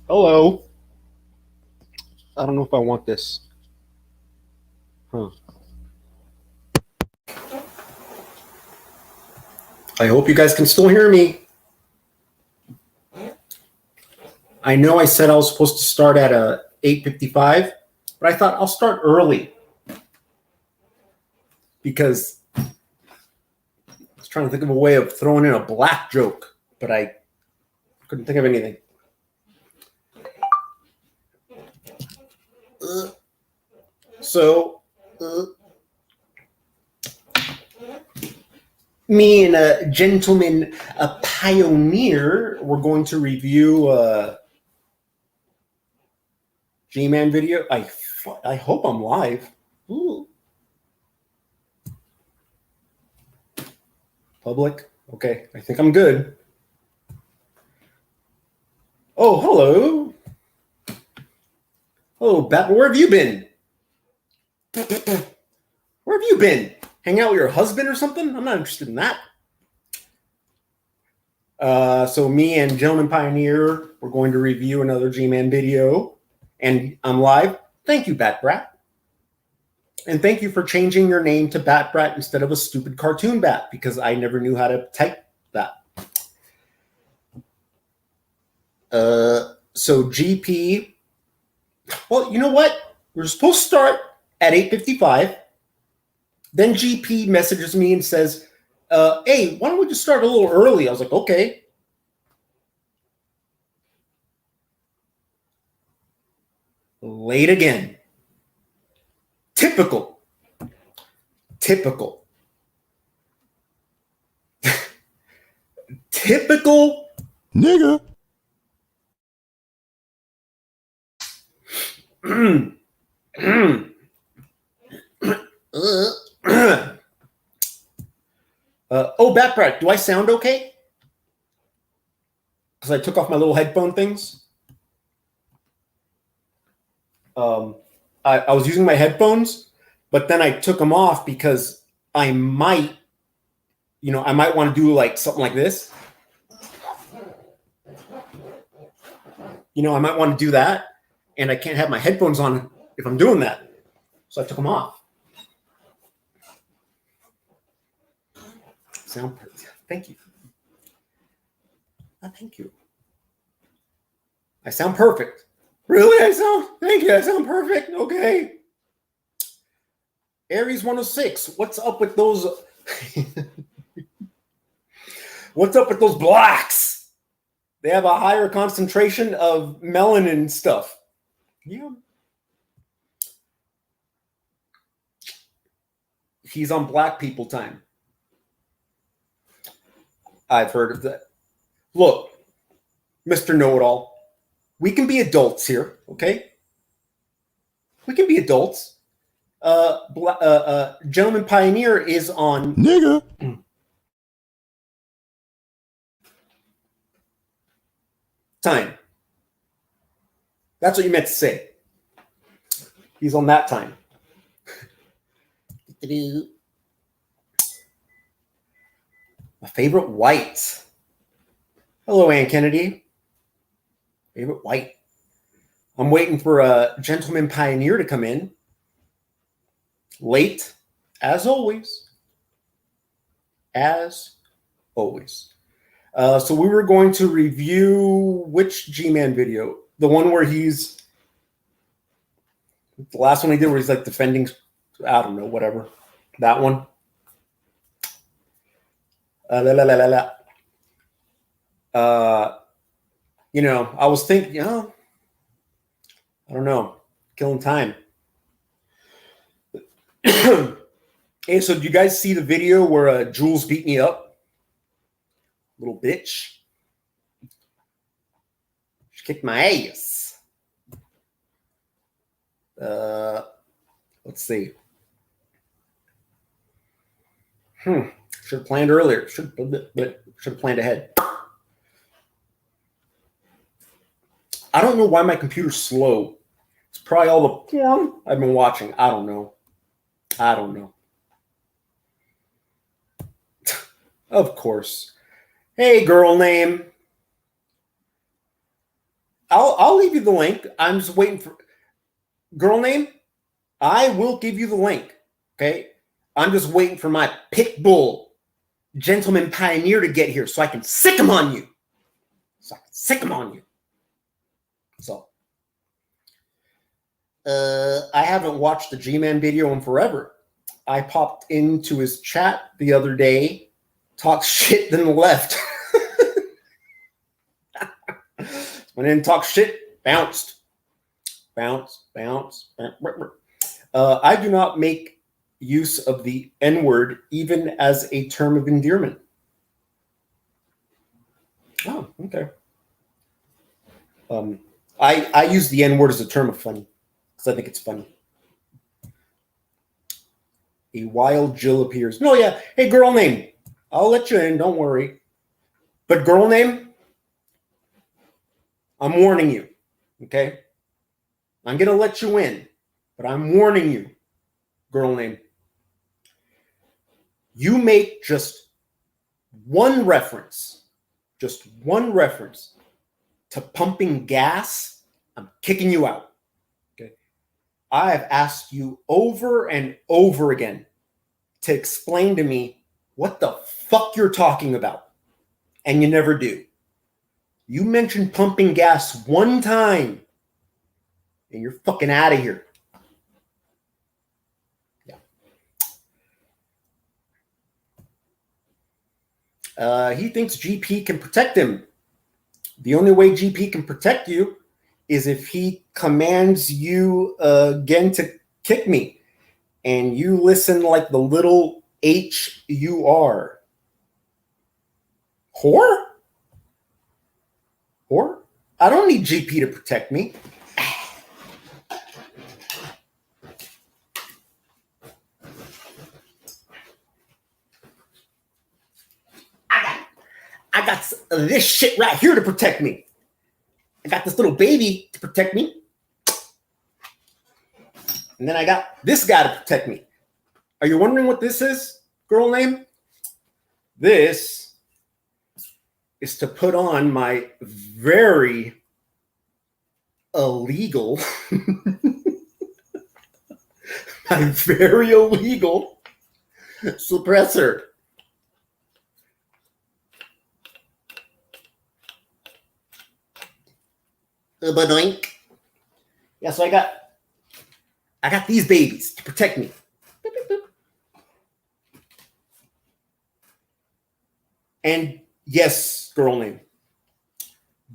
Hello. I don't know if I want this. Huh. I hope you guys can still hear me. I know I said I was supposed to start at 8:55, but I thought I'll start early because I was trying to think of a way of throwing in a black joke, but I couldn't think of anything. So, me and a gentleman, a pioneer, we're going to review a G-Man video. I hope I'm live. Ooh. Public. Okay, I think I'm good. Oh, hello. Oh, Bat, where have you been? Where have you been? Hanging out with your husband or something? I'm not interested in that. So me and Gentleman Pioneer, we're going to review another G-Man video. And I'm live. Thank you, Bat Brat. And thank you for changing your name to Bat Brat instead of a stupid cartoon bat, because I never knew how to type that. So GP, well, you know what? We're supposed to start at 8:55. Then GP messages me and says, hey, why don't we just start a little early? I was like, okay. Late again. Typical. Typical. Typical nigga. Oh, Batbrat, do I sound okay? Because I took off my little headphone things. I was using my headphones, but then I took them off because I might want to do like something like this. I might want to do that, and I can't have my headphones on if I'm doing that. So I took them off. Thank you. Thank you. I sound perfect. Really? Thank you. I sound perfect. Okay. Aries 106. What's up with those? What's up with those blacks? They have a higher concentration of melanin stuff. Yeah. He's on black people time. I've heard of that. Look, Mr. Know-It-All, we can be adults here, okay? We can be adults. Gentleman Pioneer is on nigga time. That's what you meant to say. He's on that time. My favorite white. Hello, Ann Kennedy. Favorite white. I'm waiting for a Gentleman Pioneer to come in. Late, as always. As always. So we were going to review which G-Man video? The one where he's... The last one he did where he's like defending... I don't know, whatever. That one. I was thinking, I don't know, killing time. Hey, so do you guys see the video where Jules beat me up? Little bitch. She kicked my ass. Let's see. Should have planned earlier. Should have planned ahead. I don't know why my computer's slow. It's probably all the porn I've been watching. I don't know. Of course. Hey, girl name. I'll leave you the link. I'm just waiting for girl name. I will give you the link. Okay. I'm just waiting for my pit bull gentleman pioneer to get here so I can sick him on you. So I haven't watched the G-Man video in forever. I popped into his chat the other day, talked shit, then left. Went in, talked shit, bounced. I do not make use of the N-word even as a term of endearment. Oh, okay. I use the N-word as a term of funny because I think it's funny. A wild Jill appears. No, yeah. Hey, girl name. I'll let you in. Don't worry. But girl name, I'm warning you. Okay? I'm going to let you in. But I'm warning you, girl name. You make just one reference to pumping gas, I'm kicking you out. Okay? I have asked you over and over again to explain to me what the fuck you're talking about. And you never do. You mentioned pumping gas one time and you're fucking out of here. Yeah. He thinks GP can protect him. The only way GP can protect you is if he commands you again to kick me. And you listen like the little H you are. Whore? I don't need GP to protect me. I got this shit right here to protect me. I got this little baby to protect me. And then I got this guy to protect me. Are you wondering what this is, girl name? This is to put on my very illegal, suppressor. Yeah, so I got these babies to protect me. And yes, girl name,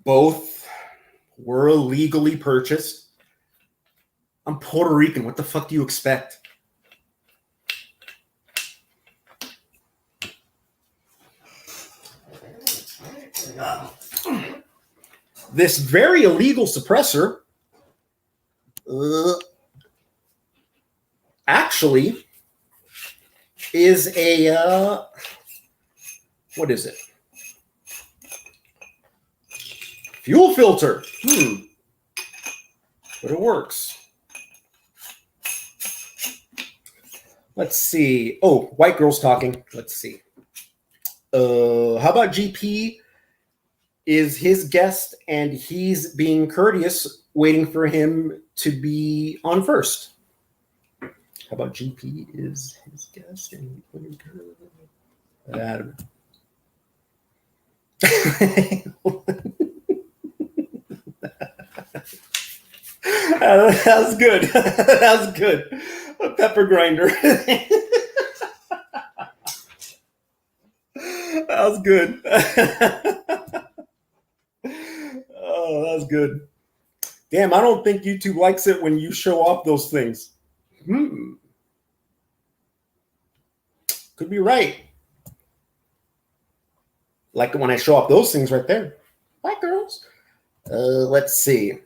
both were illegally purchased. I'm Puerto Rican. What the fuck do you expect? This very illegal suppressor actually is a what is it? Fuel filter. But it works. Let's see. Oh, white girl's talking. Let's see. How about GP is his guest and he's being courteous, waiting for him to be on first? How about GP is his guest and he's being That's good. That's good. A pepper grinder. That was good. Oh, that was good. Damn, I don't think YouTube likes it when you show off those things. Could be right. Like when I show off those things right there. Bye, girls. Let's see.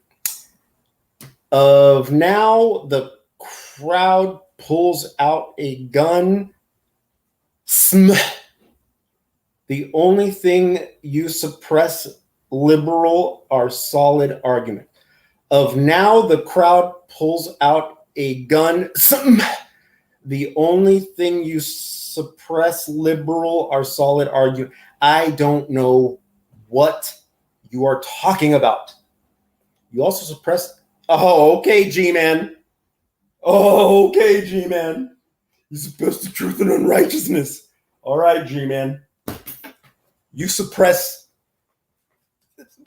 Of now, the crowd pulls out a gun. The only thing you suppress liberal are solid argument. Of now, the crowd pulls out a gun. The only thing you suppress liberal are solid argument. I don't know what you are talking about. You also suppress. Oh, okay, G-Man. Oh, okay, G-Man. You suppress the truth and unrighteousness. All right, G-Man. You suppress.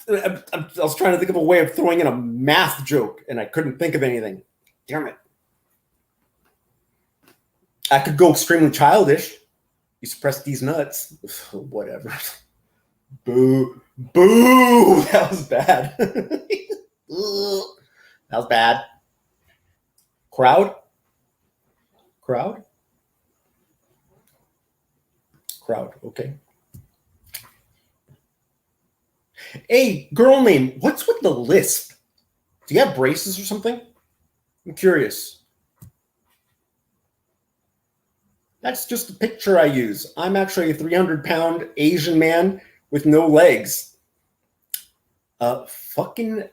I was trying to think of a way of throwing in a math joke, and I couldn't think of anything. Damn it. I could go extremely childish. You suppress these nuts. Whatever. Boo. Boo. That was bad. That was bad. Crowd. Crowd. Crowd. Okay. Hey, girl name. What's with the lisp? Do you have braces or something? I'm curious. That's just a picture I use. I'm actually a 300-pound Asian man with no legs. Fucking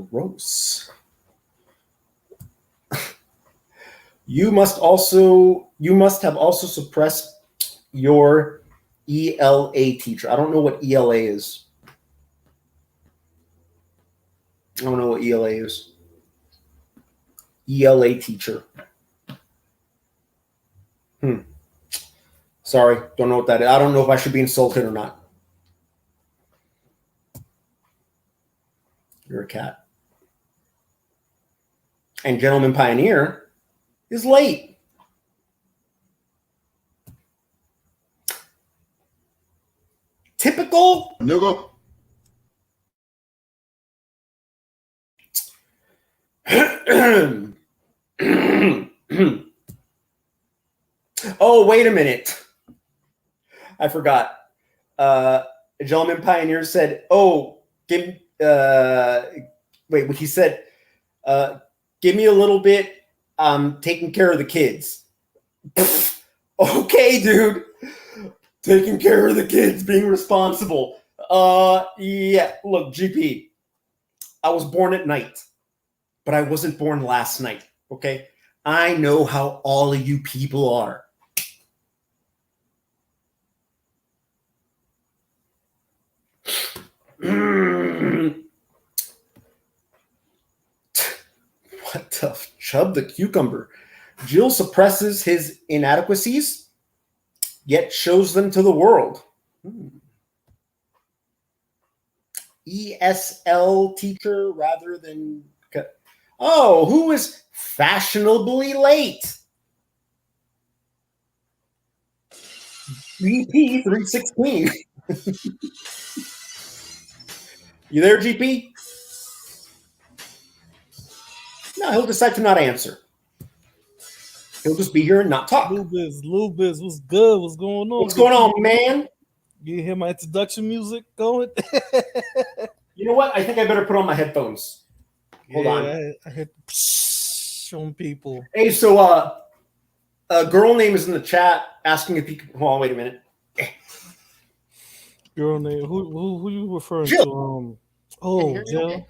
gross. You must have also suppressed your ELA teacher. I don't know what ELA is. I don't know what ELA is. ELA teacher. Sorry, don't know what that is. I don't know if I should be insulted or not. You're a cat. And Gentleman Pioneer is late. Typical Nigga. Oh, wait a minute. I forgot. Gentleman Pioneer said, oh, wait, he said, give me a little bit. I'm taking care of the kids. Okay, dude. Taking care of the kids, being responsible. Yeah, look, GP, I was born at night, but I wasn't born last night, okay? I know how all of you people are. What the Chub the cucumber? Jill suppresses his inadequacies, yet shows them to the world. ESL teacher rather than... Oh, who is fashionably late? GP 316. You there, GP? No, he'll decide to not answer. He'll just be here and not talk. Loobis, what's good? What's going on? What's going on, man? You hear my introduction music going? You know what? I think I better put on my headphones. Hold on. I hit on people. Hey, so a girl name is in the chat asking if you can... Hold on, wait a minute. Girl name? Who you referring Jill. To? Jill.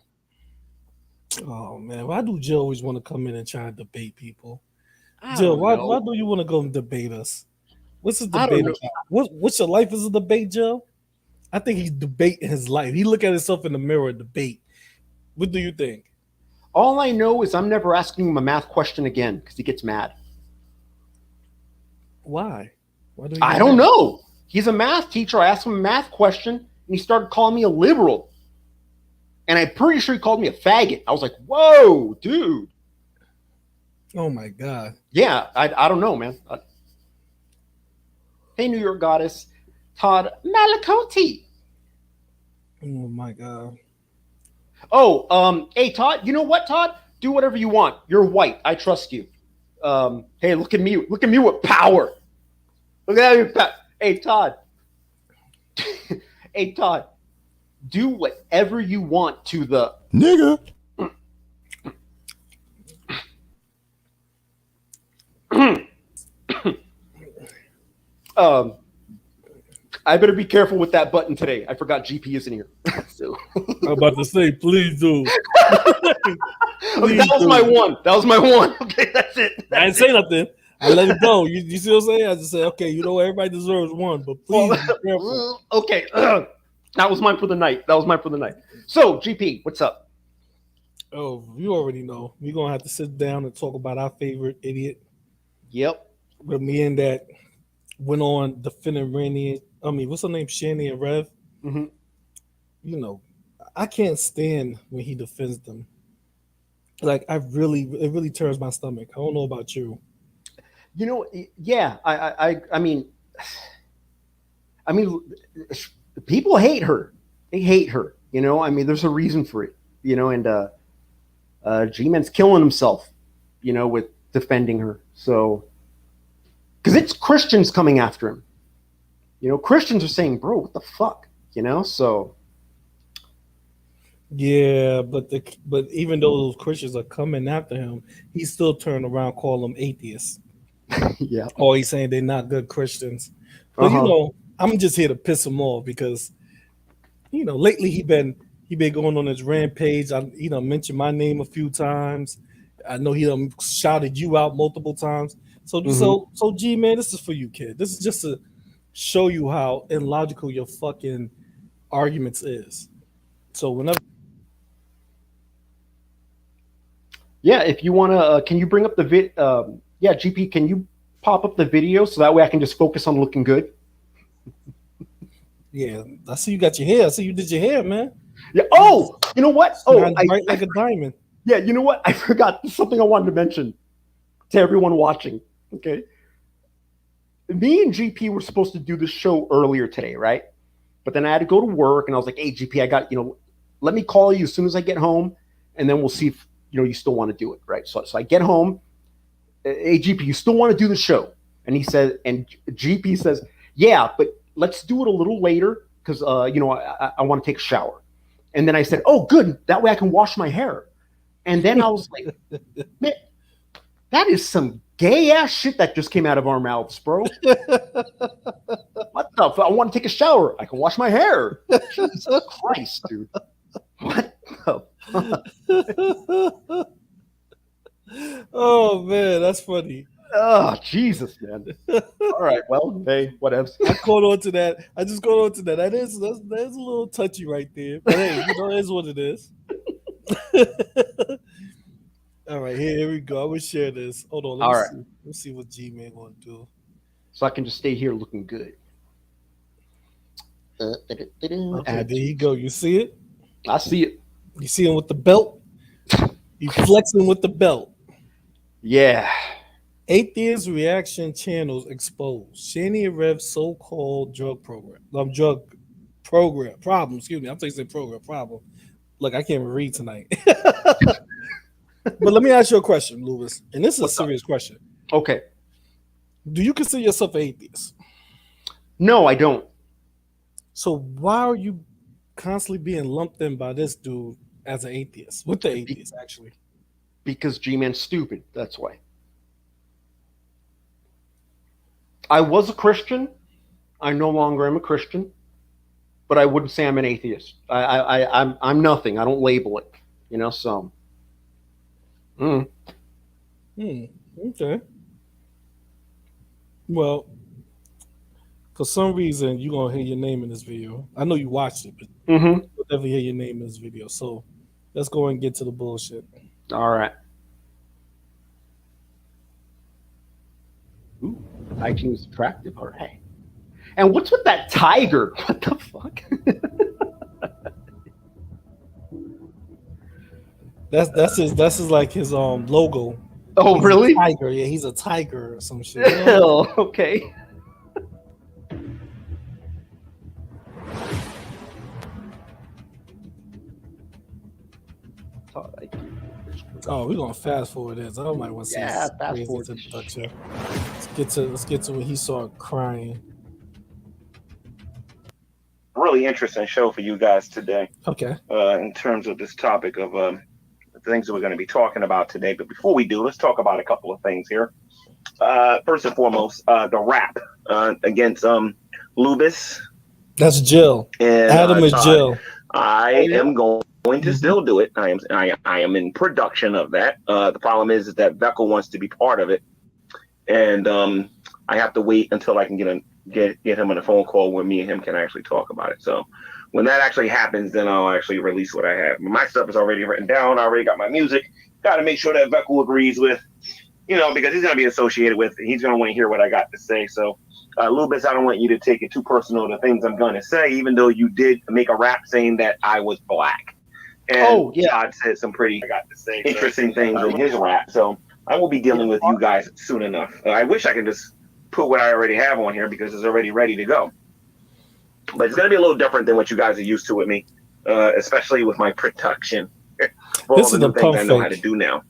Oh man, why do Jill always want to come in and try to debate people? Jill, why do you want to go and debate us? What's the debate about? What's your life as a debate, Jill? I think he's debating his life. He look at himself in the mirror and debate. What do you think? All I know is I'm never asking him a math question again because he gets mad. Why? I don't know. He's a math teacher. I asked him a math question, and he started calling me a liberal. And I'm pretty sure he called me a faggot. I was like, whoa, dude. Oh, my God. Yeah, I don't know, man. Hey, New York goddess. Todd Malakoti. Oh, my God. Oh, hey, Todd. You know what, Todd? Do whatever you want. You're white. I trust you. Hey, look at me. Look at me with power. Look at that. Hey, Todd. Hey, Todd. Do whatever you want to the nigga. I better be careful with that button today. I forgot GP is in here. So. I'm about to say, please do. Okay, that was my one. That was my one. Okay, that's it. I didn't say nothing. I let it go. You see what I'm saying? I just say, okay, you know what? Everybody deserves one, but please be careful. Okay. That was mine for the night. So, GP, what's up? Oh, you already know. We're gonna have to sit down and talk about our favorite idiot. Yep. With me and that went on defending Randy. I mean, what's her name? Shani and Rev. Mm-hmm. You know, I can't stand when he defends them. Like, it really turns my stomach. I don't know about you. You know, yeah. I mean, people hate her. They hate her. You know, I mean, there's a reason for it. You know, and G-Man's killing himself. You know, with defending her. So, because it's Christians coming after him. You know, Christians are saying, "Bro, what the fuck?" You know, so. Yeah, but even though those Christians are coming after him, he still turned around, call them atheists. Yeah. Or he's saying they're not good Christians. But you know, I'm just here to piss him off because, you know, lately he been going on his rampage. I mentioned my name a few times. I know he done shouted you out multiple times. So G man, this is for you, kid. This is just to show you how illogical your fucking arguments is. So whenever. Yeah, if you want to, can you bring up the vid? Yeah, GP, can you pop up the video so that way I can just focus on looking good? Yeah, I see you got your hair. I see you did your hair, man. Yeah. Oh, you know what? Oh, bright like a diamond. Yeah, you know what? I forgot something I wanted to mention to everyone watching. Okay. Me and GP were supposed to do this show earlier today, right? But then I had to go to work, and I was like, "Hey, GP, I got, let me call you as soon as I get home, and then we'll see if you still want to do it, right?" So I get home. Hey, GP, you still want to do the show? And he said, and GP says, "Yeah, but let's do it a little later because I want to take a shower." And then I said, "Oh, good. That way I can wash my hair." And then I was like, "Man, that is some gay ass shit that just came out of our mouths, bro." What the fuck? I want to take a shower. I can wash my hair. Jesus Christ, dude. What the fuck? Oh man, that's funny. Oh, Jesus, man. All right, well, hey, whatever. I caught on to that. I just caught on to that. That's a little touchy right there. But hey, it is what it is. All right, here we go. I will share this. Hold on. Let's see what G-Man gonna do. So I can just stay here looking good. Okay, there you go. You see it? I see it. You see him with the belt? You flexing with the belt. Yeah. Atheist reaction channels exposed. Shani and Rev's so-called drug problem. Excuse me. I'm saying problem. Look, I can't even read tonight. But let me ask you a question, Loobis. And this is a serious question. Okay. Do you consider yourself an atheist? No, I don't. So why are you constantly being lumped in by this dude as an atheist? With the atheist, actually. Because G-Man's stupid. That's why. I was a Christian. I no longer am a Christian. But I wouldn't say I'm an atheist. I'm nothing. I don't label it. So. Okay. Well, for some reason, you're going to hear your name in this video. I know you watched it, but you'll definitely hear your name in this video. So let's go and get to the bullshit. All right. Ooh, iTunes attractive. All right. And what's with that tiger? What the fuck? That's his like his logo. Oh, he's really? A tiger. Yeah, he's a tiger or some shit. Okay. Oh, we're gonna fast forward this. I don't want to see fast forward. Let's get to when he started crying. Really interesting show for you guys today. Okay. In terms of this topic of the things that we're going to be talking about today. But before we do, let's talk about a couple of things here. First and foremost, the rap against Loobis. That's Jill. And, Adam is Jill. I am going to still do it. I am in production of that. The problem is that Beckel wants to be part of it, and I have to wait until I can get get him on a phone call where me and him can actually talk about it. So when that actually happens, then I'll actually release what I have. My stuff is already written down. I already got my music. Got to make sure that Veku agrees with, because he's going to be associated with it. He's going to want to hear what I got to say. So, Loobis, I don't want you to take it too personal, the things I'm going to say, even though you did make a rap saying that I was black. And Todd said some pretty interesting things in his rap. So I will be dealing with you guys soon enough. I wish I could just put what I already have on here because it's already ready to go. But it's going to be a little different than what you guys are used to with me, especially with my production. This is the things I know how to do now.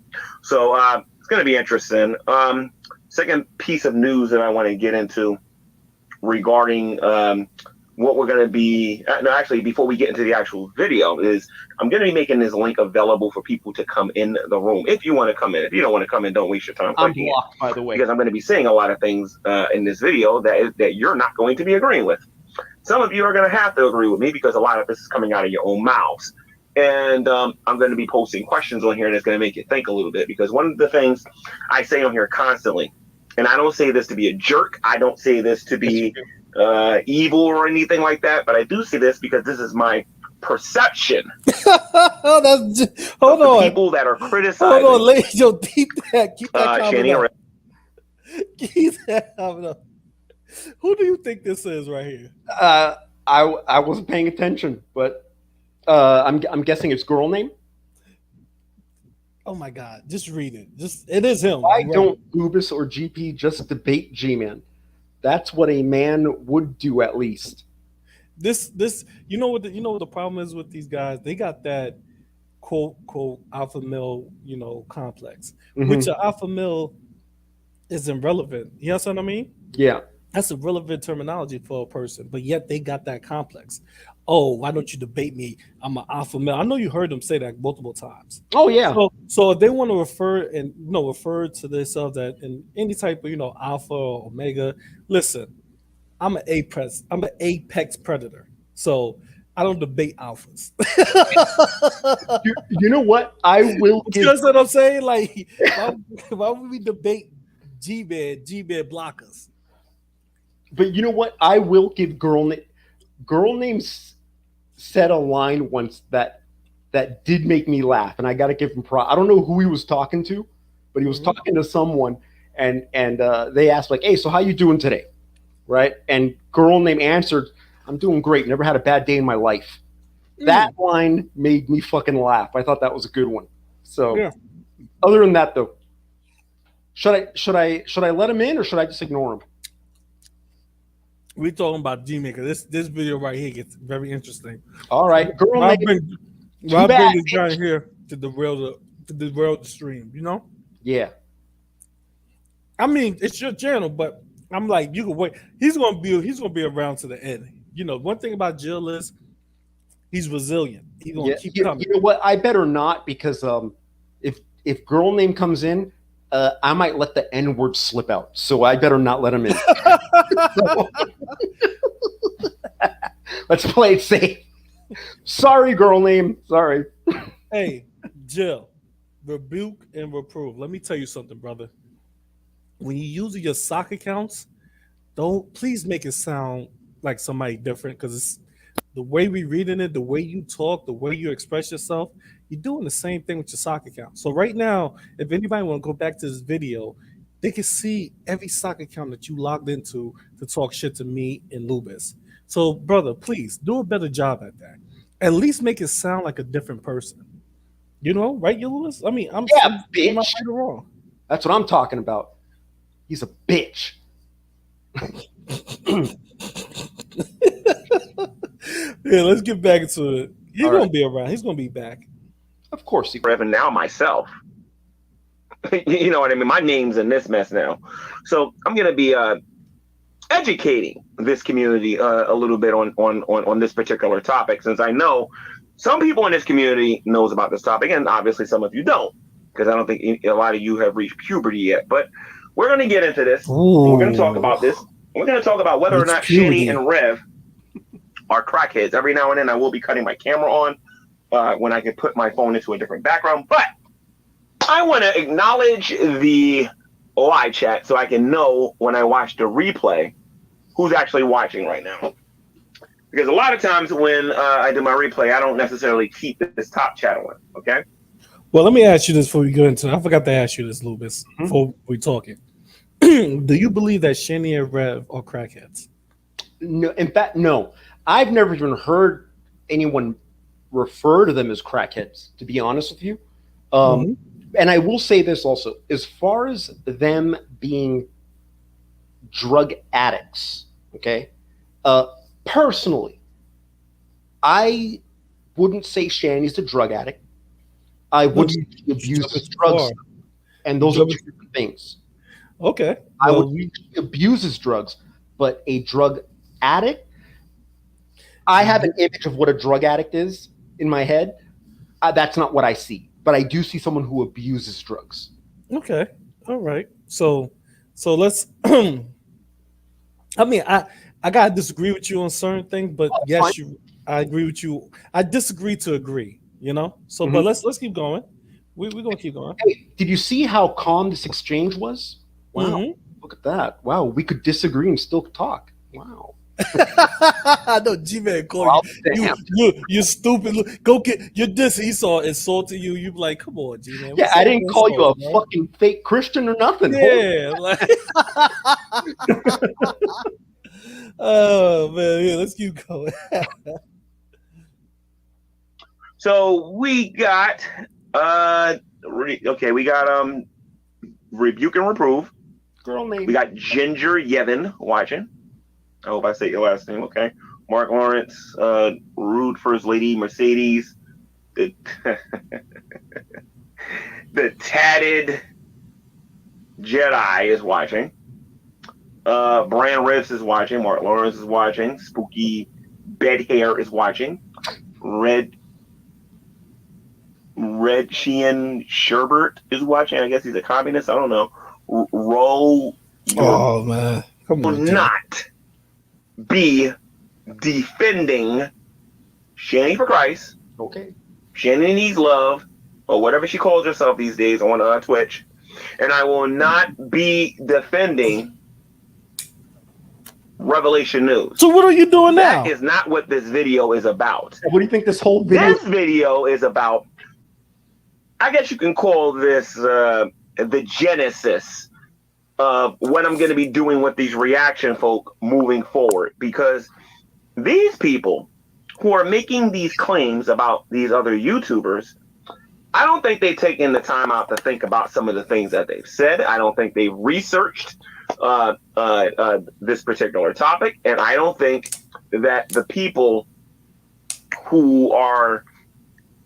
So it's going to be interesting. Second piece of news that I want to get into regarding what we're going to be. No, actually, before we get into the actual video, is I'm going to be making this link available for people to come in the room. If you want to come in, if you don't want to come in, don't waste your time. I'm blocked, by the way, because I'm going to be saying a lot of things in this video that you're not going to be agreeing with. Some of you are going to have to agree with me because a lot of this is coming out of your own mouths. And I'm going to be posting questions on here that's going to make you think a little bit, because one of the things I say on here constantly, and I don't say this to be a jerk, I don't say this to be evil or anything like that, but I do say this because this is my perception. Hold on. People that are criticizing. Hold on, ladies. Yo, keep that comment up. Keep that comment up. Who do you think this is right here? I wasn't paying attention, but I'm guessing it's girl name. Oh my God! Just read it. It is him. Why don't Loobis or GP just debate G-Man? That's what a man would do, at least. This you know what the problem is with these guys? They got that quote alpha male complex, which an alpha male is irrelevant. You know what I mean? Yeah. That's a relevant terminology for a person, but yet they got that complex. Oh, why don't you debate me? I'm an alpha male. I know you heard them say that multiple times. Oh yeah. So if they want to refer to themselves that in any type of alpha or omega, listen, I'm an apex predator. So I don't debate alphas. you know what? I will. You know what I'm saying? Like, why would we debate G-Man blockers? But you know what? I will give girl names said a line once that did make me laugh, and I got to give him props. I don't know who he was talking to, but he was talking to someone, and they asked like, "Hey, so how you doing today?" Right? And girl name answered, "I'm doing great. Never had a bad day in my life." That line made me fucking laugh. I thought that was a good one. So, other than that, though, should I let him in or should I just ignore him? We're talking about G-Maker. This video right here gets very interesting. All right, girl. I'll bring this guy here to the world stream. Yeah. I mean, it's your channel, but I'm like, you can wait. He's gonna be around to the end. One thing about Jill is he's resilient. He's gonna keep coming. You know what? I better not, because if girl name comes in, I might let the N word slip out. So I better not let him in. Let's play it safe. Sorry, girl name. Sorry. Hey, Jill, rebuke and reprove. Let me tell you something, brother. When you use your sock accounts, please make it sound like somebody different, because it's the way we reading it, the way you talk, the way you express yourself. You're doing the same thing with your sock account. So right now, if anybody want to go back to this video, they can see every sock account that you logged into to talk shit to me and Loobis. So, brother, please do a better job at that. At least make it sound like a different person. Right, Loobis? I mean, bitch. Am I right or wrong? That's what I'm talking about. He's a bitch. Yeah, let's get back into it. He's going to be around. He's going to be back. Of course he will. Even now myself. You know what I mean? My name's in this mess now. So I'm going to be educating this community a little bit on this particular topic, since I know some people in this community knows about this topic, and obviously some of you don't, because I don't think a lot of you have reached puberty yet. But we're going to get into this. We're going to talk about this. We're going to talk about whether or not Shani and Rev are crackheads. Every now and then I will be cutting my camera on when I can put my phone into a different background. But I want to acknowledge the live chat so I can know when I watch the replay who's actually watching right now. Because a lot of times when I do my replay, I don't necessarily keep this top chat on. Okay. Well, let me ask you this before we go into it. I forgot to ask you this, Loobis, before we're talking. Do you believe that Shanny and Rev are crackheads? No, in fact, no. I've never even heard anyone refer to them as crackheads, to be honest with you. And I will say this also, as far as them being drug addicts, okay, personally, I wouldn't say Shanny's a drug addict. I would say she abuses drugs, and those are two different things. Okay. I would say she abuses drugs, but a drug addict, I have an image of what a drug addict is in my head. That's not what I see, but I do see someone who abuses drugs. Okay. All right. So let's. I mean, I gotta disagree with you on certain things, but yes, I agree with you. I disagree to agree. You know. So, but let's keep going. We're gonna keep going. Hey, did you see how calm this exchange was? Wow, look at that! Wow, we could disagree and still talk. Wow. I know G-Man called you stupid. Look, go get your diss. He saw insulting you. You be like, come on, G-Man. Yeah, I didn't call you a fucking fake Christian or nothing. Yeah, like, oh man, yeah, let's keep going. So we got we got Rebuke and Reprove. Girl name. We got Ginger Yevon watching. I hope I say your last name, okay. Mark Lawrence, Rude First Lady Mercedes, the tatted Jedi is watching. Bran Riffs is watching. Mark Lawrence is watching. Spooky Bed Hair is watching. Red Sheehan Sherbert is watching. I guess he's a communist. I don't know. Roll. Oh man, come on. Not be defending Shanny for Christ. Okay. Shanny needs love, or whatever she calls herself these days on Twitch. And I will not be defending Revelation News. So what are you doing now? That is not what this video is about. What do you think this whole video? This video is about, I guess you can call this the genesis of what I'm going to be doing with these reaction folk moving forward, because these people who are making these claims about these other YouTubers, I don't think they've taken the time out to think about some of the things that they've said. I don't think they've researched this particular topic, and I don't think that the people who are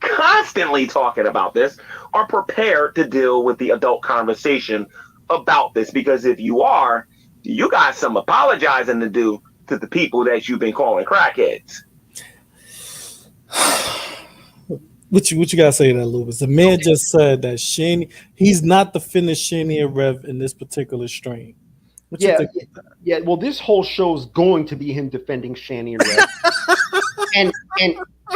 constantly talking about this are prepared to deal with the adult conversation about this, because if you are, you got some apologizing to do to the people that you've been calling crackheads. What you gotta say to that, Loobis? The man just said that Shanny, he's not defending Shanny and Rev in this particular stream. Yeah. Well, this whole show is going to be him defending Shanny and Rev,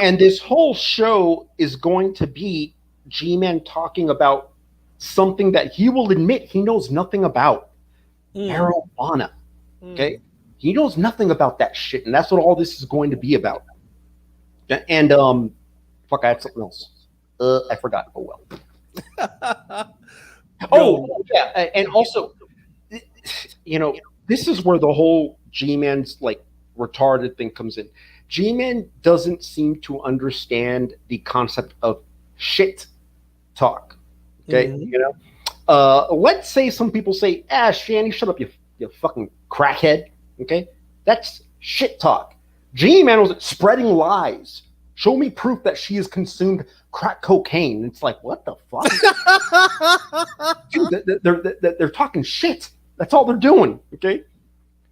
and this whole show is going to be G-Man talking about something that he will admit he knows nothing about. Marijuana. Okay? He knows nothing about that shit, and that's what all this is going to be about. And fuck, I had something else. I forgot. Oh well. Yeah, and also, you know, this is where the whole G-Man's like retarded thing comes in. G-Man doesn't seem to understand the concept of shit talk. Okay, you know, let's say some people say, Shanny, shut up, you fucking crackhead. Okay, that's shit talk. G-Man was spreading lies. Show me proof that she has consumed crack cocaine. It's like, what the fuck? Dude, they're talking shit. That's all they're doing. Okay,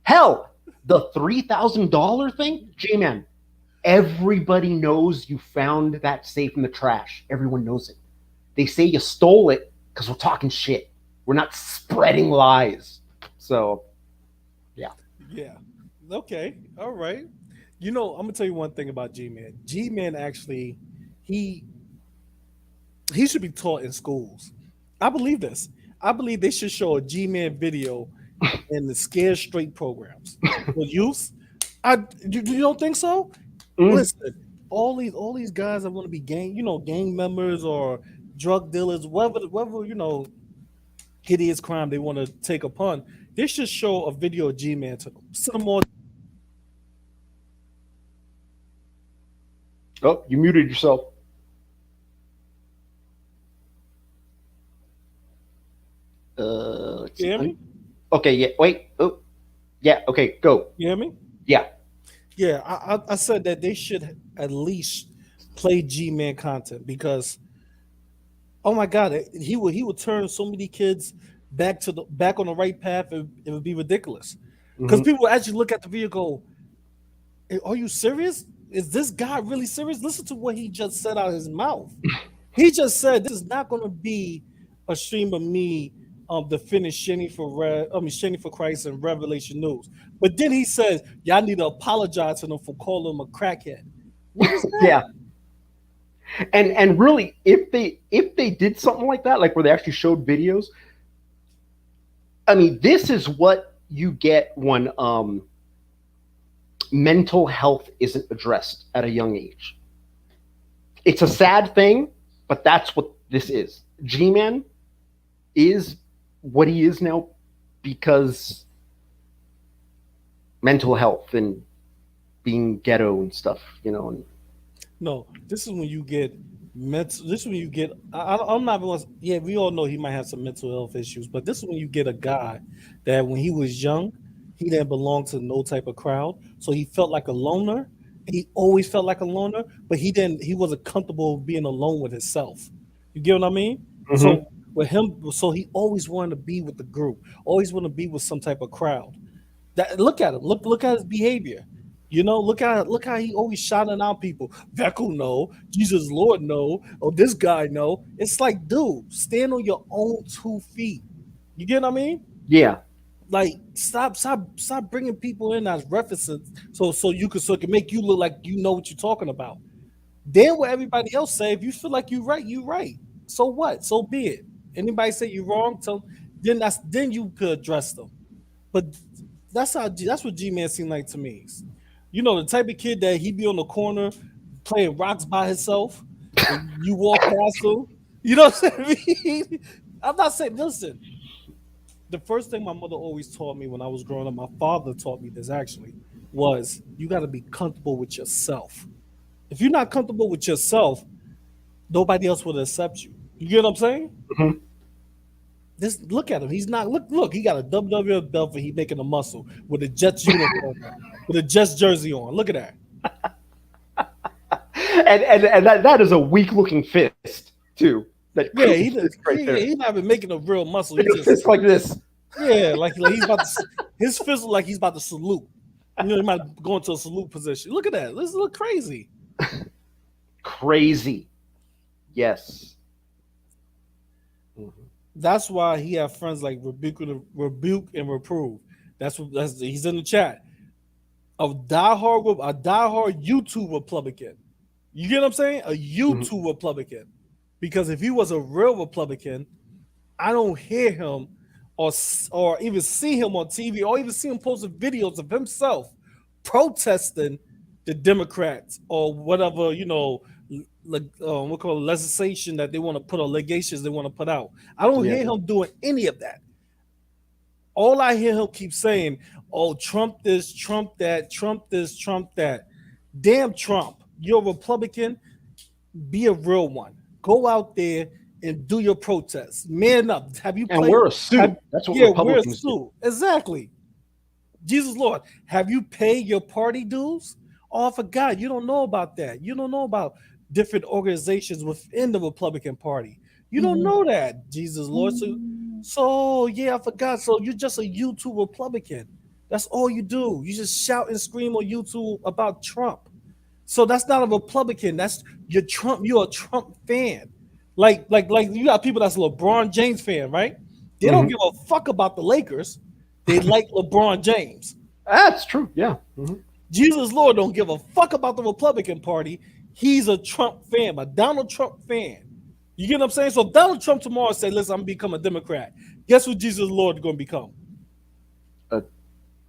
hell, the $3,000 thing, G-Man. Everybody knows you found that safe in the trash. Everyone knows it. They say you stole it because we're talking shit. We're not spreading lies. So, yeah. Yeah. Okay. All right. You know, I'm gonna tell you one thing about G-Man. G-Man actually, he should be taught in schools. I believe this. I believe they should show a G-Man video and the scared straight programs for youth. You don't think so? Listen, all these guys that want to be gang members or drug dealers, whatever hideous crime they want to take upon. They should show a video of G-Man to them. Sit them all. Oh, you muted yourself. You hear me? Okay, yeah. Wait. Oh, yeah. Okay, go. You hear me? Yeah. Yeah, I said that they should at least play G-Man content because, oh my God, he would turn so many kids back on the right path. It would be ridiculous because people actually look at the video and go, "Are you serious? Is this guy really serious?" Listen to what he just said out of his mouth. He just said, "This is not going to be a stream of me defending Shenny for Christ and Revelation News." But then he says, "Y'all need to apologize to them for calling him a crackhead." What is that? Yeah. And really, if they did something like that, like where they actually showed videos, I mean, this is what you get when mental health isn't addressed at a young age. It's a sad thing, but that's what this is. G-Man is what he is now because mental health and being ghetto and stuff, and no, this is when you get mental. This is when you get. I'm not. Yeah, we all know he might have some mental health issues, but this is when you get a guy that when he was young, he didn't belong to no type of crowd, so he felt like a loner. He always felt like a loner, but he wasn't comfortable being alone with himself. You get what I mean? So with him, so he always wanted to be with the group, always wanted to be with some type of crowd. Look at him. Look at his behavior. Look how he always shouting out people. Vekel no, Jesus Lord no, or this guy no. It's like, dude, stand on your own 2 feet. You get what I mean? Yeah. Like stop bringing people in as references so it can make you look like you know what you're talking about. Then what everybody else say, if you feel like you're right. So what? So be it. Anybody say you're wrong, then you could address them. But that's what G-Man seemed like to me. The type of kid that he be on the corner playing rocks by himself, and you walk past him. You know what I mean? I'm not saying, listen. The first thing my mother always taught me when I was growing up, my father taught me this actually, was you got to be comfortable with yourself. If you're not comfortable with yourself, nobody else will accept you. You get what I'm saying? Just look at him. He's not look. He got a WWF belt, and he's making a muscle with a Jets uniform, with a Jets jersey on. Look at that. and that is a weak looking fist too. He's not even making a real muscle. He's just like this. Yeah, like he's about to. His fist like he's about to salute. He might go into a salute position. Look at that. This look crazy. Crazy. Yes. That's why he have friends like rebuke and reprove. He's in the chat. A diehard YouTube Republican. You get what I'm saying? A YouTube Republican. Because if he was a real Republican, I don't hear him or even see him on TV or even see him posting videos of himself protesting the Democrats or whatever, we call it legislation that they want to put or legislations they want to put out. I don't hear him doing any of that. All I hear him keep saying, "Oh, Trump this, Trump that, Trump this, Trump that." Damn Trump, you're a Republican. Be a real one. Go out there and do your protests. Man up. Have you and wear a suit? That's what Republicans wear a suit. Do. Exactly. Jesus Lord, have you paid your party dues? Oh, I forgot. You don't know about that. You don't know about different organizations within the Republican Party. You don't know that, Jesus Lord. So yeah, I forgot. So you're just a YouTube Republican. That's all you do. You just shout and scream on YouTube about Trump. So that's not a Republican. That's you're Trump. You're a Trump fan. Like you got people that's a LeBron James fan, right? They don't give a fuck about the Lakers. They like LeBron James. That's true. Yeah. Jesus Lord don't give a fuck about the Republican Party. He's a Trump fan, a Donald Trump fan. You get what I'm saying? So if Donald Trump tomorrow say, "Listen, I'm gonna become a Democrat," guess what Jesus Lord is gonna become?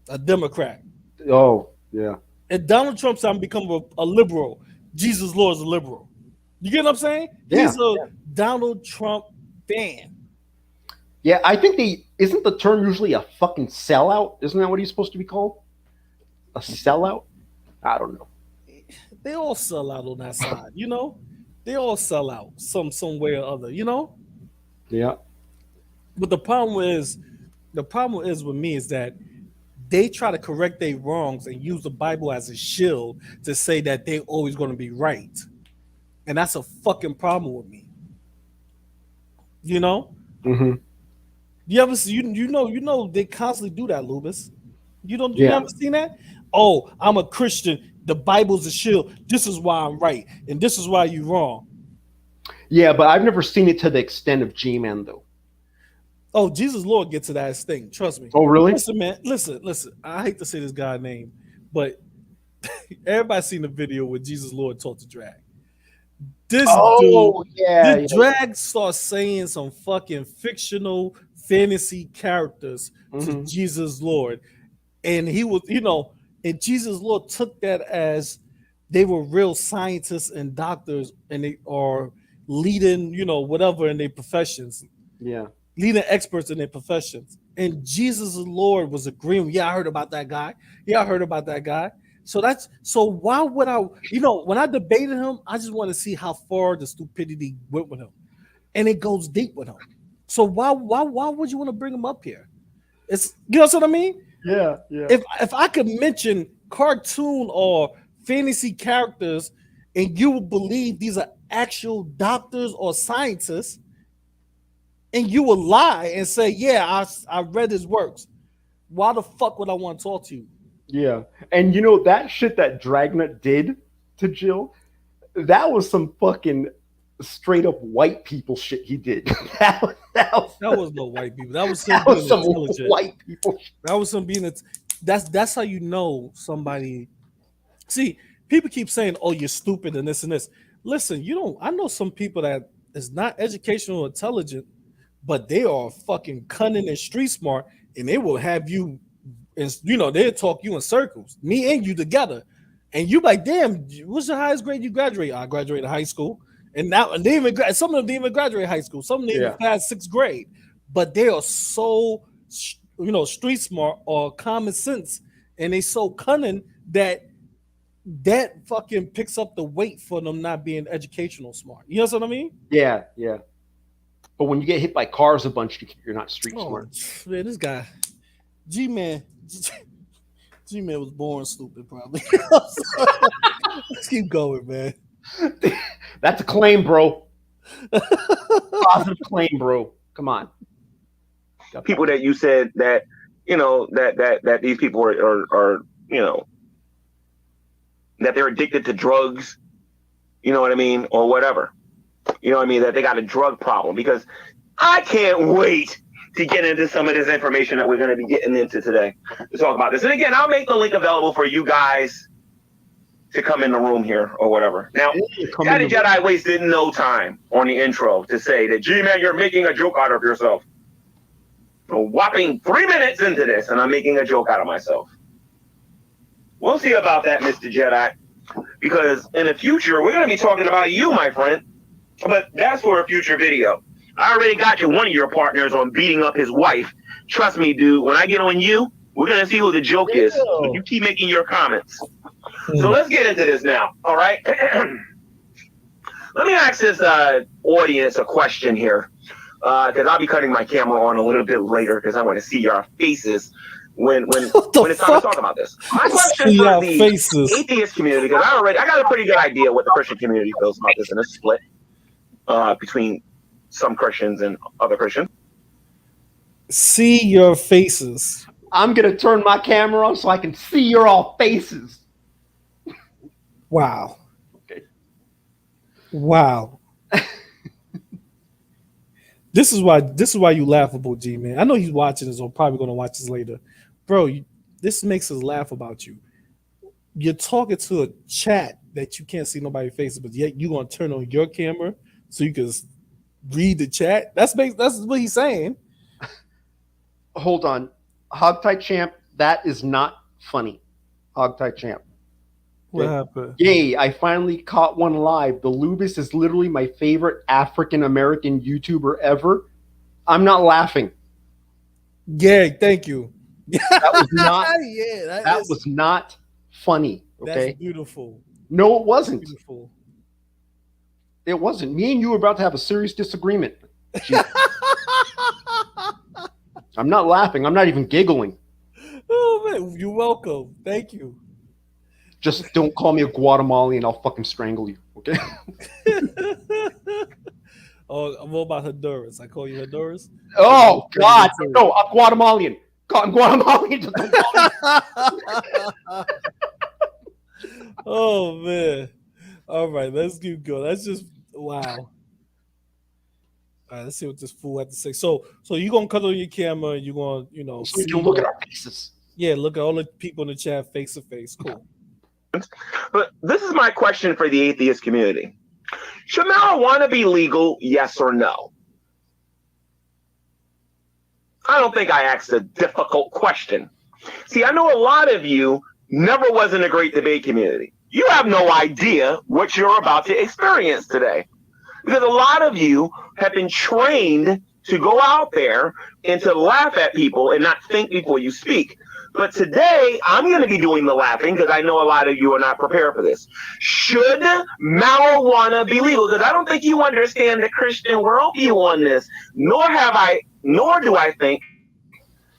a Democrat. Oh, yeah. And Donald Trump said I'm becoming a liberal. Jesus Lord is a liberal. You get what I'm saying? Yeah. He's a Donald Trump fan. Yeah, I think isn't the term usually a fucking sellout? Isn't that what he's supposed to be called? A sellout? I don't know. They all sell out on that side, you know? They all sell out some way or other, you know? Yeah. But the problem is with me is that they try to correct their wrongs and use the Bible as a shield to say that they're always going to be right. And that's a fucking problem with me. You know? Mm-hmm. You ever see, you know they constantly do that, Loobis. You never seen that? Oh, I'm a Christian. The Bible's a shield. This is why I'm right, and this is why you're wrong. Yeah, but I've never seen it to the extent of G-Man though. Oh, Jesus Lord gets to that thing. Trust me. Oh, really? Listen, man. Listen. I hate to say this guy's name, but everybody's seen the video where Jesus Lord taught to drag. This drag starts saying some fucking fictional fantasy characters to Jesus Lord. And he was, and Jesus Lord took that as they were real scientists and doctors and they are leading, whatever in their professions. Yeah. Leading experts in their professions. And Jesus Lord was agreeing, yeah, I heard about that guy. So why would I, when I debated him, I just want to see how far the stupidity went with him. And it goes deep with him. So why would you want to bring him up here? It's, what I mean? Yeah, yeah. If I could mention cartoon or fantasy characters and you would believe these are actual doctors or scientists, and you will lie and say, yeah, I read his works, why the fuck would I want to talk to you? Yeah. And that shit that Dragnet did to Jill, that was some fucking straight up white people shit he did. that was no white people. That was some white people. That was some being that's how you know somebody. See, people keep saying, "Oh, you're stupid," and this and this. Listen, I know some people that is not educational or intelligent, but they are fucking cunning and street smart, and they will have you, and they'll talk you in circles, me and you together, and you like, damn, what's the highest grade you graduate? I graduated high school. And now, some of them didn't even graduate high school. Some of them even passed 6th grade, but they are so, street smart or common sense, and they so cunning that fucking picks up the weight for them not being educational smart. You know what I mean? Yeah, yeah. But when you get hit by cars a bunch, you're not street smart. Man, this guy, G-Man was born stupid, probably. Let's keep going, man. That's a claim, bro. Positive claim, bro. Come on. People that you said that that these people are that they're addicted to drugs, you know what I mean, or whatever, you know what I mean, that they got a drug problem. Because I can't wait to get into some of this information that we're going to be getting into today to talk about this. And again, I'll make the link available for you guys to come in the room here or whatever. Now, Daddy Jedi wasted no time on the intro to say that, G-Man, you're making a joke out of yourself. A whopping 3 minutes into this, and I'm making a joke out of myself. We'll see about that, Mr. Jedi, because in the future, we're going to be talking about you, my friend, but that's for a future video. I already got you one of your partners on beating up his wife. Trust me, dude, when I get on you, we're going to see who the joke is. So you keep making your comments. So let's get into this now, all right? Let me ask this audience a question here, because I'll be cutting my camera on a little bit later because I want to see your faces when it's time to talk about this. My question is for the atheist community, because I got a pretty good idea what the Christian community feels about this in a split between some Christians and other Christians. See your faces. I'm going to turn my camera on so I can see your all faces. Wow. Okay. Wow. This is why you laughable, G-Man. I know he's watching this or probably going to watch this later. Bro, this makes us laugh about you. You're talking to a chat that you can't see nobody's faces, but yet you're going to turn on your camera so you can read the chat. That's what he's saying. Hold on. Hogtie Champ, That is not funny. Hogtie Champ. What happened? Yay, I finally caught one live. The Loobis is literally my favorite African-American YouTuber ever. I'm not laughing. Yeah, thank you. That was not yeah, that was not funny. Okay. That's beautiful. No, it wasn't. Beautiful. It wasn't. Me and you were about to have a serious disagreement. I'm not laughing. I'm not even giggling. Oh man, you're welcome. Thank you. Just don't call me a Guatemalan. I'll fucking strangle you. Okay. Oh, I'm all about Honduras. I call you Honduras. Oh God, no! I'm Guatemalan. I'm Guatemalan. Just don't call me. Oh man. All right, let's keep going. That's just wow. All right, let's see what this fool had to say. So you're gonna cut on your camera and you're gonna, So you can look at our faces. Yeah, look at all the people in the chat face to face. Cool. But this is my question for the atheist community. Should marijuana be legal, yes or no? I don't think I asked a difficult question. See, I know a lot of you never was in a great debate community. You have no idea what you're about to experience today. Because a lot of you have been trained to go out there and to laugh at people and not think before you speak. But today, I'm going to be doing the laughing because I know a lot of you are not prepared for this. Should marijuana be legal? Because I don't think you understand the Christian worldview on this, nor do I think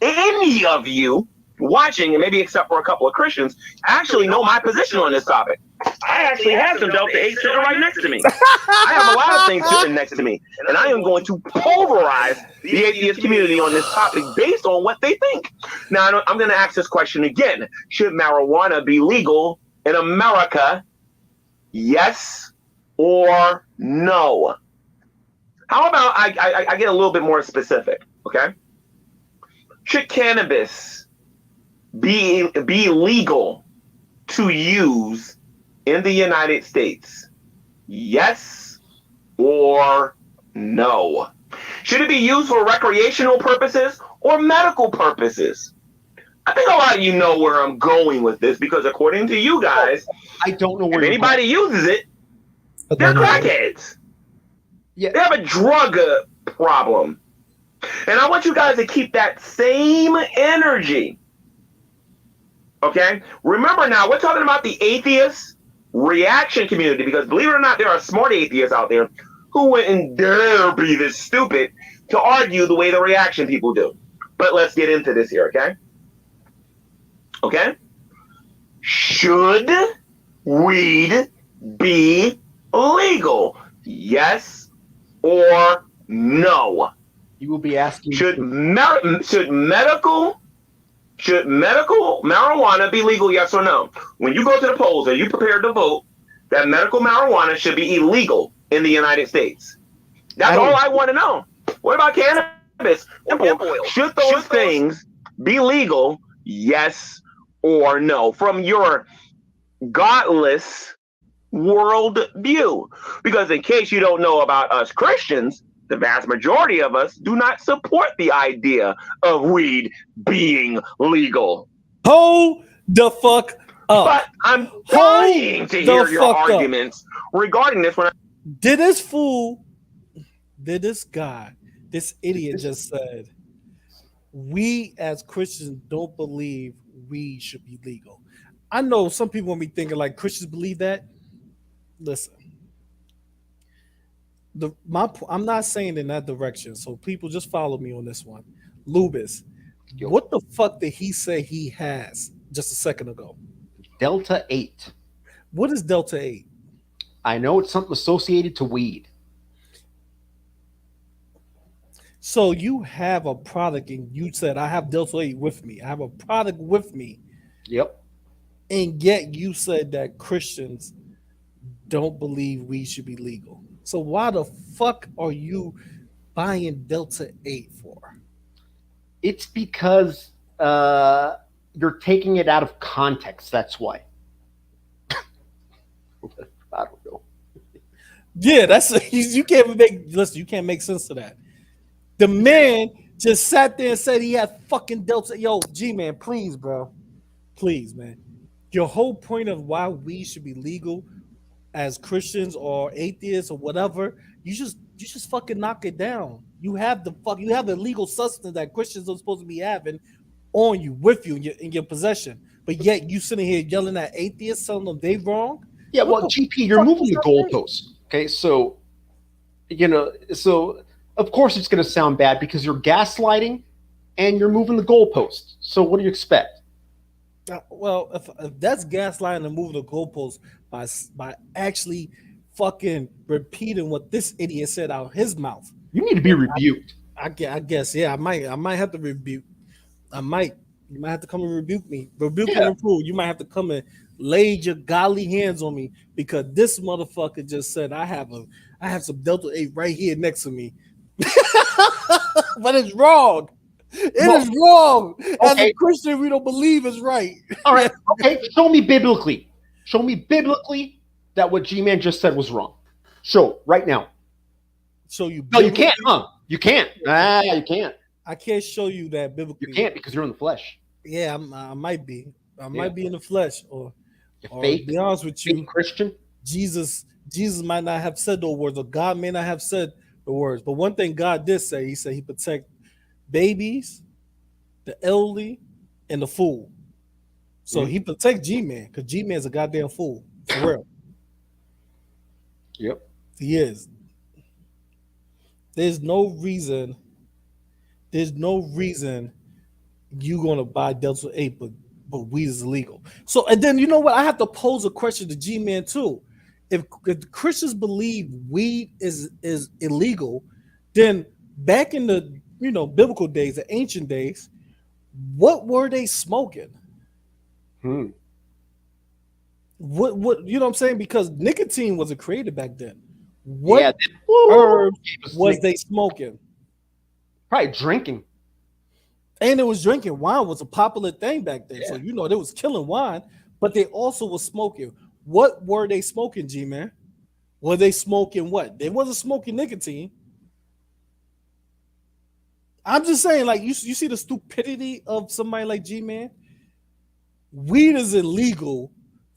any of you watching, and maybe except for a couple of Christians, actually know my position on this topic. I actually have some Delta 8 sitting right next to me. I have a lot of things sitting next to me, and I am going to pulverize the atheist community on this topic based on what they think. Now, I'm going to ask this question again. Should marijuana be legal in America? Yes or no? How about I get a little bit more specific, okay? Should cannabis be legal to use in the United States? Yes or no? Should it be used for recreational purposes or medical purposes? I think a lot of you know where I'm going with this because according to you guys, I don't know where if anybody uses it, they're crackheads. Yeah. They have a drug problem. And I want you guys to keep that same energy. Okay? Remember now, we're talking about the atheist reaction community because believe it or not, there are smart atheists out there who wouldn't dare be this stupid to argue the way the reaction people do. But let's get into this here, okay? Okay? Should weed be legal? Yes or no? You will be asking. Should medical marijuana be legal? Yes or no? When you go to the polls, are you prepared to vote that medical marijuana should be illegal in the United States? That's all I want to know. What about cannabis? Should those things be legal? Yes or no? From your godless world view. Because in case you don't know about us Christians, the vast majority of us do not support the idea of weed being legal. Hold the fuck up. But I'm dying to hear your arguments regarding this. Did this guy, this idiot just said, we as Christians don't believe weed should be legal. I know some people will be thinking like Christians believe that. Listen. I'm not saying in that direction, so people just follow me on this one. Loobis, what the fuck did he say he has just a second ago? Delta 8. What is Delta 8? I know it's something associated to weed. So you have a product and you said, I have Delta 8 with me. I have a product with me. Yep. And yet you said that Christians don't believe weed should be legal. So why the fuck are you buying Delta 8 for? It's because you're taking it out of context. That's why. I don't know. Yeah, that's you can't make sense of that. The man just sat there and said he had fucking Delta. Yo, G-Man, please, bro. Please, man. Your whole point of why weed should be legal as Christians or atheists or whatever, you just fucking knock it down. You have the illegal substance that Christians are supposed to be having on you, with you in your possession. But yet you sitting here yelling at atheists, telling them they wrong. Yeah, well, GP, you're moving the goalposts. Okay, so of course it's going to sound bad because you're gaslighting and you're moving the goalposts. So what do you expect? Well, if that's gaslighting and moving the goalposts by actually fucking repeating what this idiot said out of his mouth, you need to be rebuked. I guess, yeah, I might have to rebuke. You might have to come and rebuke me, and improve. You might have to come and lay your godly hands on me because this motherfucker just said I have some Delta 8 right here next to me. But it's wrong. It is wrong. As a Christian, we don't believe it's right. All right. Okay. Show me biblically that what G-Man just said was wrong. Show right now. Show you. No, you can't, huh? You can't. You can't. I can't show you that biblically. You can't because you're in the flesh. Yeah, I might be. I might be in the flesh, or fake, to be honest with you, Christian. Jesus might not have said those words, or God may not have said the words. But one thing God did say, he said he protect babies, the elderly, and the fool. So he protect G-Man because G-Man's a goddamn fool. For real. Yep. He is. There's no reason you gonna buy Delta 8, but weed is illegal. So, and then you know what? I have to pose a question to G-Man too. If Christians believe weed is illegal, then back in the biblical days, the ancient days, what were they smoking? What you know what I'm saying? Because nicotine wasn't created back then. What herbs was they smoking? Probably drinking. And it was drinking. Wine was a popular thing back then. Yeah. So they was killing wine, but they also was smoking. What were they smoking, G-Man? Were they smoking what? They wasn't smoking nicotine. I'm just saying, like, you see the stupidity of somebody like G-Man? Weed is illegal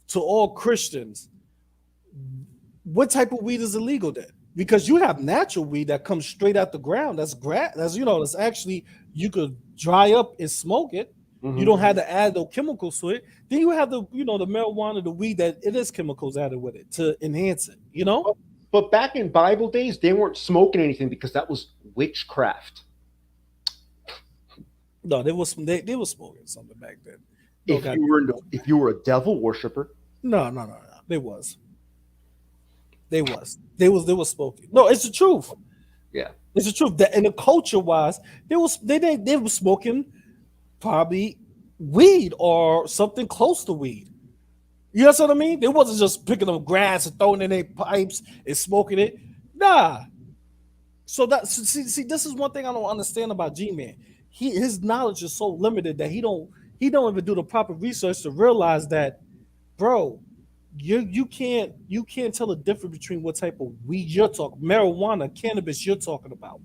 to all Christians. What type of weed is illegal then? Because you have natural weed that comes straight out the ground. That's that's actually, you could dry up and smoke it. You don't have to add no chemicals to it. Then you have the marijuana, the weed that it is chemicals added with it to enhance it, But back in Bible days, they weren't smoking anything because that was witchcraft. No, they were smoking something back then. If you were a devil worshiper. No. They was smoking. No, it's the truth. Yeah. It's the truth. That in the culture wise, they were smoking probably weed or something close to weed. You know what I mean? They wasn't just picking up grass and throwing it in their pipes and smoking it. Nah. So see, this is one thing I don't understand about G-Man. His knowledge is so limited that he don't even do the proper research to realize that, bro, you can't tell the difference between what type of weed you're talking, marijuana, cannabis you're talking about.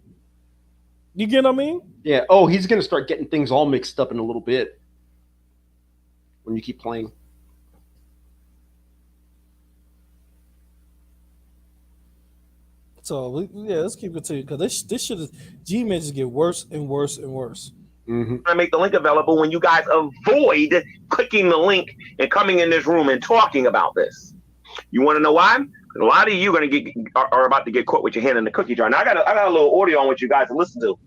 You get what I mean? Yeah. Oh, he's gonna start getting things all mixed up in a little bit when you keep playing. So let's keep continuing because this shit is G-Man just get worse and worse and worse. I make the link available when you guys avoid clicking the link and coming in this room and talking about this. You want to know why? A lot of you are about to get caught with your hand in the cookie jar. Now I got a little audio on what you guys listen to.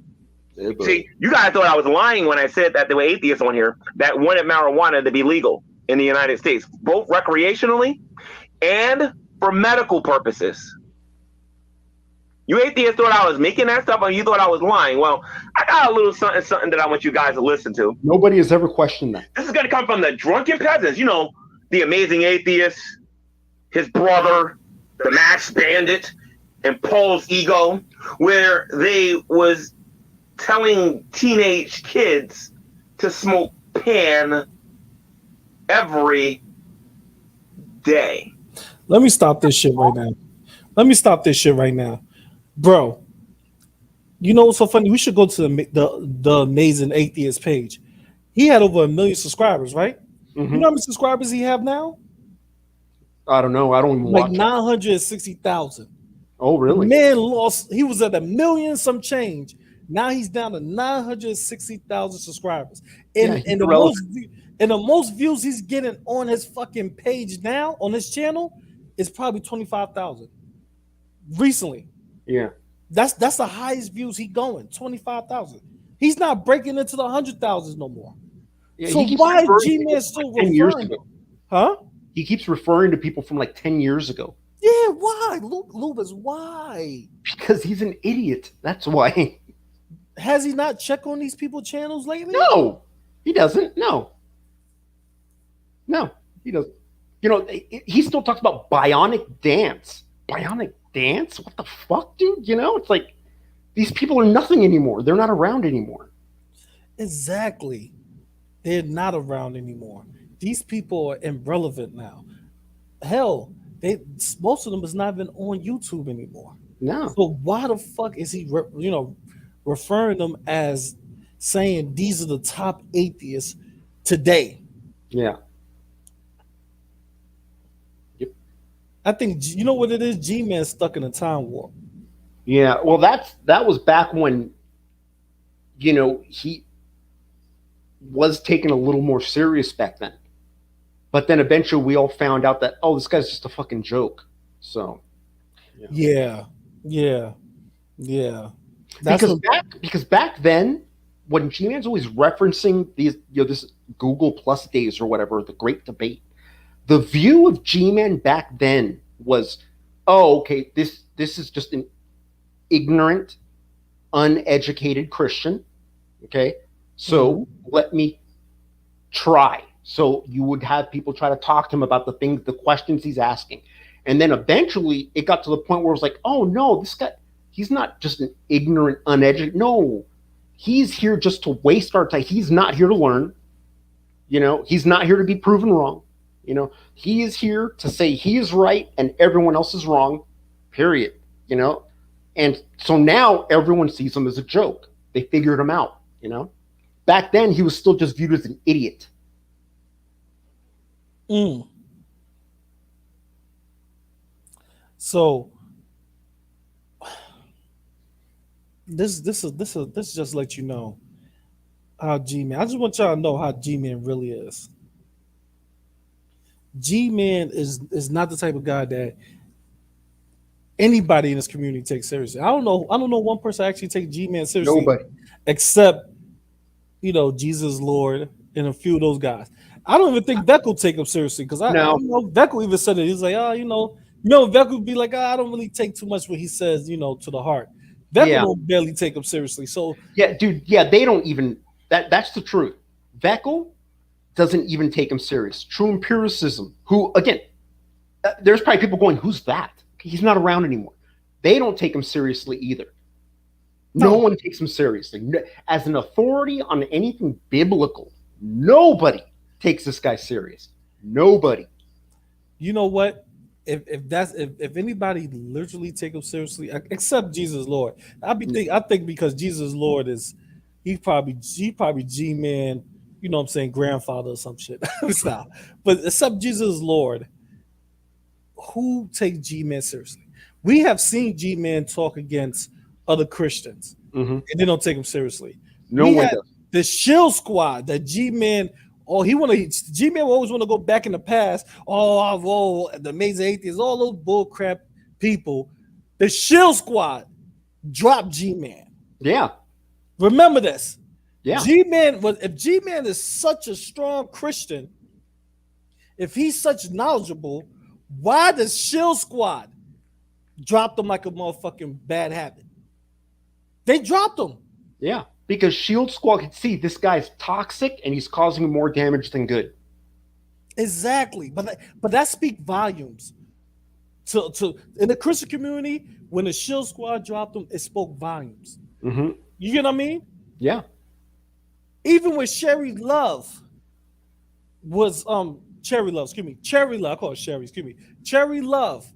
Yeah, see, you guys thought I was lying when I said that there were atheists on here that wanted marijuana to be legal in the United States, both recreationally and for medical purposes. You atheists thought I was making that stuff, and you thought I was lying. Well, I got a little something that I want you guys to listen to. Nobody has ever questioned that. This is going to come from the drunken peasants. The amazing atheist, his brother, the Max Bandit, and Paul's Ego, where they was telling teenage kids to smoke pan every day. Let me stop this shit right now. Bro, You know what's so funny? We should go to the Amazing Atheist page. He had over 1 million subscribers, right? Mm-hmm. You know how many subscribers he have now? I don't know. I don't even Like watch. 960,000. Oh, really? The man lost. He was at 1 million some change. Now he's down to 960,000 subscribers. And the most views he's getting on his fucking page now on his channel is probably 25,000. Recently. Yeah. That's the highest views he going, 25,000. He's not breaking into the 100,000s no more. Yeah, so why is G-Man still referring to? Huh? He keeps referring to people from like 10 years ago. Yeah, why? Loobis, why? Because he's an idiot. That's why. Has he not checked on these people's channels lately? No, he doesn't. No, he doesn't. You know, he still talks about bionic dance. Bionic dance? What the fuck, dude? You know, it's like these people are nothing anymore. They're not around anymore. Exactly. They're not around anymore. These people are irrelevant now. Hell, most of them is not even on YouTube anymore. No. So why the fuck is he, referring them as saying these are the top atheists today? Yeah. Yep. I think you know what it is. G-Man stuck in a time warp. Yeah. Well, that was back when, you know, he was taken a little more serious back then. But then eventually we all found out that, oh, this guy's just a fucking joke. So, yeah. Because back then, when G-Man's always referencing these, this Google Plus days or whatever, the Great Debate, the view of G-Man back then was, oh, okay, this is just an ignorant, uneducated Christian. Okay, so let me try. So you would have people try to talk to him about the questions he's asking. And then eventually it got to the point where it was like, oh no, this guy, he's not just an ignorant, uneducated. No, he's here just to waste our time. He's not here to learn. You know, he's not here to be proven wrong. You know, he is here to say he is right and everyone else is wrong, period. You know, and so now everyone sees him as a joke. They figured him out, you know. Back then, he was still just viewed as an idiot. So this just let you know how G-Man. I just want y'all to know how G-Man really is. G-Man is not the type of guy that anybody in this community takes seriously. I don't know one person actually take G-Man seriously. Nobody. Except, Jesus Lord and a few of those guys. I don't even think Beck will take him seriously because I know Beck will even said it. He's like, Beck would be like, I don't really take too much what he says, to the heart. Beck will barely take him seriously. So they don't even that's the truth. Veckel doesn't even take him serious. True empiricism, who again, there's probably people going, who's that? He's not around anymore. They don't take him seriously either. No one takes him seriously. As an authority on anything biblical, nobody takes this guy serious. Nobody. You know what? If anybody literally take him seriously, except Jesus Lord, I think because Jesus Lord he probably G-Man, what I'm saying, grandfather or some shit. Stop. But except Jesus Lord, who take G-Man seriously? We have seen G-Man talk against other Christians, and they don't take him seriously. No one does. The Shield Squad that G-Man. G-Man always want to go back in the past. The Amazing Atheists, all those bullcrap people. The Shield Squad dropped G-Man. Yeah. Remember this. Yeah. If G-Man is such a strong Christian, if he's such knowledgeable, why does Shield Squad drop them like a motherfucking bad habit? They dropped him. Yeah. Because Shield Squad can see this guy's toxic and he's causing more damage than good. Exactly, but that speaks volumes. To in the Christian community, when the Shield Squad dropped them, it spoke volumes. Mm-hmm. You get what I mean? Yeah. Even when Cherry Love was Cherry Love. I call it Cherry. Cherry Love.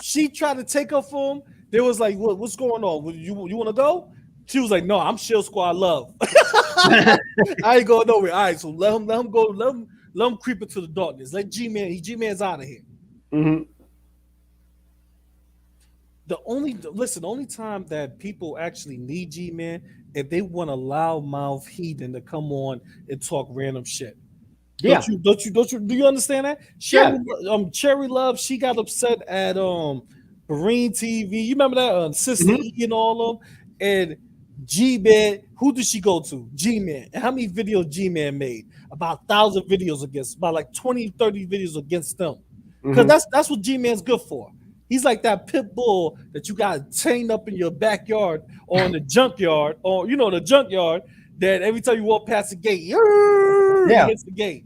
She tried to take up for him. They was like, what's going on? You want to go? She was like, no, I'm Shield Squad Love. I ain't going nowhere. All right, so let him go. Let him creep into the darkness. Let G-Man's out of here. Mm-hmm. The only time that people actually need G-Man if they want a loudmouth heathen to come on and talk random shit. Yeah. Do you understand that? Cherry Love, she got upset at Marine TV. You remember that? Sister E and all of them. And G-Man, who did she go to? G-Man. And how many videos G-Man made? About 1,000 videos against, about like 20, 30 videos against them. Because that's what G-Man's good for. He's like that pit bull that you got chained up in your backyard or in the junkyard, or the junkyard that every time you walk past the gate, he hits the gate.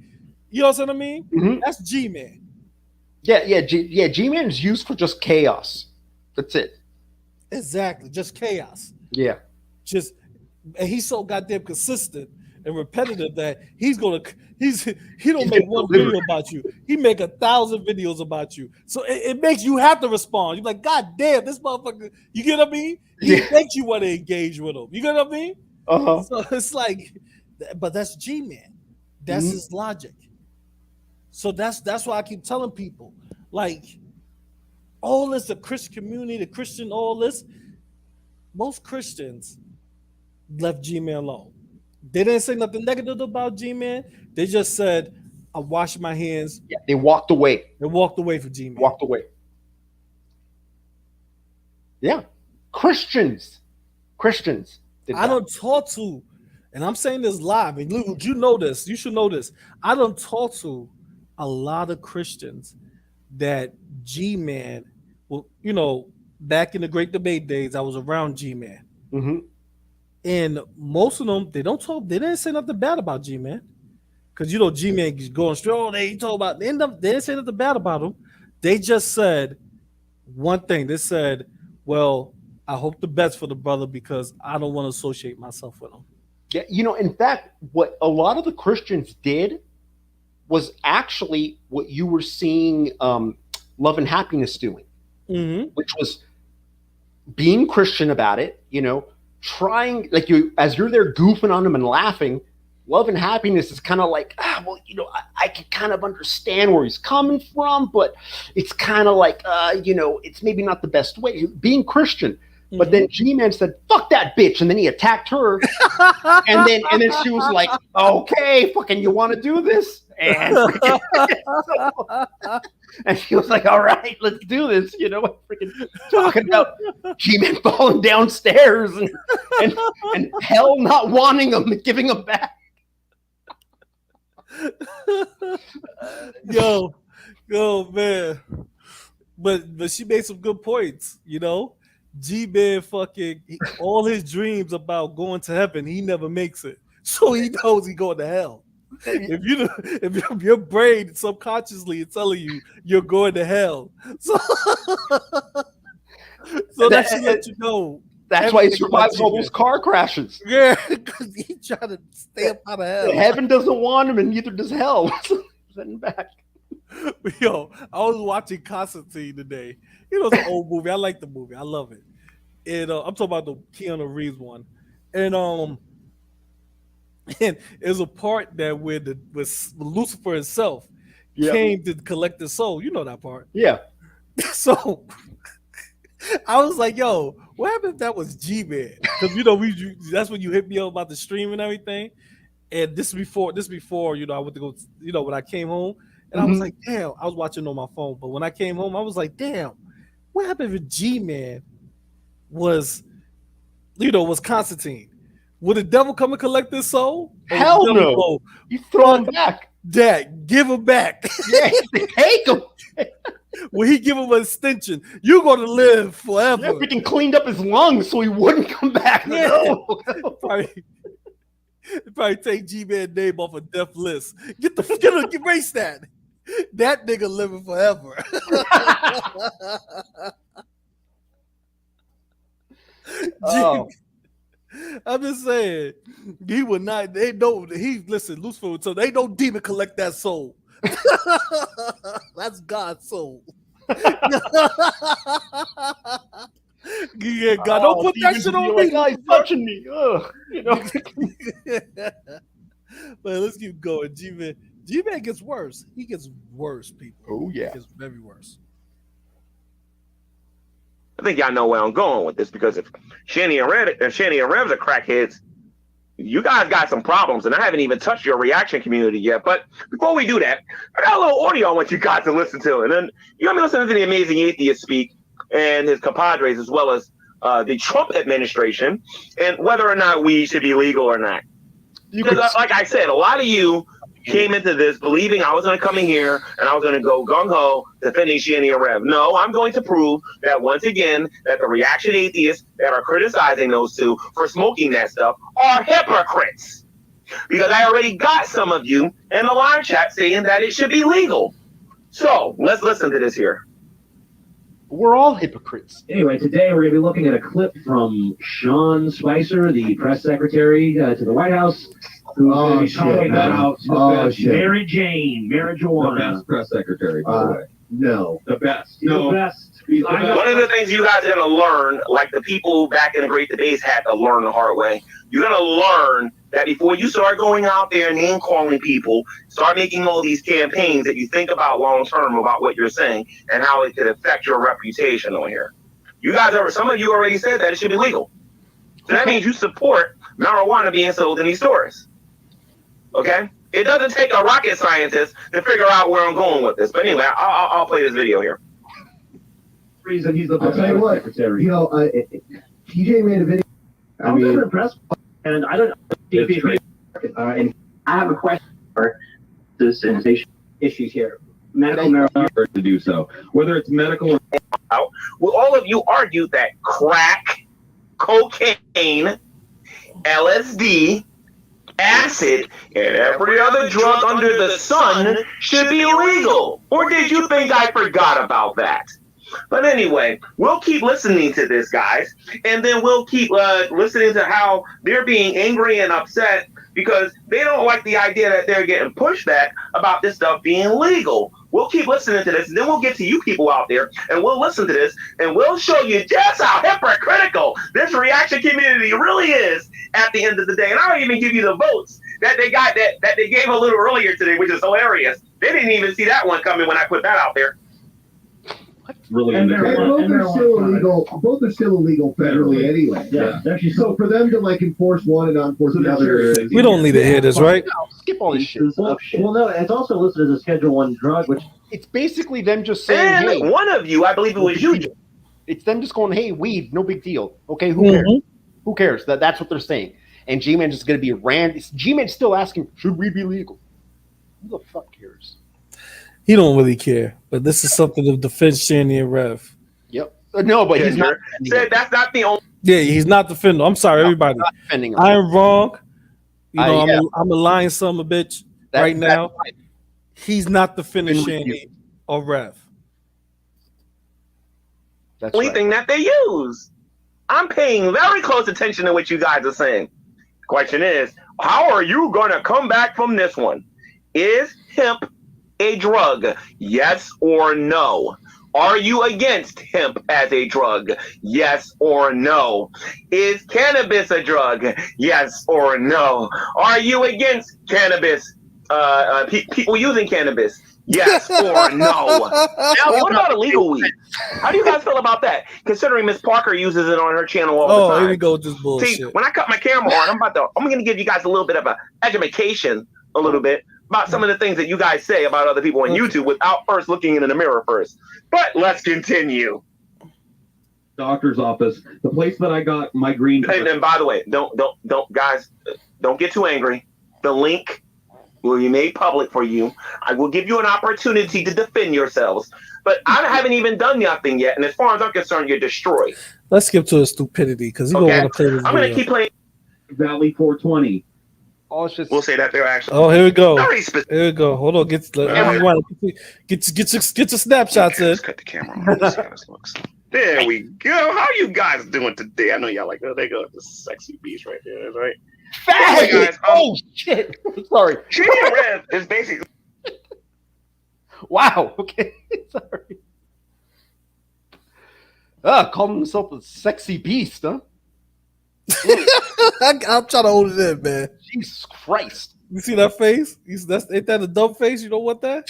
You know what I mean? Mm-hmm. That's G-Man. Yeah. G-Man is used for just chaos. That's it. Exactly, just chaos. Yeah. And he's so goddamn consistent and repetitive that he don't make one video about you. He make 1,000 videos about you. So it makes you have to respond. You're like, God damn, this motherfucker. You get what I mean? He makes you want to engage with him. You get what I mean? Uh-huh. So it's like, but that's G-Man. That's his logic. So that's why I keep telling people, like, all this, the Christian community, the Christian, all this, most Christians left G-Man alone. They didn't say nothing negative about G-Man. They just said, I washed my hands. Yeah, they walked away. They walked away from G-Man. Walked away. Yeah. Christians. I don't talk to, and I'm saying this live, and you know this, you should know this. I don't talk to a lot of Christians that G-Man, well, back in the Great Debate days, I was around G-Man. Mm-hmm. And most of them, they didn't say nothing bad about G-Man. Because G-Man is going strong. They didn't say nothing bad about him. They just said one thing. They said, well, I hope the best for the brother because I don't want to associate myself with him. Yeah, in fact, what a lot of the Christians did was actually what you were seeing Love and Happiness doing, which was being Christian about it, trying, like, as you're there goofing on them and laughing. Love and Happiness is kind of like, I can kind of understand where he's coming from, but it's kind of like, it's maybe not the best way. Being Christian. But then G-Man said, fuck that bitch. And then he attacked her. and then she was like, okay, fucking, you want to do this? And she was like, all right, let's do this. Freaking talking about G-Man falling downstairs and hell not wanting him and giving him back. Yo, man. But she made some good points, G-Man fucking all his dreams about going to heaven, he never makes it. So he knows he going to hell. If your brain subconsciously is telling you you're going to hell. So that should let you know. That's why he survives all those car crashes. Yeah, because he trying to stay up out of hell. Heaven doesn't want him, and neither does hell. Sitting back. Yo, I was watching Constantine today. It's an old movie. I like the movie. I love it. And I'm talking about the Keanu Reeves one. And there's a part that with Lucifer himself came to collect the soul. You know that part. Yeah. So I was like, yo, what happened if that was G-Man? Because that's when you hit me up about the stream and everything. And this before, I went to go, when I came home, and I was like, damn, I was watching on my phone. But when I came home, I was like, damn, what happened if G-Man was Constantine? Would the devil come and collect his soul? Hell no. You throw him back. Dad, give him back. Yeah, take him. Will he give him an extension? You're going to live forever. Yeah, freaking cleaned up his lungs so he wouldn't come back. Yeah. No. Probably take G-Man name off a death list. Erase that. That nigga living forever. I'm just saying, he would not. They know listen. Lucifer would tell they no demon collect that soul. That's God's soul. Yeah, God, don't put that shit on me. Guys touching me. Ugh, you know. But let's keep going. G-Man gets worse. He gets worse, people. Oh, yeah. He gets very worse. I think y'all know where I'm going with this, because if Shanny and Revs are crackheads, you guys got some problems, and I haven't even touched your reaction community yet. But before we do that, I got a little audio I want you guys to listen to, and then you're gonna be listening to the Amazing Atheist speak and his compadres, as well as the Trump administration, and whether or not weed should be legal or not. Because, like I said, a lot of you came into this believing I was going to come in here and I was going to go gung-ho defending Shanny and Rev. No, I'm going to prove that once again that the reaction atheists that are criticizing those two for smoking that stuff are hypocrites. Because I already got some of you in the live chat saying that it should be legal. So let's listen to this here. We're all hypocrites. Anyway, today we're going to be looking at a clip from Sean Spicer, the press secretary to the White House, who's going to be talking about Mary Jane, marijuana. The best press secretary, by the way. No. The best. He's No. the best. One of the things you guys are going to learn, like the people back in the Great Debates had to learn the hard way, you're going to learn that before you start going out there and name calling people, start making all these campaigns, that you think about long term about what you're saying and how it could affect your reputation on here. You guys some of you already said that it should be legal. So that means you support marijuana being sold in these stores. Okay? It doesn't take a rocket scientist to figure out where I'm going with this. But anyway, I'll play this video here. Reason he's the I'll tell you what, secretary. you know, TJ made a video. I was impressed, and I don't know. And I have a question for this sanitation issues here. Medical marijuana to do so, whether it's medical or Well, all of you argued that crack, cocaine, LSD, acid, and every other drug under the sun should be illegal. Or did you think I forgot about that? But anyway, we'll keep listening to this, guys, and then we'll keep listening to how they're being angry and upset because they don't like the idea that they're getting pushback about this stuff being legal. We'll keep listening to this, and then we'll get to you people out there, and we'll listen to this, and we'll show you just how hypocritical this reaction community really is at the end of the day. And I'll even give you the votes that they got that they gave a little earlier today, which is hilarious. They didn't even see that one coming when I put that out there. really And both are still illegal federally anyway. Yeah, actually, So for them to like enforce one and not enforce the other, We don't need to hear this, right? No, skip all this shit. well, no, it's also listed as a Schedule I drug, which It's basically them just saying, And hey, one of you, I believe it was you, it's them just going, hey, weed, no big deal. Okay, who cares? Who cares? That's what they're saying. And G-Man is going to be G-Man's still asking, should weed be legal? Who the fuck cares? He don't really care. But this is something to defend Shanny and Rev. Yep. No, but he's not. said that's not the only. Yeah, he's not defending. I'm sorry, everybody. Not defending him. I am wrong. You know, yeah. I'm a lying son of a bitch right now. Right. He's not defending Been with Shanny you. or Rev. That's only right. thing that they use. I'm paying very close attention to what you guys are saying. Question is, how are you going to come back from this one? Is hemp a drug? Yes or no? Are you against hemp as a drug? Yes or no? Is cannabis a drug? Yes or no? Are you against cannabis? People using cannabis? Yes or no? Now, what about illegal weed? How do you guys feel about that? Considering Miss Parker uses it on her channel all the time. Oh, here we go with this bullshit. See, when I cut my camera on, I'm going to give you guys a little bit of a education, a little bit about some of the things that you guys say about other people on YouTube without first looking in the mirror first. But let's continue. doctor's office, the place that I got my green card. And then, by the way, don't guys, don't get too angry. The link will be made public for you. I will give you an opportunity to defend yourselves. But I haven't even done nothing yet, and as far as I'm concerned, you're destroyed. Let's skip to his stupidity because he's Okay? gonna want to play this I'm going to video. keep playing. Valley 420. Oh, it's just We'll say that they're actually Oh, here we go. very specific. Here we go. Hold on. Get your snapshots in. Let's cut the camera on. Let's see how this looks. There we go. How you guys doing today? I know y'all like, oh, they go the sexy beast right there. That's right. fat. Anyway, guys, Oh shit! Sorry. Chili Rev is basically Wow. Okay. Sorry. Calling himself a sexy beast, huh? I'm trying to hold it in, man. Jesus Christ. You see that face? Ain't that a dumb face? You don't want that?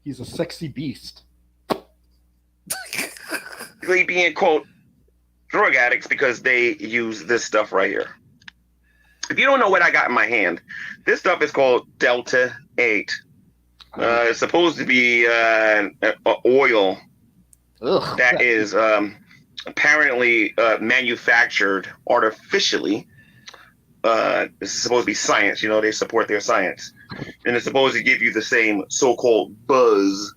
He's a sexy beast. Being, quote, drug addicts because they use this stuff right here. If you don't know what I got in my hand, this stuff is called Delta 8. It's supposed to be an oil that is apparently manufactured artificially. This is supposed to be science. You know, they support their science. And it's supposed to give you the same so-called buzz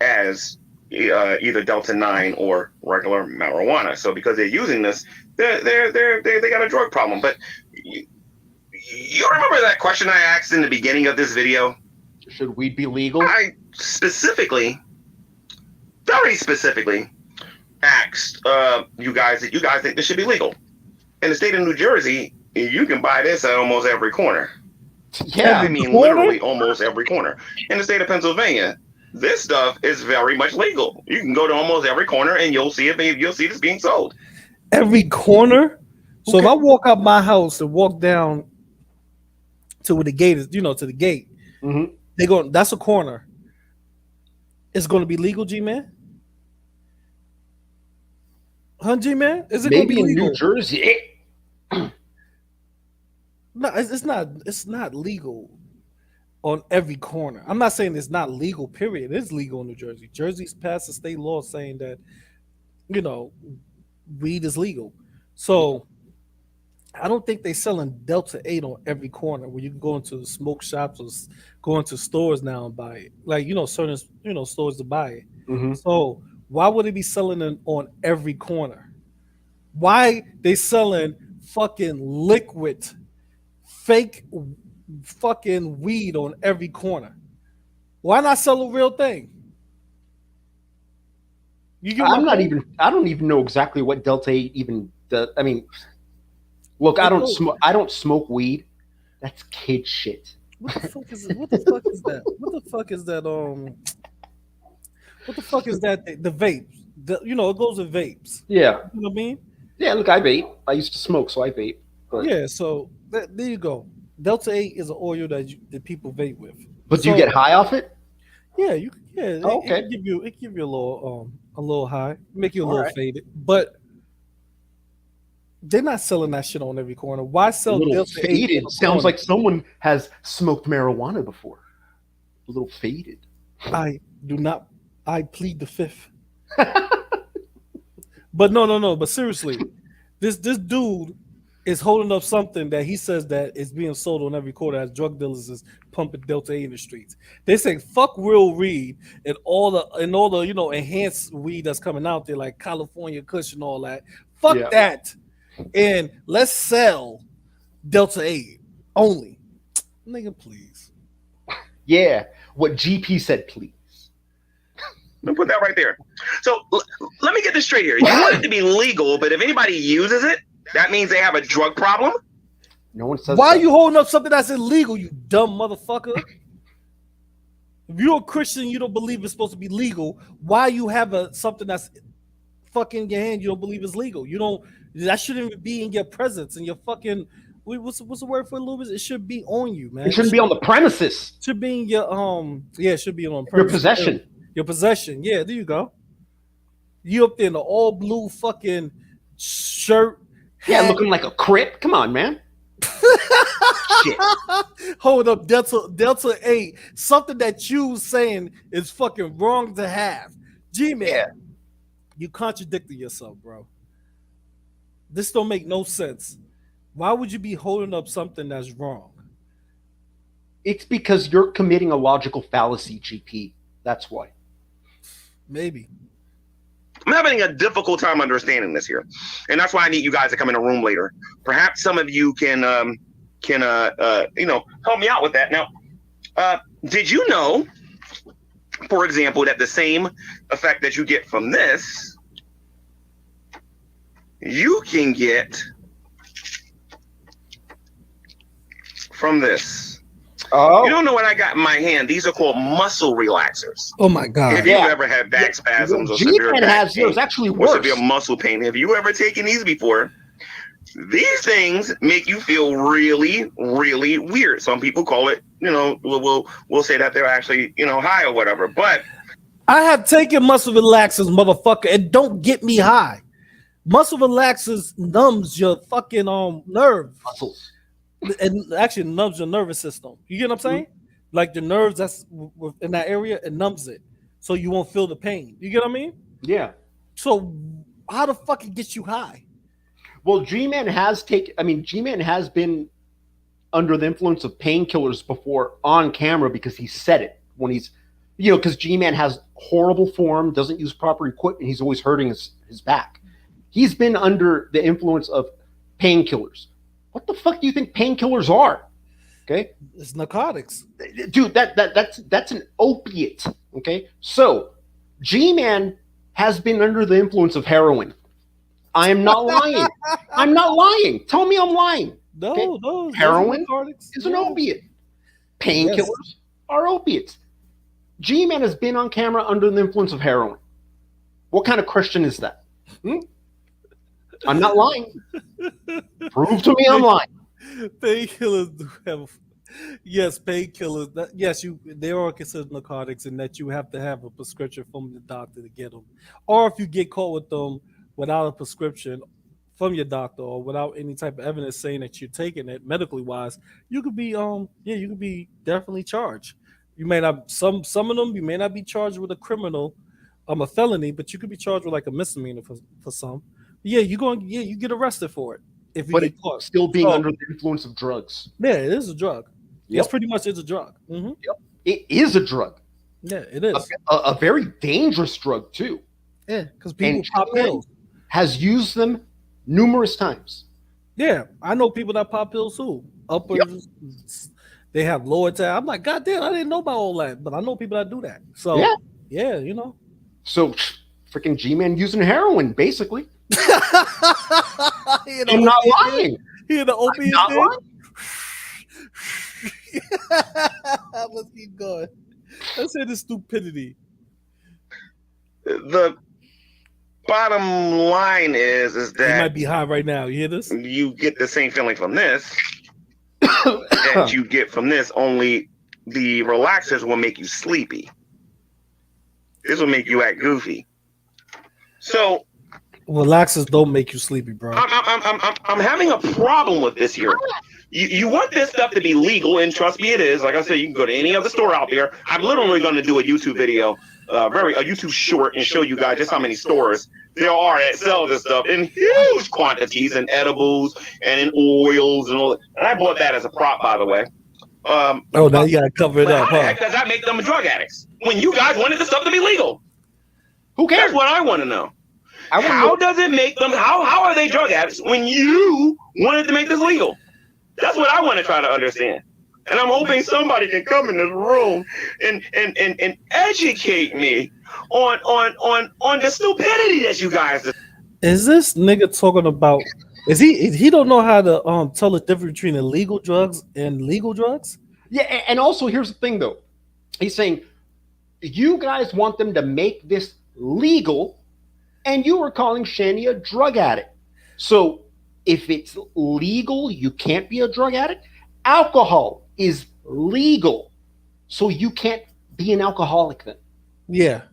as either Delta 9 or regular marijuana. So because they're using this, they got a drug problem. But you remember that question I asked in the beginning of this video? Should weed be legal? I very specifically asked you guys that you guys think this should be legal. In the state of New Jersey, you can buy this at almost every corner. Yeah, I mean literally almost every corner. In the state of Pennsylvania, this stuff is very much legal. You can go to almost every corner and you'll see this being sold. Every corner? So if I walk out my house and walk down to where the gate is, to the gate, that's a corner. It's going to be legal, G-Man? Huh, G-Man? Is it maybe going to be in legal? New Jersey? No, it's not. It's not legal on every corner. I'm not saying it's not legal. Period. It's legal in New Jersey. Jersey's passed a state law saying that weed is legal. So I don't think they're selling Delta 8 on every corner where you can go into the smoke shops or go into stores now and buy it. Like certain stores to buy it. So why would they be selling it on every corner? Why they selling fucking liquid, fake fucking weed on every corner? Why not sell a real thing? I don't even know exactly what Delta 8 even does. I mean, look, I don't smoke weed. That's kid shit. What the fuck is that? What the fuck is that? What the fuck is that? The vapes. It goes with vapes. Yeah. You know what I mean? Yeah, look, I vape. I used to smoke, so I vape. But... Yeah, so there you go. Delta 8 is an oil that people vape with. But do you get high off it? Yeah, you. Yeah. Okay. It give you a little high, make you a little faded, but they're not selling that shit on every corner. Why sell Delta 8? Faded sounds like someone has smoked marijuana before. A little faded. I do not. I plead the fifth. But no. But seriously, this dude is holding up something that he says that is being sold on every corner as drug dealers is pumping Delta 8 in the streets. They say fuck real weed and all the enhanced weed that's coming out there like California Kush and all that. Fuck that. And let's sell Delta 8 only. Nigga, please. Yeah. What GP said, please. Let me put that right there. So let me get this straight here. You want it to be legal, but if anybody uses it, that means they have a drug problem? No one says. Why are you holding up something that's illegal, you dumb motherfucker? If you're a Christian, you don't believe it's supposed to be legal. Why you have something that's fucking in your hand you don't believe is legal? That shouldn't even be in your presence and your fucking. What's the word for Loobis? It should be on you, man. It shouldn't be on the premises. Should be in your it should be on your possession. Your possession. Yeah, there you go. You up there in the all blue fucking shirt. Yeah, looking like a Crip. Come on, man. Shit. Hold up, Delta 8. Something that you saying is fucking wrong to have. G-Man, you contradicted yourself, bro. This don't make no sense. Why would you be holding up something that's wrong? It's because you're committing a logical fallacy, GP. That's why. Maybe. I'm having a difficult time understanding this here, and that's why I need you guys to come in the room later. Perhaps some of you can help me out with that. Now, did you know, for example, that the same effect that you get from this, you can get from this? Oh, You don't know what I got in my hand. These are called muscle relaxers. Oh my god. If you've ever had back spasms or severe G-Man back has pain yours actually or worse. severe muscle pain, have you ever taken these before? These things make you feel really, really weird. Some people call it, we'll say that they're actually, high or whatever. But I have taken muscle relaxers, motherfucker, and don't get me high. Muscle relaxers numbs your fucking nerve. Muscles. And actually numbs your nervous system. You get what I'm saying? Like the nerves that's in that area, it numbs it, so you won't feel the pain. You get what I mean? Yeah. So how the fuck it gets you high? Well, G-Man has been under the influence of painkillers before on camera because he said it when he's, because G-Man has horrible form, doesn't use proper equipment, he's always hurting his back. He's been under the influence of painkillers. What the fuck do you think painkillers are? Okay, It's narcotics. dude. That's an opiate. Okay, so G-Man has been under the influence of heroin. I am not lying. I'm not lying. Tell me I'm lying. No. Heroin narcotics. is an opiate. Painkillers are opiates. G-Man has been on camera under the influence of heroin. What kind of Christian is that? I'm not lying. Prove to me I'm lying. Painkillers do have, yes, painkillers. Yes, they are considered narcotics, and that you have to have a prescription from the doctor to get them. Or if you get caught with them without a prescription from your doctor or without any type of evidence saying that you're taking it medically wise, you could be you could be definitely charged. You may not some of them you may not be charged with a criminal, a felony, but you could be charged with like a misdemeanor for some. Yeah, you get arrested for it if you get caught. Still being under the influence of drugs. Yeah, it is a drug. Yep. It's pretty much a drug. Mm-hmm. Yep. It is a drug. Yeah, it is. A very dangerous drug too. Yeah, because people And pop pills. Has used them numerous times. Yeah, I know people that pop pills too. Uppers, they have lower tab. I'm like, God damn, I didn't know about all that, but I know people that do that. So yeah, So freaking G-Man using heroin, basically. I'm not lying. He the opiate not thing. lying. Let's keep going. Let's say the stupidity. the bottom line is He that might be high right now. You hear this? you get the same feeling from this that you get from this, only the relaxers will make you sleepy. This will make you act goofy. So Relaxers don't make you sleepy, bro. I'm having a problem with this here. You want this stuff to be legal, and trust me, it is. Like I said, you can go to any other store out there. I'm literally going to do a YouTube video, a YouTube short, and show you guys just how many stores there are that sell this stuff in huge quantities, in edibles and in oils and all that. And I bought that as a prop, by the way. Now you gotta cover it up, How the huh? heck does that make them drug addicts when you guys wanted this stuff to be legal? Who cares? That's what I want to know. wanna How know- does it make them? How are they drug addicts when you wanted to make this legal? That's what I want to try to understand. And I'm hoping somebody can come in this room and educate me on the stupidity that you guys do. Is this nigga talking about? Is he don't know how to tell the difference between illegal drugs and legal drugs? Yeah, and also here's the thing though. He's saying you guys want them to make this legal, and you were calling Shani a drug addict. So if it's legal, you can't be a drug addict. Alcohol is legal, so you can't be an alcoholic then. Yeah,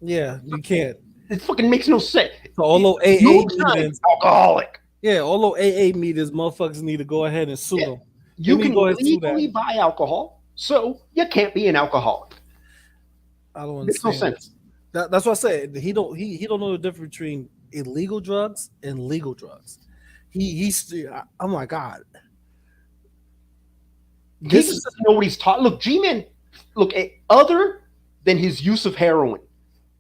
you can't. It fucking makes no sense. So although AA You meetings, alcoholic. although AA meetings, motherfuckers need to go ahead and sue them. You Let me can go ahead and sue legally buy alcohol, so you can't be an alcoholic. I don't Makes no understand. sense. That's what I said. He don't know the difference between illegal drugs and legal drugs. He's oh my god. He just doesn't know what he's taught. Look, G-Man, other than his use of heroin,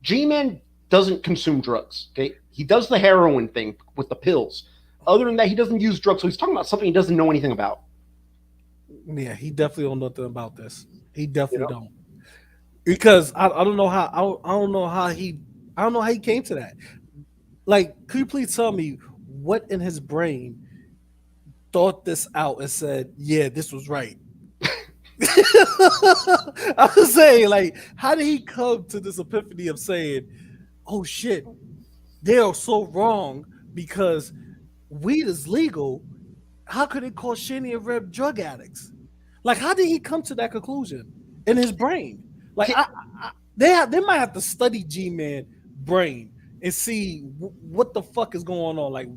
G-Man doesn't consume drugs. Okay, he does the heroin thing with the pills. Other than that, he doesn't use drugs. So he's talking about something he doesn't know anything about. Yeah, he definitely don't know nothing about this. He definitely don't. Because I don't know how I don't know how he came to that. Like, could you please tell me what in his brain thought this out and said, yeah, this was right? I was saying, like, how did he come to this epiphany of saying, "Oh shit, they are so wrong because weed is legal. How could it call Shanny and Reb drug addicts?" Like, how did he come to that conclusion in his brain? Like, they might have to study G-Man brain and see what the fuck is going on. Like,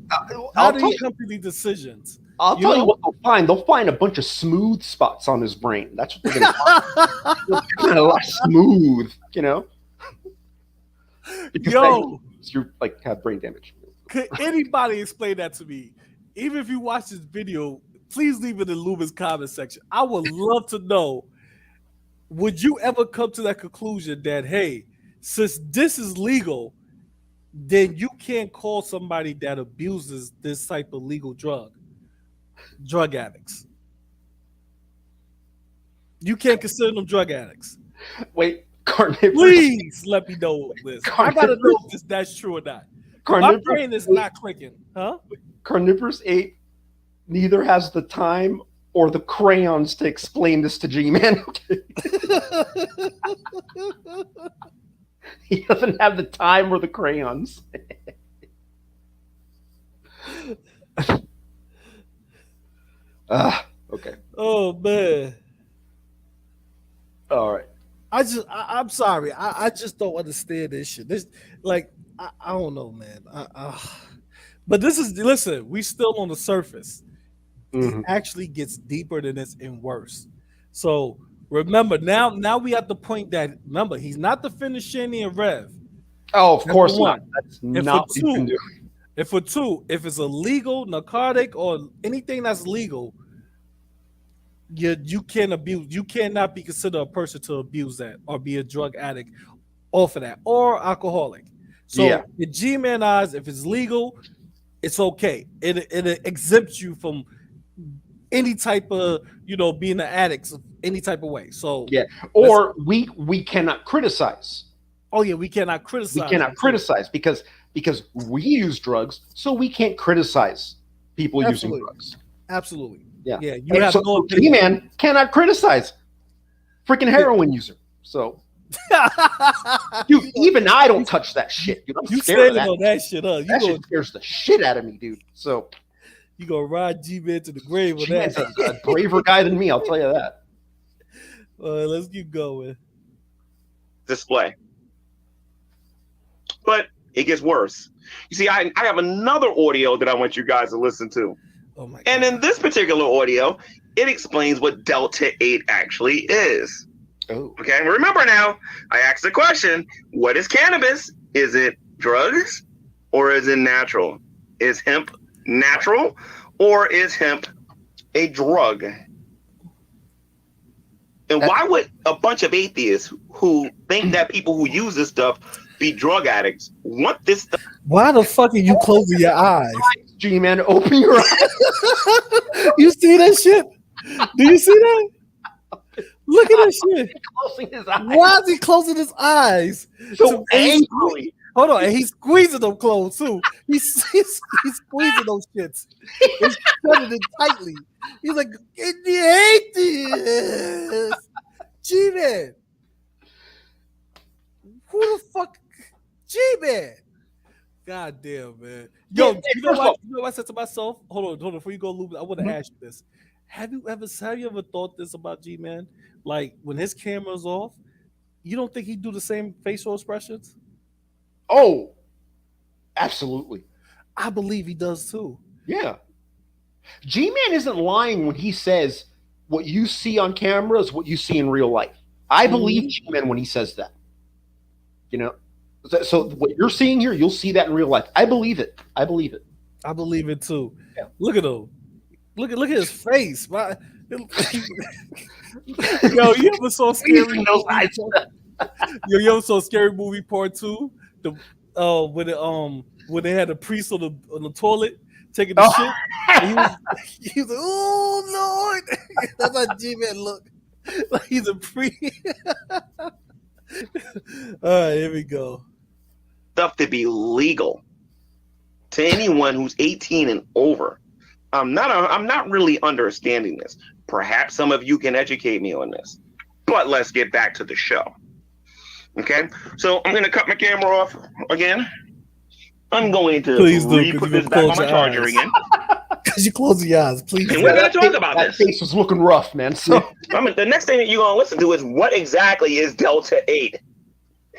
how did he come to these decisions? I'll tell you what they'll find. They'll find a bunch of smooth spots on his brain. That's what they're going to find. Kind of like smooth, you know? Because you like have brain damage. Could anybody explain that to me? Even if you watch this video, please leave it in Loobis comment section. I would love to know, would you ever come to that conclusion that, hey, since this is legal, then you can't call somebody that abuses this type of legal drug addicts? You can't consider them drug addicts. Wait, Carnivorous. Please let me know this. I gotta know if that's true or not. My brain is not clicking, huh? Carnivorous 8 neither has the time or the crayons to explain this to G-Man. He doesn't have the time or the crayons. Okay. Oh man. All right. I'm sorry. I just don't understand this shit. This, like, I don't know, man. But this is, listen, we still on the surface. Mm-hmm. It actually gets deeper than this and worse. So remember, now we at the point that, remember, he's not defending Shanny and Rev. Oh, of course not. That's not what you can do. If for two, if it's a legal narcotic or anything that's legal, you can't abuse. You cannot be considered a person to abuse that or be a drug addict off of that or alcoholic. So in G-Man eyes, if it's legal, it's okay. It exempts you from any type of, being an addict any type of way. So or we cannot criticize. Oh yeah, we cannot criticize. We cannot criticize because we use drugs, so we can't criticize people using drugs. Absolutely. Yeah. You have no G-Man cannot criticize freaking heroin user. So dude, even I don't touch that shit. Dude, I'm scared of that. On that shit, huh? That shit scares the shit out of me, dude. So you gonna ride G-Man to the grave with that. A braver guy than me, I'll tell you that. Let's keep going. Display. But it gets worse. You see, I have another audio that I want you guys to listen to. Oh my God. And in this particular audio, it explains what Delta 8 actually is. Oh. Okay, remember now, I asked the question, what is cannabis? Is it drugs or is it natural? Is hemp natural or is hemp a drug? And why would a bunch of atheists who think that people who use this stuff be drug addicts want this stuff? Why the fuck are you closing your eyes? G-Man, open your eyes. You see that shit? Do you see that? Look at that shit. Closing his eyes. Why is he closing his eyes? So angry. Hold on, and he's squeezing them closed too. He's squeezing those shits. He's shutting it tightly. He's like, "I hate this." G-Man. Who the fuck? G-Man. God damn, man. Yo, you know what I said to myself? Hold on. Before you go, Lube, I want to ask you this. Have you ever thought this about G-Man? Like, when his camera's off, you don't think he'd do the same facial expressions? Oh, absolutely. I believe he does too. Yeah. G-Man isn't lying when he says what you see on camera is what you see in real life. I believe G-Man when he says that. So what you're seeing here, you'll see that in real life. I believe it. I believe it. I believe it too. Yeah. Look at him. Look at his face. Yo, you ever saw Scary Movie? Yo, you ever saw Scary Movie Part 2? When they had a priest on the toilet taking the shit. And he was like, "Oh Lord," that's how G-Man look. Like he's a priest. All right, here we go. Stuff to be legal to anyone who's 18 and over. I'm not really understanding this. Perhaps some of you can educate me on this. But let's get back to the show. Okay, so I'm going to cut my camera off again. I'm going to put this back on my charger again. Because you close your eyes, please. And we're going to talk about this. That face was looking rough, man. So the next thing that you're going to listen to is what exactly is Delta 8.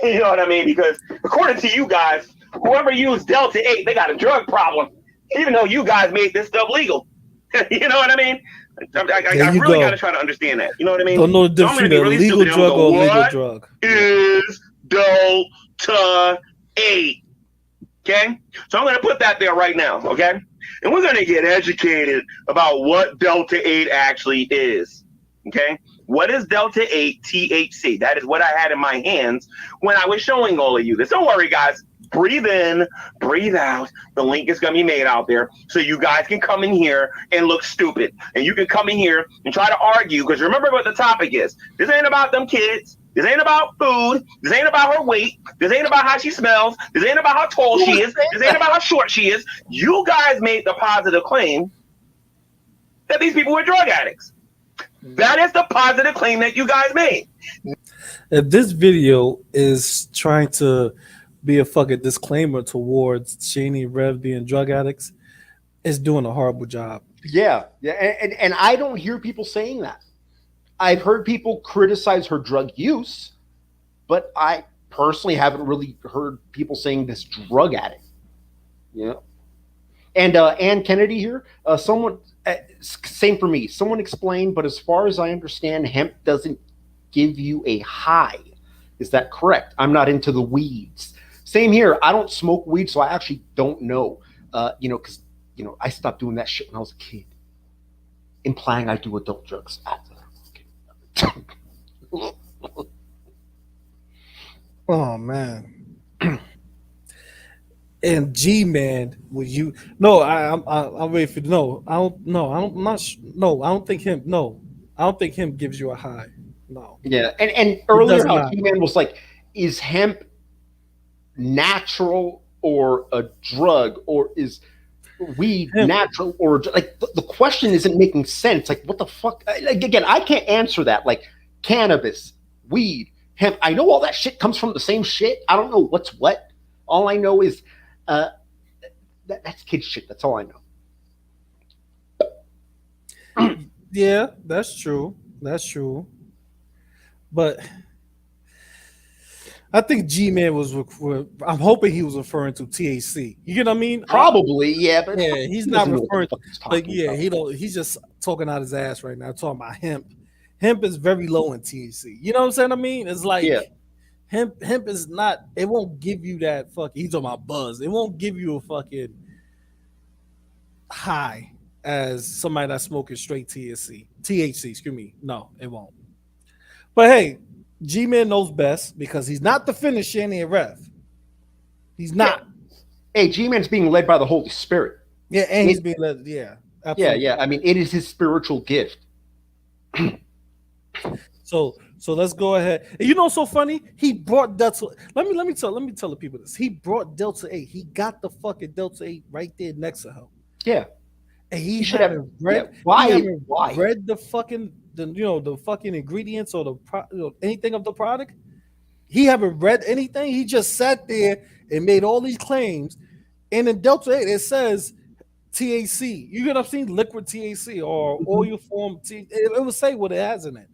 You know what I mean? Because according to you guys, whoever used Delta 8, they got a drug problem, even though you guys made this stuff legal. You know what I I really got to try to understand that. You know what I mean? Don't know the difference between a legal drug or a legal drug. Is Delta 8? Okay? So I'm going to put that there right now, okay? And we're going to get educated about what Delta 8 actually is, okay? What is Delta 8 THC? That is what I had in my hands when I was showing all of you this. Don't worry, guys. Breathe in, breathe out. The link is going to be made out there so you guys can come in here and look stupid. And you can come in here and try to argue, because remember what the topic is. This ain't about them kids. This ain't about food. This ain't about her weight. This ain't about how she smells. This ain't about how tall she is. This ain't about how short she is. You guys made the positive claim that these people were drug addicts. That is the positive claim that you guys made. If this video is trying to be a fucking disclaimer towards Shani and Rev being drug addicts, it's doing a horrible job. Yeah. And I don't hear people saying that. I've heard people criticize her drug use, but I personally haven't really heard people saying this drug addict. You know? And Ann Kennedy here, someone, same for me. Someone explained, but as far as I understand, hemp doesn't give you a high. Is that correct? I'm not into the weeds. Same here. I don't smoke weed, so I actually don't know. Because I stopped doing that shit when I was a kid, implying I do adult drugs. Oh man. And G-Man, will you? No, I'm ready for no. I don't think hemp gives you a high. No. Yeah, and earlier how G-Man was like, is hemp natural or a drug, or is weed natural or like the question isn't making sense. Like, what the fuck? Like, again, I can't answer that. Like, cannabis, weed, hemp. I know all that shit comes from the same shit. I don't know what's what. All I know is that's kid shit. That's all I know. Yeah, that's true. That's true. But I think G-Man was. I'm hoping he was referring to THC. You get what I mean? Probably, yeah. But yeah, he's not referring to. Like, yeah, He's just talking out his ass right now. Talking about hemp. Hemp is very low in THC. You know what I'm saying? I mean, it's like hemp is not. It won't give you that fucking. He's talking about buzz. It won't give you a fucking high as somebody that's smoking straight THC. Excuse me. No, it won't. But hey, G-Man knows best because he's not the finish Shani and Rev. He's not. Hey, G-Man's being led by the Holy Spirit. Yeah, and he's being led. Yeah, absolutely. Yeah. I mean, it is his spiritual gift. So let's go ahead. And you know, so funny. He brought Delta. Let me tell the people this. He brought Delta 8. He got the fucking Delta 8 right there next to him. Yeah, and he should have read. Yeah. Why? Read the fucking the fucking ingredients or anything of the product. He haven't read anything. He just sat there and made all these claims. And in Delta 8, it says THC. You get what I'm saying? Liquid THC or oil form THC. It would say what it has in it.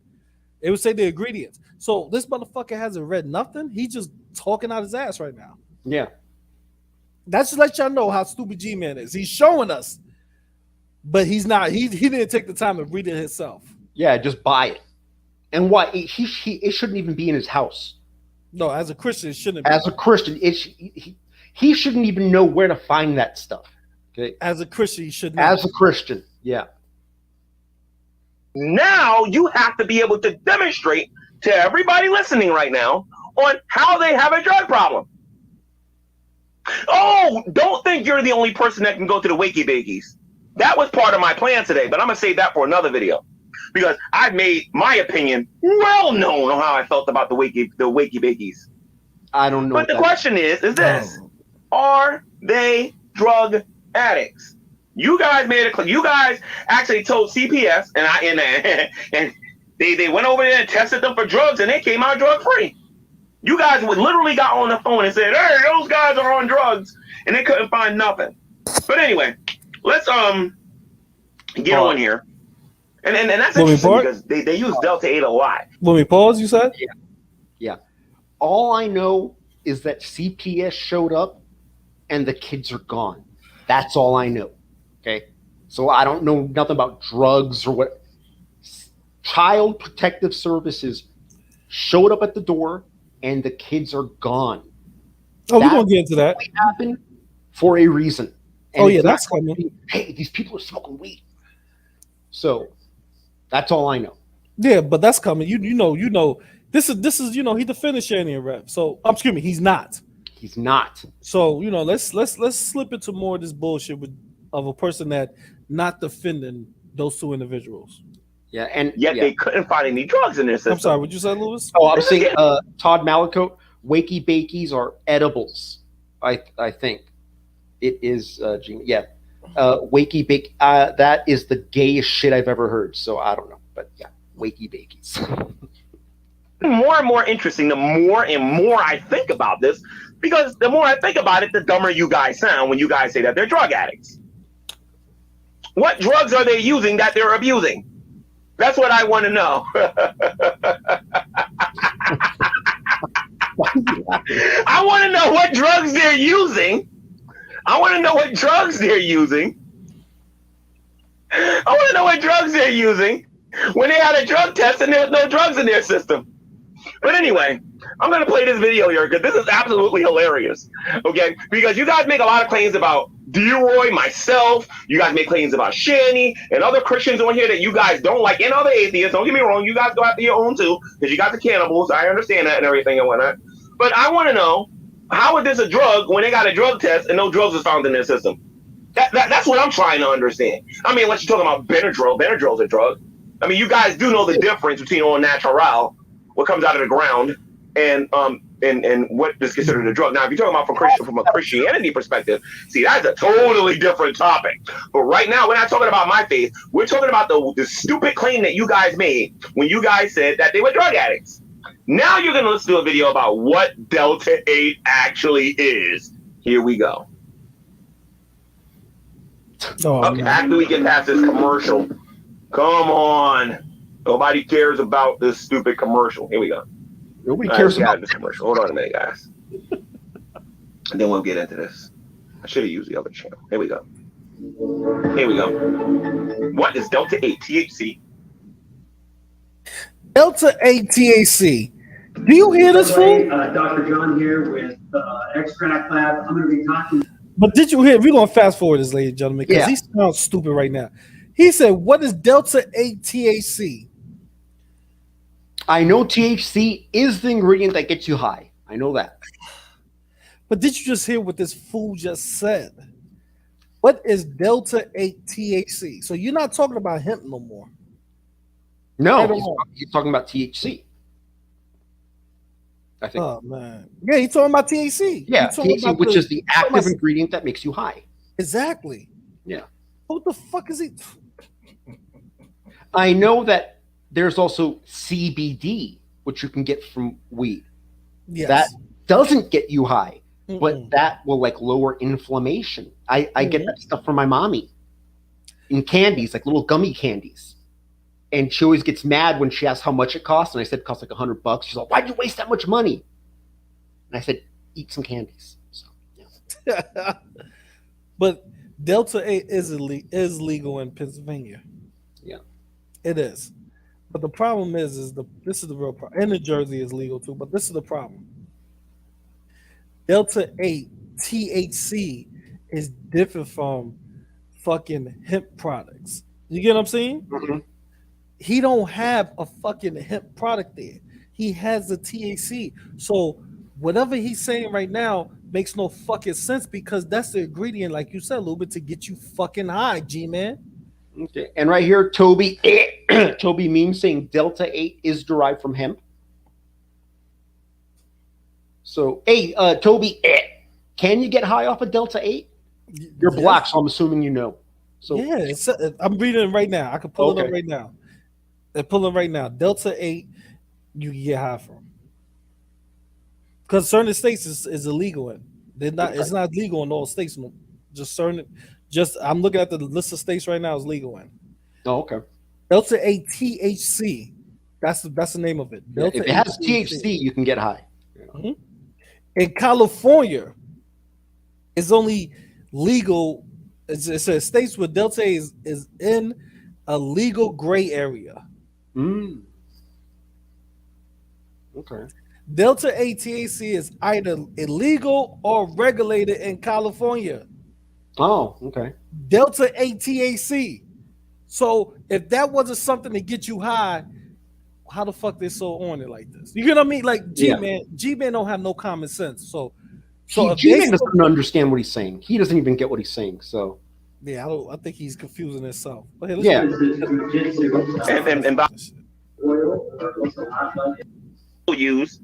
It would say the ingredients. So this motherfucker hasn't read nothing. He's just talking out his ass right now. Yeah. That's just let y'all know how stupid G-Man is. He's showing us, but he's not. He didn't take the time to read it himself. Yeah, just buy it. And why? It shouldn't even be in his house. No, as a Christian, it shouldn't be. As a Christian, he shouldn't even know where to find that stuff. Okay. As a Christian, he shouldn't. As a Christian, yeah. Now you have to be able to demonstrate to everybody listening right now on how they have a drug problem. Oh, don't think you're the only person that can go to the Wakey Bakies. That was part of my plan today, but I'm going to save that for another video because I've made my opinion well known on how I felt about the Wakey Bakies. I don't know. But the question is this: are they drug addicts? You guys made it clear. You guys actually told CPS and they went over there and tested them for drugs and they came out drug free. You guys would literally got on the phone and said, "Hey, those guys are on drugs," and they couldn't find nothing. But anyway, let's get on here. And that's interesting because they use Delta 8 a lot. Let me pause, you said? Yeah. All I know is that CPS showed up and the kids are gone. That's all I know. Okay? So I don't know nothing about drugs or what. Child Protective Services showed up at the door and the kids are gone. Oh, we're going to get into that. Happened for a reason. And that's coming. Hey, these people are smoking weed. So that's all I know. Yeah, but that's coming. You know. This is he defended Shania Rep. So excuse me, he's not. He's not. So let's slip into more of this bullshit of a person that not defending those two individuals. Yeah, and yet they couldn't find any drugs in their system. I'm sorry, what'd you say, Loobis? Oh, I'm saying Todd Malacote, Wakey Bakies are edibles. I think it is. Wakey Bake. That is the gayest shit I've ever heard. So I don't know, but yeah, Wakey Bakies. More and more interesting. The more and more I think about this, because the more I think about it, the dumber you guys sound when you guys say that they're drug addicts. What drugs are they using that they're abusing? That's what I want to know. I want to know what drugs they're using. I want to know what drugs they're using. I want to know what drugs they're using when they had a drug test and there's no drugs in their system. But anyway, I'm going to play this video here because this is absolutely hilarious. Okay? Because you guys make a lot of claims about Deroy, myself. You guys make claims about Shani and other Christians on here that you guys don't like, and other atheists. Don't get me wrong. You guys go after your own too because you guys are cannibals. I understand that and everything and whatnot. But I want to know, how is this a drug when they got a drug test and no drugs is found in their system? That's what I'm trying to understand. I mean, unless you're talking about Benadryl. Benadryl's a drug. I mean, you guys do know the difference between all natural, what comes out of the ground, and what is considered a drug. Now, if you're talking about from a Christianity perspective, see, that's a totally different topic. But right now, we're not talking about my faith. We're talking about the stupid claim that you guys made when you guys said that they were drug addicts. Now you're going to listen to a video about what Delta 8 actually is. Here we go. Okay, after we get past this commercial. Come on. Nobody cares about this stupid commercial. Here we go. Nobody cares about this commercial. Hold on a minute, guys. And then we'll get into this. I should have used the other channel. Here we go. Here we go. What is Delta 8 THC? Delta 8 THC. Do you hear this, fool? Dr. John here with Extract Lab. I'm going to be talking. But did you hear? We're going to fast forward this, ladies and gentlemen, because he sounds stupid right now. He said, what is Delta 8 THC? I know THC is the ingredient that gets you high. I know that. But did you just hear what this fool just said? What is Delta 8 THC? So you're not talking about hemp no more. No, he's talking about THC. I think. Oh, man. Yeah, he's talking about THC. Yeah, THC, which is the active ingredient that makes you high. Exactly. Yeah. What the fuck is he? I know that there's also CBD, which you can get from weed. Yes. That doesn't get you high, but that will like lower inflammation. I get that stuff from my mommy in candies, like little gummy candies. And she always gets mad when she asks how much it costs. And I said, it costs like $100. She's like, why'd you waste that much money? And I said, eat some candies. So, yeah. But Delta 8 is legal in Pennsylvania. Yeah. It is. But the problem is this is the real problem. And New Jersey is legal too, but this is the problem. Delta 8 THC is different from fucking hemp products. You get what I'm saying? Mm-hmm. He don't have a fucking hemp product there. He has the THC. So whatever he's saying right now makes no fucking sense because that's the ingredient, like you said, a little bit to get you fucking high, G-man. Okay. And right here, Toby Meme saying Delta 8 is derived from hemp. So, hey, Toby, can you get high off of Delta 8? You're black, so I'm assuming you know. So yeah, I'm reading it right now. I can pull it up Okay. right now. They're pulling right now. Delta 8, you can get high from. Because certain states is illegal in. They're not. It's not legal in all states. No, just certain. Just I'm looking at the list of states right now. Is legal in. Oh, okay. Delta 8 THC. That's the name of it. Yeah, Delta if it 8 has THC, you can get high. Mhm. In California, it's only legal. It says states where Delta 8 is in a legal gray area. Mm. Okay. Delta 8 THC is either illegal or regulated in California. Oh, okay. Delta 8 THC. So if that wasn't something to get you high, how the fuck they so on it like this? You know what I mean? Like G-Man don't have no common sense. So if G-Man doesn't understand what he's saying. He doesn't even get what he's saying. So yeah, I think he's confusing himself. But hey, yeah. And by use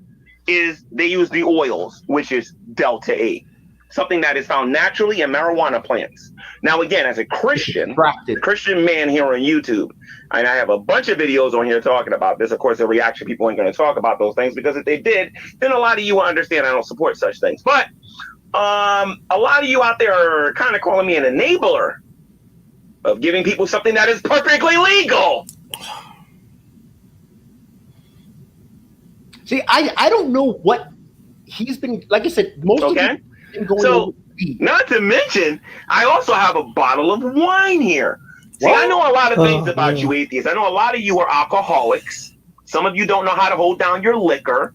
is they use the oils, which is Delta 8, something that is found naturally in marijuana plants. Now, again, as a Christian man here on YouTube, and I have a bunch of videos on here talking about this. Of course, the reaction people ain't going to talk about those things because if they did, then a lot of you will understand I don't support such things. But a lot of you out there are kind of calling me an enabler of giving people something that is perfectly legal. See, I don't know what he's been, like I said, most of it been going on with weed. Not to mention, I also have a bottle of wine here. See, I know a lot of things about you atheists. I know a lot of you are alcoholics. Some of you don't know how to hold down your liquor.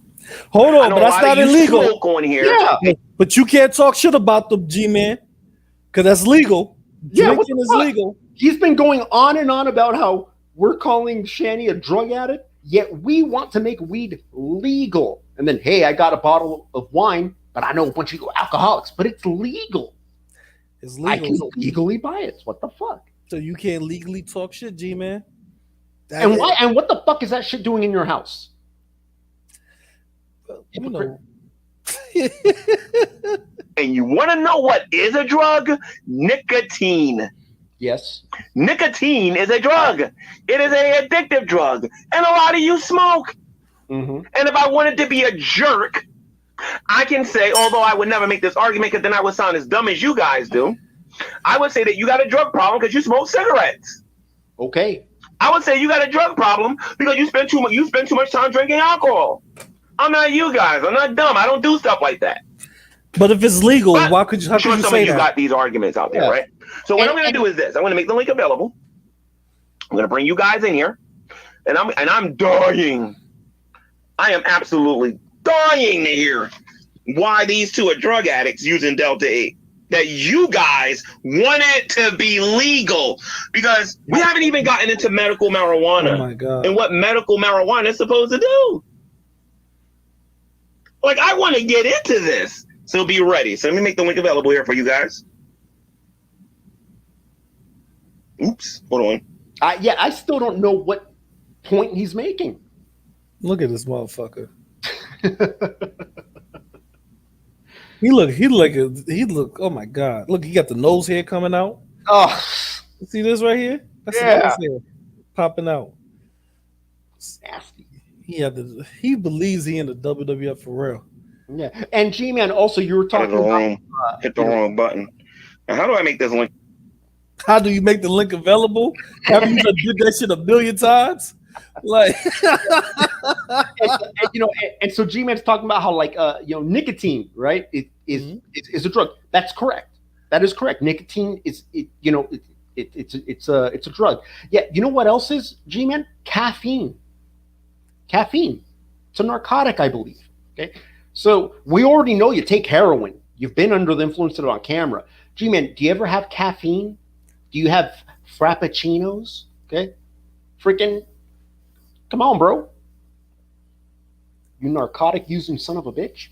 Hold on, but that's not illegal. Smoke on here. Yeah. But you can't talk shit about the G-Man because that's legal. Drinking is legal. He's been going on and on about how we're calling Shanny a drug addict, yet we want to make weed legal. And then, hey, I got a bottle of wine, but I know a bunch of you alcoholics, but it's legal. It's legal. I can legally buy it. What the fuck? So you can't legally talk shit, G-Man? And why? And what the fuck is that shit doing in your house? You know. And you want to know what is a drug? Nicotine. Yes. Nicotine is a drug. It is an addictive drug. And a lot of you smoke. Mm-hmm. And if I wanted to be a jerk, I can say, although I would never make this argument because then I would sound as dumb as you guys do, I would say that you got a drug problem because you smoke cigarettes. Okay. I would say you got a drug problem because you spend too much time drinking alcohol. I'm not you guys. I'm not dumb. I don't do stuff like that. But if it's legal, why could you? How sure could you some say of you that? got these arguments out there, right? So what I'm going to do is this: I'm going to make the link available. I'm going to bring you guys in here, and I'm dying. I am absolutely dying to hear why these two are drug addicts using Delta 8. That you guys want it to be legal because we haven't even gotten into medical marijuana. Oh my God. And what medical marijuana is supposed to do. Like, I want to get into this. So be ready. So let me make the link available here for you guys. Oops. Hold on. I still don't know what point he's making. Look at this motherfucker. He look. Oh my God! Look, he got the nose hair coming out. Oh, You see this right here? That's the nose hair popping out. Nasty. He believes he in the WWF for real. Yeah, and G-Man, also you were talking about hit the wrong button. Now, how do I make this link? How do you make the link available? Have you done did that shit a million times? Like, and so G-Man's talking about how nicotine, right? Is a drug. That's correct. That is correct. Nicotine it's a drug. Yeah, you know what else is, G-Man? Caffeine. It's a narcotic, I believe. Okay, so we already know you take heroin. You've been under the influence of it on camera. G-Man, do you ever have caffeine? Do you have frappuccinos? Okay, freaking. Come on, bro. You narcotic using son of a bitch.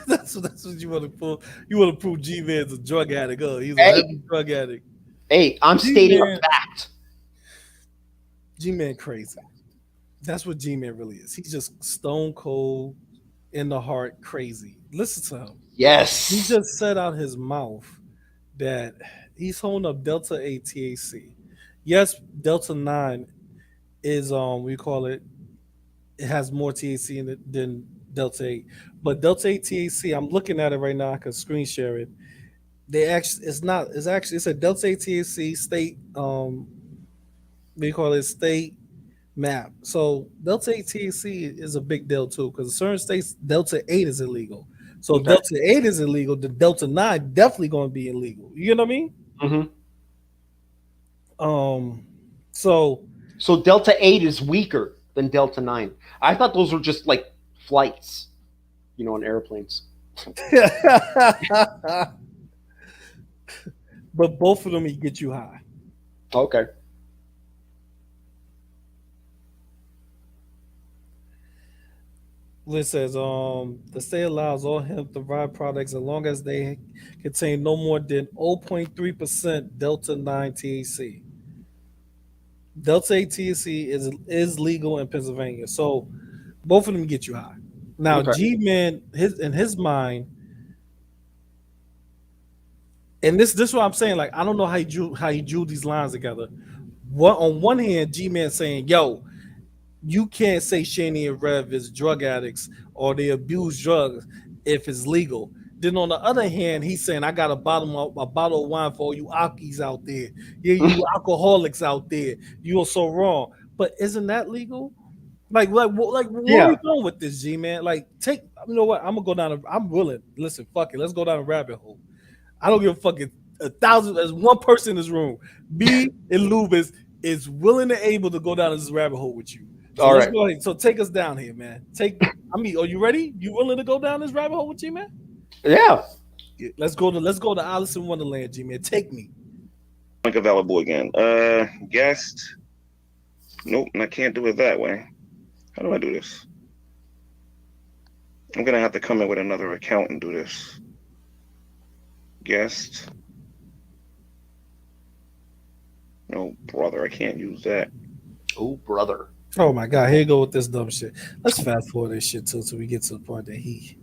that's what you want to pull. You want to prove G-Man's a drug addict. Oh, he's a heavy drug addict. Hey, I'm stating a fact. G-Man crazy. That's what G-Man really is. He's just stone cold, in the heart, crazy. Listen to him. Yes. He just said out his mouth that He's holding up Delta 8 THC. Yes, Delta 9 is we call it. It has more THC in it than Delta 8, but Delta 8 THC. I'm looking at it right now. I can screen share it. They actually, it's not. It's actually it's a Delta 8 THC state. We call it state map. So Delta 8 THC is a big deal too, because in certain states Delta 8 is illegal. So Okay. Delta 8 is illegal. The Delta 9 definitely going to be illegal. You know what I mean? Mm-hmm. So Delta 8 is weaker than Delta 9. I thought those were just like flights, on airplanes. but both of them get you high. Okay. It says the state allows all hemp-derived products as long as they contain no more than 0.3% Delta 9 THC. Delta 8 THC is legal in Pennsylvania, so both of them get you high. Now, Okay. G-Man, in his mind, and this is what I'm saying. Like, I don't know how he drew these lines together. On one hand, G-Man saying, "Yo, you can't say Shani and Rev is drug addicts or they abuse drugs if it's legal." Then on the other hand, he's saying, "I got a bottle of wine for all you alkies out there. Yeah, you alcoholics out there. You are so wrong." But isn't that legal? Like where are we going with this, G man? Like, you know what? I'm gonna go down. I'm willing. Listen, fuck it. Let's go down a rabbit hole. I don't give a fucking 1,000. There's one person in this room. Me and Loobis is willing and able to go down this rabbit hole with you. So All let's right. go ahead. So take us down here, man. Are you ready? You willing to go down this rabbit hole with you, man? Yeah. Let's go to Alice in Wonderland, G man. Take me. Link available again. Guest. Nope, I can't do it that way. How do I do this? I'm gonna have to come in with another account and do this. Guest. No, brother, I can't use that. Oh, brother. Oh my god, here you go with this dumb shit. Let's fast forward this shit till we get to the point that he's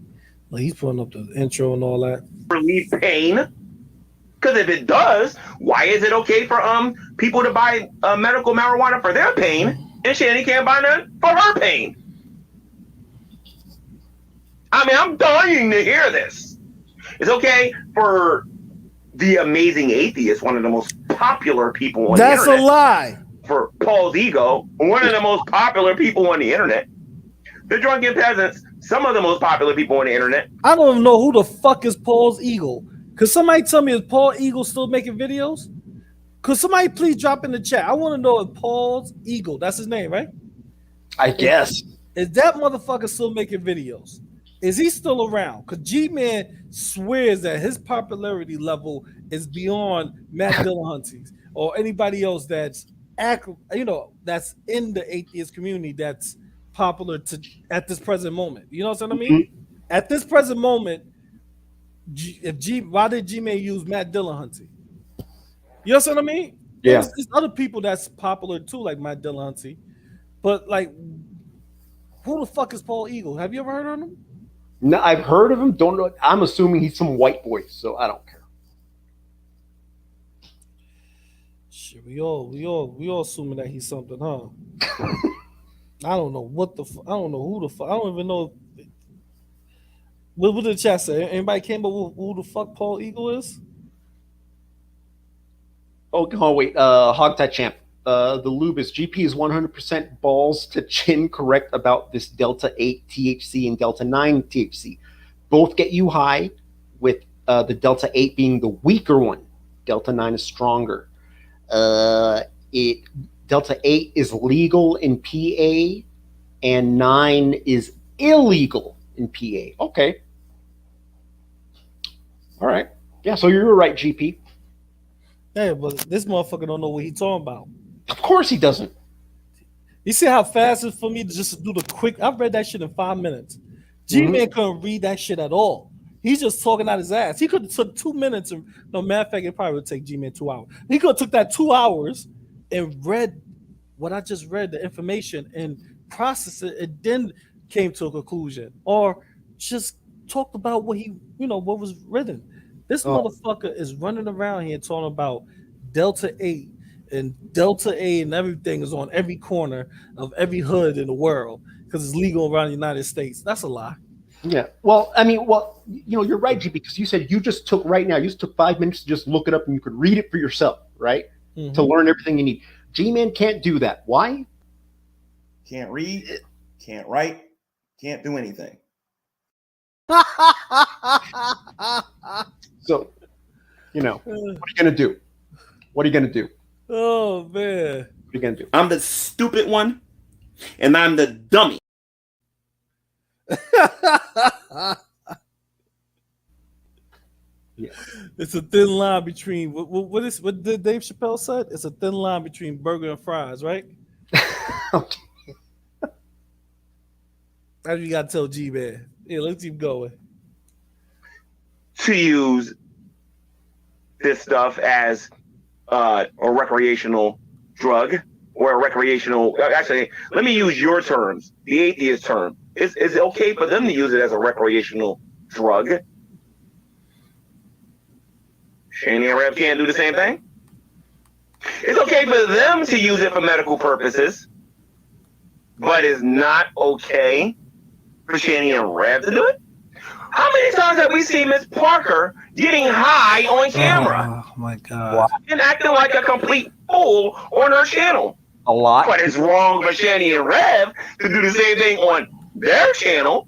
putting up the intro and all that. Relieve pain. Because if it does, why is it okay for people to buy medical marijuana for their pain and Shani can't buy none for her pain? I mean, I'm dying to hear this. It's okay for the amazing atheist, one of the most popular people on the internet. That's a lie. For Paul's ego, one of the most popular people on the internet. The drunken peasants, some of the most popular people on the internet. I don't even know who the fuck is Paul's Eagle. Could somebody tell me, is Paul Eagle still making videos? Could somebody please drop in the chat? I want to know if Paul's Eagle, that's his name, right? I guess. Is that motherfucker still making videos? Is he still around? Because G-Man swears that his popularity level is beyond Matt Dillahunty's or anybody else that's that's in the atheist community that's popular at this present moment. You know what I mean? Mm-hmm. At this present moment, why did G-Man use Matt Dillahunty? You know what I mean? Yeah. There's other people that's popular too, like Matt Dillahunty. But like, who the fuck is Paul Eagle? Have you ever heard of him? No, I've heard of him. Don't know. I'm assuming he's some white boy, so I don't care. Shit, we all assuming that he's something, huh? I don't know what the I don't know who the fuck. I don't even know. What did the chat say? Anybody came up with who the fuck Paul Eagle is? Oh wait. Hogtie Champ. The Loobis GP is 100% balls to chin correct about this Delta 8 THC and Delta 9 THC. Both get you high, with the Delta 8 being the weaker one. Delta 9 is stronger. Delta 8 is legal in PA and 9 is illegal in PA. Okay. All right. Yeah, so you're right, GP. Yeah, but this motherfucker don't know what he's talking about. Of course he doesn't. You see how fast it's for me to just do the quick. I've read that shit in 5 minutes. G-Man couldn't read that shit at all. He's just talking out his ass. He could have took 2 minutes. And, no, matter of fact, it probably would take G-Man 2 hours. He could have took that 2 hours and read what I just read, the information, and processed it, and then came to a conclusion. Or just talked about what what was written. This motherfucker is running around here talking about Delta 8 and Delta A and everything is on every corner of every hood in the world because it's legal around the United States. That's a lie. Yeah. Well, I mean, you're right, G, because you said you just took 5 minutes to just look it up and you could read it for yourself, right? Mm-hmm. To learn everything you need. G-Man can't do that. Why? Can't read, can't write, can't do anything. So, what are you going to do? What are you going to do? Oh, man. What are you going to do? I'm the stupid one, and I'm the dummy. Yeah. It's a thin line between what did Dave Chappelle said? It's a thin line between burger and fries, right? Okay. That's what you gotta tell G-Man. Yeah, let's keep going. To use this stuff as a recreational drug or a recreational. Actually, let me use your terms, the atheist term. Is it okay for them to use it as a recreational drug? Shani and Rev can't do the same thing. It's okay for them to use it for medical purposes, but it's not okay for Shani and Rev to do it. How many times have we seen Miss Parker getting high on camera? Oh my God. And acting like a complete fool on her channel? A lot. But it's wrong for Shani and Rev to do the same thing on their channel.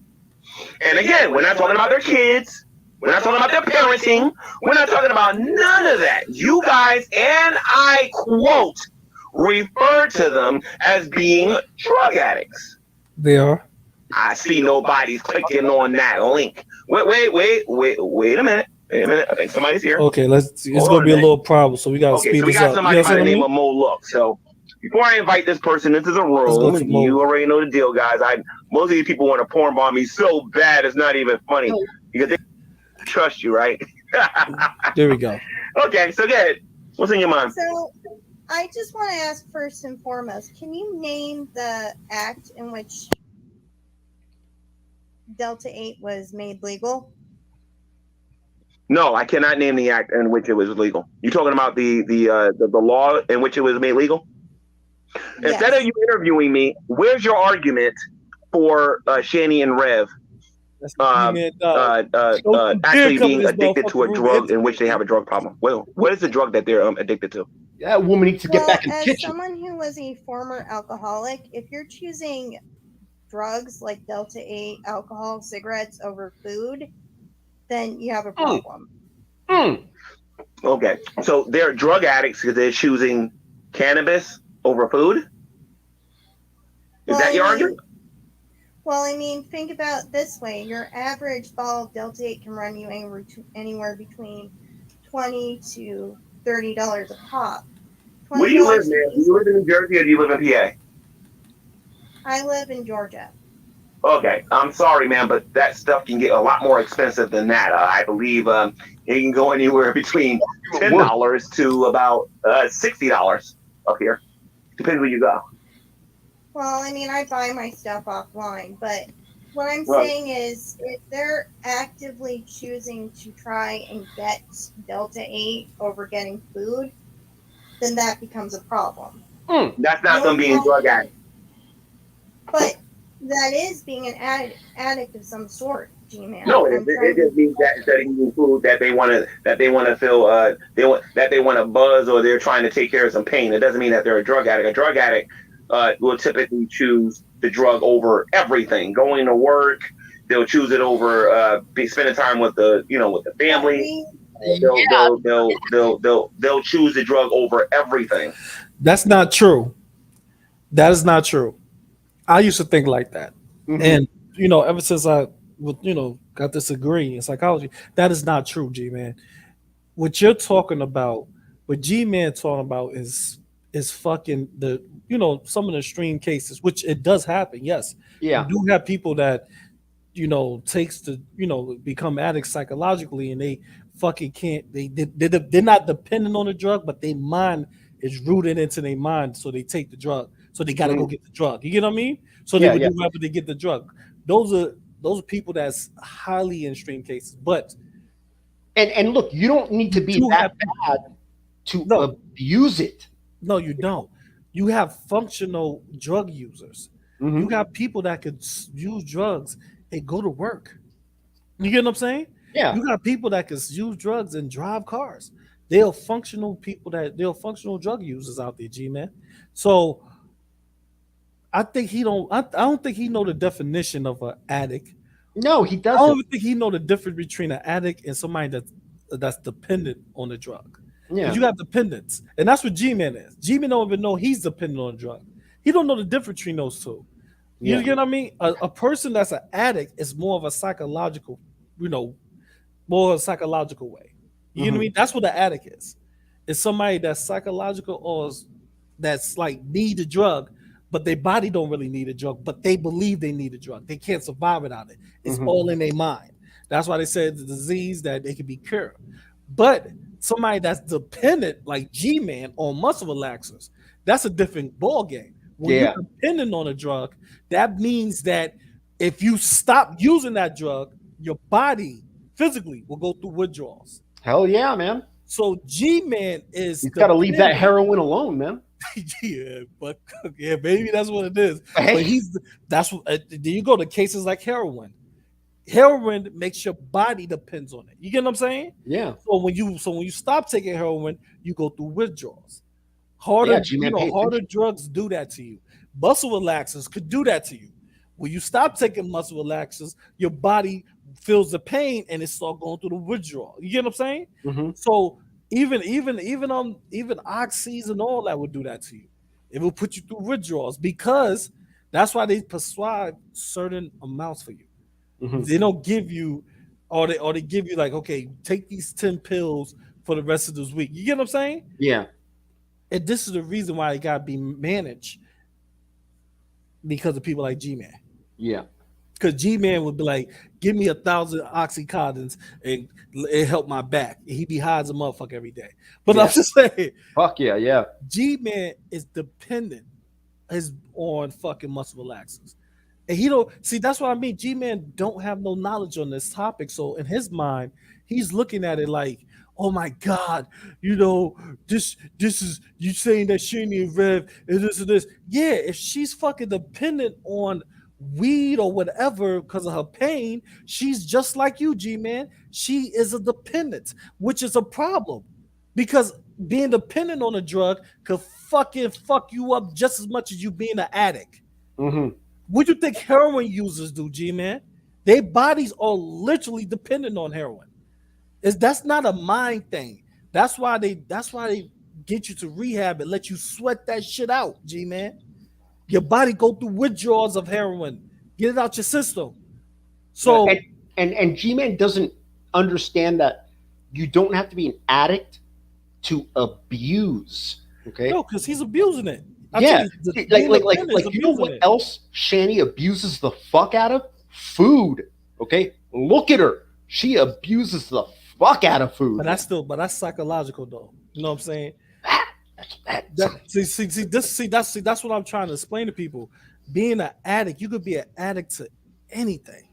And again, we're not talking about their kids. We're not talking about their parenting. We're not talking about none of that. You guys, and I quote, refer to them as being drug addicts. They are. I see nobody's clicking on that link. Wait a minute. I think somebody's here. Okay, it's gonna be a little problem, so we gotta speed so we this got up. somebody by the name of Mo Look. So before I invite this person into the room, you already know the deal, guys. Most of these people want to porn bomb me so bad it's not even funny because they trust you, right? There we go. Okay, so go ahead. What's in your mind? So I just want to ask first and foremost, can you name the act in which Delta 8 was made legal? No, I cannot name the act in which it was legal. You talking about the law in which it was made legal? Yes. Instead of you interviewing me, where's your argument for Shani and Rev actually being addicted to a drug in which they have a drug problem? Well, what is the drug that they're addicted to? That woman needs to get back in the kitchen. As someone who was a former alcoholic, if you're choosing drugs like Delta 8, alcohol, cigarettes over food, then you have a problem. Okay, so they're drug addicts because they're choosing cannabis over food? Is that your argument? Well, I mean, think about it this way. Your average bottle of Delta 8 can run you anywhere between $20 to $30 a pop. Where do you live, man? Do you live in New Jersey or do you live in PA? I live in Georgia. Okay, I'm sorry, man, but that stuff can get a lot more expensive than that. I believe it can go anywhere between $10 to about $60 up here. Depends where you go. Well, I mean, I buy my stuff offline, but what I'm saying is if they're actively choosing to try and get Delta 8 over getting food, then that becomes a problem. That's not them being drug addicts. But that is being an addict of some sort, G-Man. No, it just means that instead of eating food that they want to feel that they want to buzz or they're trying to take care of some pain. It doesn't mean that they're a drug addict. A drug addict will typically choose the drug over everything. Going to work, they'll choose it over spending time with the family. They'll choose the drug over everything. That's not true. That is not true. I used to think like that. And ever since I got this degree in psychology, that is not true, G-Man. What you're talking about, what G-Man talking about is fucking the some of the extreme cases, which it does happen. Yes. Yeah. You do have people that takes to become addicts psychologically and they fucking can't, they're not dependent on the drug, but their mind is rooted into their mind, so they take the drug. So they got to go get the drug. You get what I mean? So they would do whatever they get the drug. Those are people that's highly in extreme cases. But And look, you don't need to be that bad to abuse it. No, you don't. You have functional drug users. Mm-hmm. You got people that could use drugs and go to work. You get what I'm saying? Yeah. You got people that can use drugs and drive cars. They're functional people they're functional drug users out there, G-man. So I think I don't think he know the definition of an addict. No, he doesn't. I don't even think he know the difference between an addict and somebody that's dependent on the drug. Yeah. You got dependence, and that's what G-man is. G-man don't even know he's dependent on a drug. He don't know the difference between those two. You get what I mean? A person that's an addict is more of a psychological, more a psychological way. You know what I mean? That's what the addict is. It's somebody that's psychological or that's like need a drug, but their body don't really need a drug, but they believe they need a drug. They can't survive without it. It's all in their mind. That's why they said the disease that they can be cured. But somebody that's dependent, like G-Man, on muscle relaxers, that's a different ball game. When you're dependent on a drug, that means that if you stop using that drug, your body physically will go through withdrawals. Hell yeah, man. So G-Man he's got to leave that heroin alone, man. but maybe that's what it is. Hey. But do you go to cases like heroin? Heroin makes your body depends on it. You get what I'm saying? Yeah. So when you stop taking heroin, you go through withdrawals. Harder drugs do that to you. Muscle relaxers could do that to you. When you stop taking muscle relaxers, your body feels the pain and it starts going through the withdrawal. You get what I'm saying? Mm-hmm. So even oxys and all that would do that to you. It will put you through withdrawals because that's why they prescribe certain amounts for you. Mm-hmm. They don't give you, or they give you like, okay, take these 10 pills for the rest of this week. You get what I'm saying? Yeah. And this is the reason why it got to be managed because of people like G-Man. Yeah. Because G-Man would be like, give me 1,000 Oxycontins and it help my back. And he be high as a motherfucker every day. But I'm just saying. Fuck yeah, yeah. G-Man is dependent on fucking muscle relaxers. And he don't see, that's what I mean. G-Man don't have no knowledge on this topic. So in his mind, he's looking at it like, oh my God, this is you saying that she need Rev and this and this. Yeah, if she's fucking dependent on weed or whatever because of her pain, she's just like you, G-Man. She is a dependent, which is a problem because being dependent on a drug could fucking fuck you up just as much as you being an addict. Mm-hmm. What do you think heroin users do, G-Man? Their bodies are literally dependent on heroin. That's not a mind thing. That's why they get you to rehab and let you sweat that shit out, G-Man. Your body go through withdrawals of heroin. Get it out your system. So and G-Man doesn't understand that you don't have to be an addict to abuse. Okay. No, because he's abusing it. Like you know what else Shani abuses the fuck out of? Food. Okay. Look at her. She abuses the fuck out of food. But that's psychological though. You know what I'm saying? That's what I'm trying to explain to people. Being an addict, you could be an addict to anything.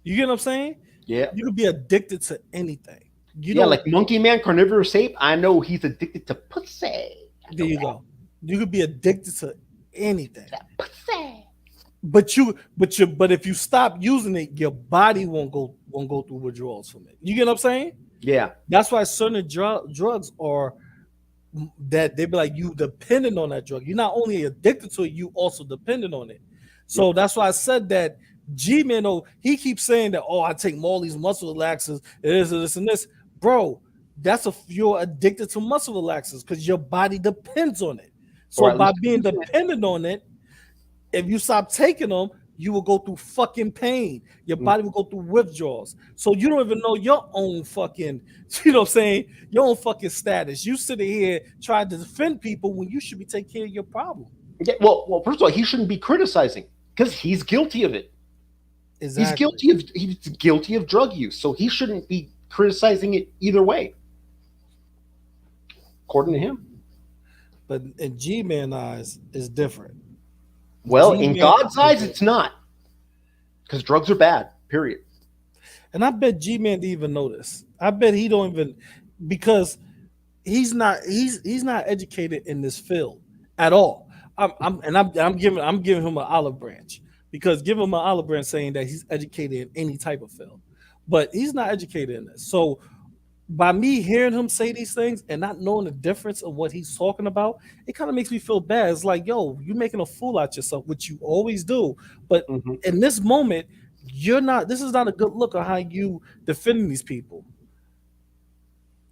You get what I'm saying? Yeah. You could be addicted to anything. Like Monkey Man, Carnivorous Ape. I know he's addicted to pussy. There you go. You could be addicted to anything. Pussy. But if you stop using it, your body won't go through withdrawals from it. You get what I'm saying? Yeah. That's why certain drugs are that they be like you dependent on that drug. You're not only addicted to it, you also dependent on it. So that's why I said that G-Man, he keeps saying that, I take all these muscle relaxers, this and this. Bro, you're addicted to muscle relaxers because your body depends on it. So by being dependent on it, if you stop taking them, you will go through fucking pain. Your body will go through withdrawals. So you don't even know your own fucking, your own fucking status. You sitting here trying to defend people when you should be taking care of your problem. Yeah, well, first of all, he shouldn't be criticizing because he's guilty of it. Exactly. He's guilty of drug use, so he shouldn't be criticizing it either way, according to him. But in G-Man eyes, it's different. Well, in God's eyes, it's not. Because drugs are bad, period. And I bet G-Man didn't even notice. I bet he don't even, because he's not educated in this field at all. I'm giving him an olive branch, because give him an olive branch saying that he's educated in any type of field, but he's not educated in this. So by me hearing him say these things and not knowing the difference of what he's talking about, it kind of makes me feel bad. It's like, yo, you're making a fool out yourself, which you always do. But in this moment, you're not. This is not a good look on how you defending these people.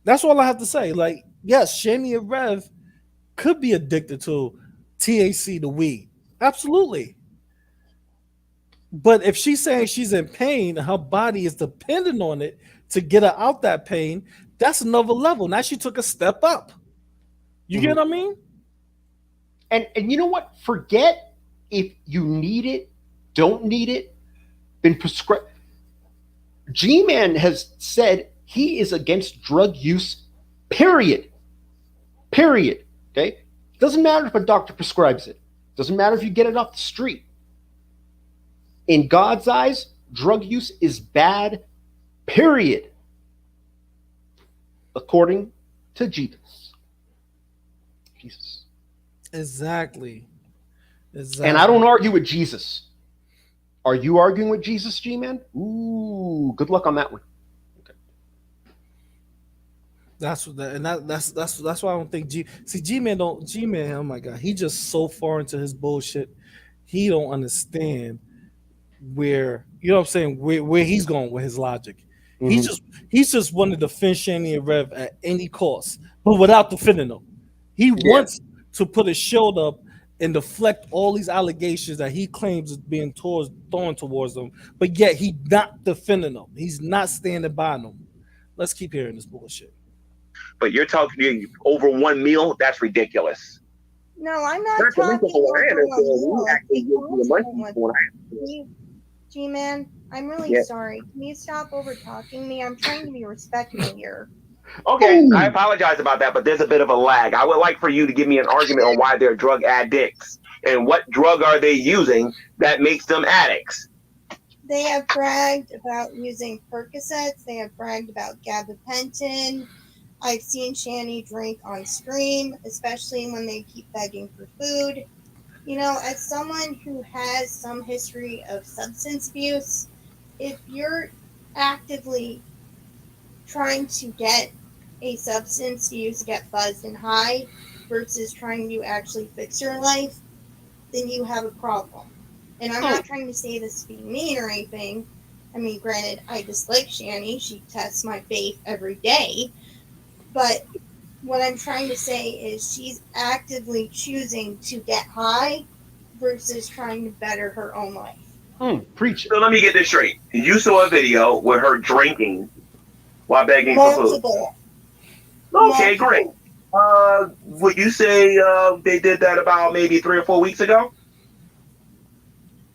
That's all I have to say. Like, yes, Shani and Rev could be addicted to THC, the weed. Absolutely. But if she's saying she's in pain and her body is dependent on it to get her out that pain, that's another level. Now she took a step up. You get what I mean? And you know what? Forget if you need it, don't need it, been prescribed. G-Man has said he is against drug use, period. Period. Okay? Doesn't matter if a doctor prescribes it. Doesn't matter if you get it off the street. In God's eyes, drug use is bad, period. According to Jesus. Exactly. And I don't argue with Jesus. Are you arguing with Jesus, G-Man? Ooh, good luck on that one. Okay. That's why I don't think G-Man, oh my God, he just so far into his bullshit. He don't understand where, you know what I'm saying, where he's going with his logic. He's just wanted to defend Shani and Rev at any cost, but without defending them. He wants to put his shield up and deflect all these allegations that he claims is being thrown towards them, but yet he's not defending them. He's not standing by them. Let's keep hearing this bullshit. But you're talking over one meal? That's ridiculous. No, I'm not talking over G-Man, I'm really sorry. Can you stop over talking me? I'm trying to be respectful here. Okay, I apologize about that, but there's a bit of a lag. I would like for you to give me an argument on why they're drug addicts and what drug are they using that makes them addicts. They have bragged about using Percocets. They have bragged about gabapentin. I've seen Shani drink on stream, especially when they keep begging for food. You know, as someone who has some history of substance abuse, if you're actively trying to get a substance to use to get buzzed and high versus trying to actually fix your life, then you have a problem. And I'm not trying to say this to be mean or anything. I mean, granted, I dislike Shani. She tests my faith every day. But what I'm trying to say is she's actively choosing to get high versus trying to better her own life. Preach. So let me get this straight. You saw a video with her drinking while begging for food. Okay, great. Would you say they did that about maybe 3 or 4 weeks ago?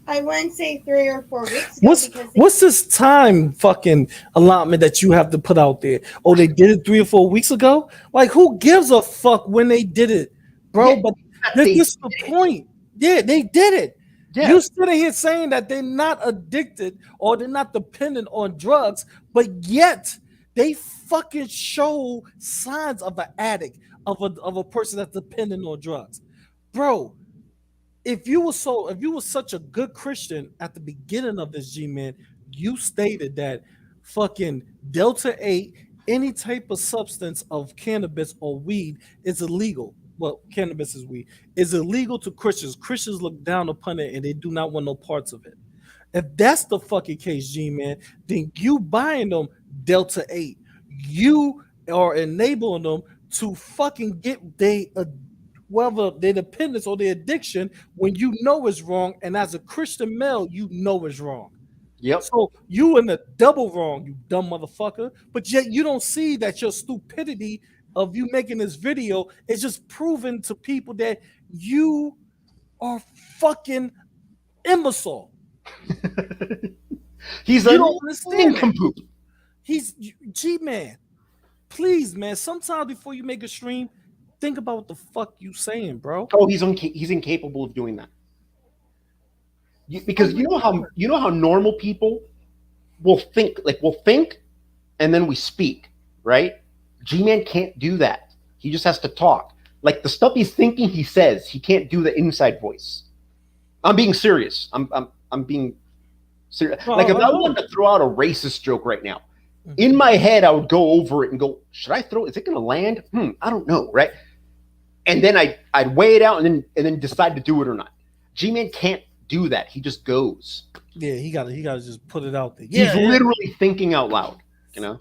I wouldn't say 3 or 4 weeks ago. What's this time fucking allotment that you have to put out there? Oh, they did it 3 or 4 weeks ago? Like, who gives a fuck when they did it, bro? Yeah, but this is the point. Yeah, they did it. Yeah. You sitting here saying that they're not addicted or they're not dependent on drugs, but yet they fucking show signs of an addict, of a person that's dependent on drugs, bro. If you were such a good Christian at the beginning of this, G-Man, you stated that fucking Delta 8, any type of substance of cannabis or weed is illegal. Well, cannabis is weed, is illegal to Christians. Christians look down upon it and they do not want no parts of it. If that's the fucking case, G-Man, then you buying them Delta 8, you are enabling them to fucking get whether their dependence or their addiction when you know it's wrong, and as a Christian male, you know it's wrong. Yep. So you in the double wrong, you dumb motherfucker. But yet you don't see that your stupidity of you making this video is just proving to people that you are fucking imbecile. He's a nincompoop. He's G-Man. Please, man. Sometimes before you make a stream, think about what the fuck you saying, bro. Oh, he's incapable of doing that. Because you know how normal people we'll think, and then we speak, right? G-Man can't do that. He just has to talk. Like the stuff he's thinking, he says. He can't do the inside voice. I'm being serious. I'm being serious. Like if I wanted to throw out a racist joke right now, in my head I would go over it and go, should I throw? Is it going to land? I don't know, right? And then I'd weigh it out and then decide to do it or not. G-Man can't do that. He just goes. Yeah, he got to just put it out there. He's literally thinking out loud, you know.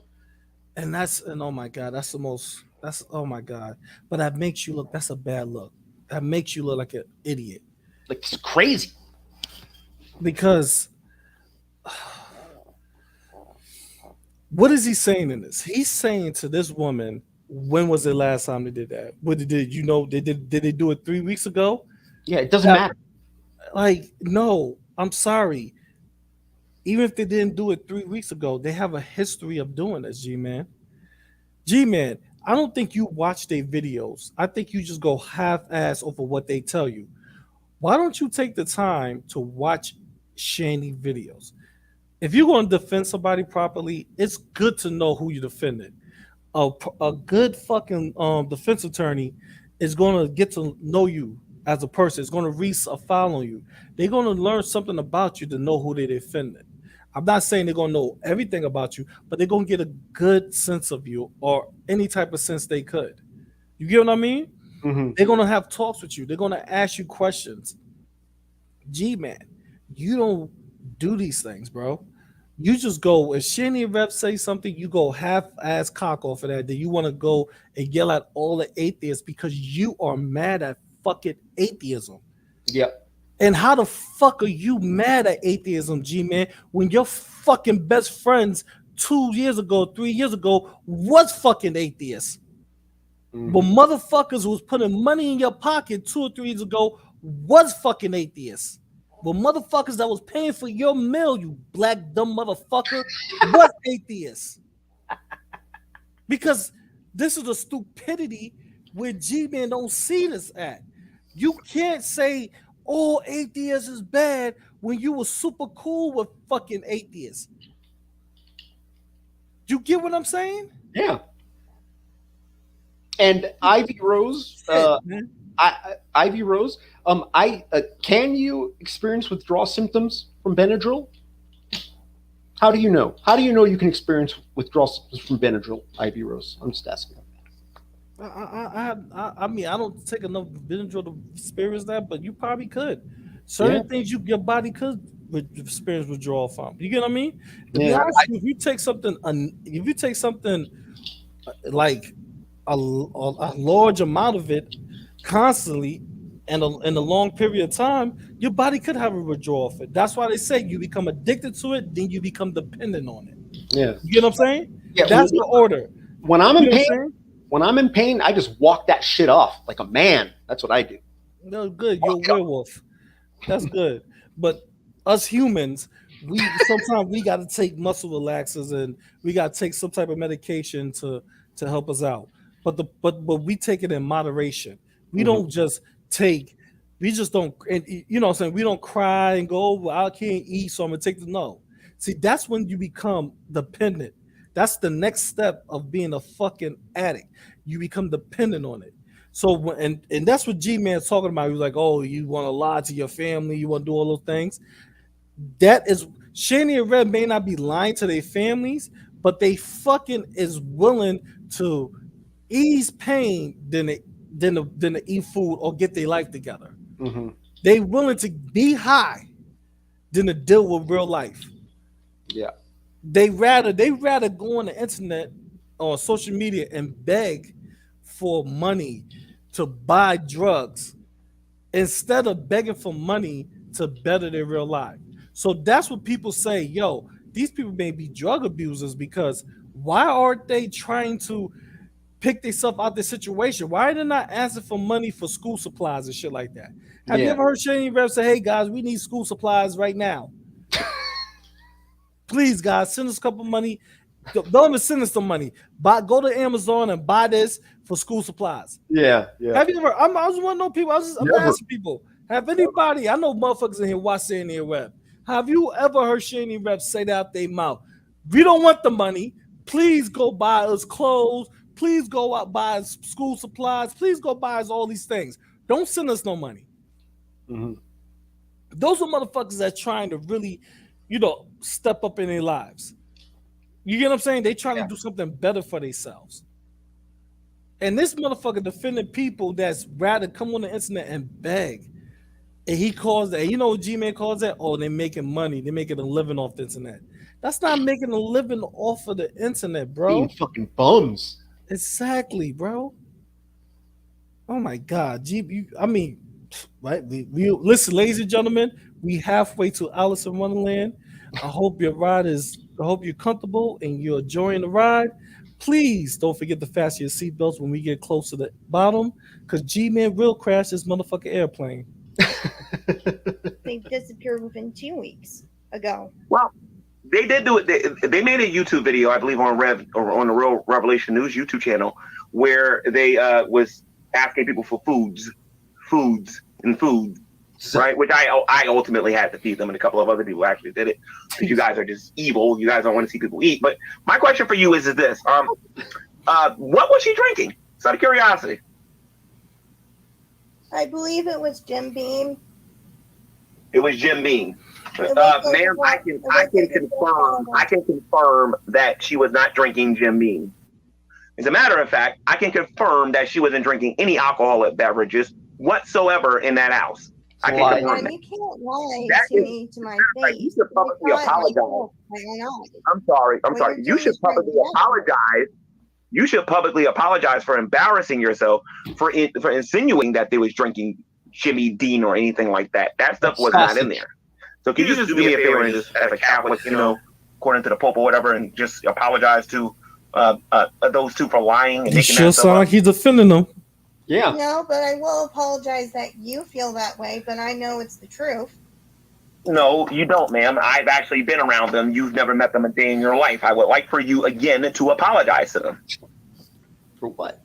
And oh my God, oh my God. But that makes you look. That's a bad look. That makes you look like an idiot. Like it's crazy. Because what is he saying in this? He's saying to this woman, when was the last time they did that? Did they do it 3 weeks ago? Yeah, it doesn't matter. Like, no, I'm sorry. Even if they didn't do it 3 weeks ago, they have a history of doing this, G-Man. G-Man, I don't think you watch their videos. I think you just go half-ass over what they tell you. Why don't you take the time to watch Shanny videos? If you're going to defend somebody properly, it's good to know who you're defending. A good fucking defense attorney is going to get to know you as a person. It's going to read a file on you. They're going to learn something about you to know who they're defending. I'm not saying they're going to know everything about you, but they're going to get a good sense of you or any type of sense they could. You get what I mean? Mm-hmm. They're going to have talks with you. They're going to ask you questions. G-Man, you don't do these things, bro. You just go, if Shanny and Rep say something, you go half-ass cock off of that. Then you want to go and yell at all the atheists because you are mad at fucking atheism. Yep. And how the fuck are you mad at atheism, G-Man, when your fucking best friends 2 years ago, 3 years ago was fucking atheists? Mm-hmm. But motherfuckers who was putting money in your pocket 2 or 3 years ago was fucking atheists. But motherfuckers that was paying for your meal, you black dumb motherfucker, was atheists. Because this is the stupidity where G-Man don't see this at. You can't say all atheists is bad when you were super cool with fucking atheists. You get what I'm saying? Yeah. And Ivy Rose, Ivy Rose, can you experience withdrawal symptoms from Benadryl? How do you know? How do you know you can experience withdrawal symptoms from Benadryl, Ivy Rose? I'm just asking. I mean, I don't take enough Benadryl to experience that, but you probably could. Certain things your body could experience withdrawal from. You get what I mean? To be honest, if you take something like a large amount of it constantly and in a long period of time, your body could have a withdrawal of it. That's why they say you become addicted to it, then you become dependent on it. Yeah. You get what I'm saying? Yeah. That's the order. When I'm in pain, I just walk that shit off like a man. That's what I do. No, good. You're a werewolf. That's good. But us humans, sometimes we got to take muscle relaxers and we got to take some type of medication to help us out. But we take it in moderation. We don't just take. We just don't. And you know what I'm saying? We don't cry and go, oh, well, I can't eat, so I'm gonna take the no. See, that's when you become dependent. That's the next step of being a fucking addict. You become dependent on it. So and that's what G-Man's talking about. He was like, oh, you want to lie to your family, you want to do all those things. That is, Shanny and Red may not be lying to their families, but they fucking is willing to ease pain than to eat food or get their life together. Mm-hmm. They willing to be high than to deal with real life. Yeah. They rather go on the internet or social media and beg for money to buy drugs instead of begging for money to better their real life. So that's what people say, yo, these people may be drug abusers because why aren't they trying to pick themselves out of the situation? Why are they not asking for money for school supplies and shit like that? Have you ever heard Shane Rev say, hey guys, we need school supplies right now? Please, guys, send us a couple money. Don't even send us some money. Go to Amazon and buy this for school supplies. Yeah. Have you ever? I just want to know people. I'm asking people. Have anybody? I know motherfuckers in here watch Shane Rev. Have you ever heard Shani reps say that out their mouth? We don't want the money. Please go buy us clothes. Please go out buy us school supplies. Please go buy us all these things. Don't send us no money. Mm-hmm. Those are motherfuckers that trying to really, step up in their lives. You get what I'm saying? They trying to do something better for themselves. And this motherfucker defending people that's rather come on the internet and beg. And he calls that, what G-Man calls that? Oh, they're making money. They're making a living off the internet. That's not making a living off of the internet, bro. Being fucking bums. Exactly, bro. Oh my God. Right? We listen, ladies and gentlemen, we halfway to Alice in Wonderland. I hope you're comfortable and you're enjoying the ride. Please don't forget to fasten your seatbelts when we get close to the bottom, because G-Man will crash this motherfucking airplane. They disappeared within 2 weeks ago. Well, they did do it. They made a YouTube video, I believe, on the Real Revelation News YouTube channel, where they was asking people for foods, right? Which I ultimately had to feed them, and a couple of other people actually did it. Because you guys are just evil. You guys don't want to see people eat. But my question for you is this: what was she drinking? It's out of curiosity. I believe it was Jim Beam. It was Jim Beam. Ma'am, I can confirm that she was not drinking Jim Beam. As a matter of fact, I can confirm that she wasn't drinking any alcoholic beverages whatsoever in that house. I can confirm that. You can't lie to me to my face. You should publicly apologize. I'm sorry. You should publicly apologize. You should publicly apologize for embarrassing yourself for insinuating that they was drinking Jimmy Dean or anything like that. That stuff was not in there. So can you just do me a favor and just, as a Catholic, according to the Pope or whatever, and just apologize to those two for lying and You making sure that stuff sound up? like he's defending them. Yeah. No, but I will apologize that you feel that way, but I know it's the truth. No, you don't, ma'am. I've actually been around them. You've never met them a day in your life. I would like for you again to apologize to them. For what?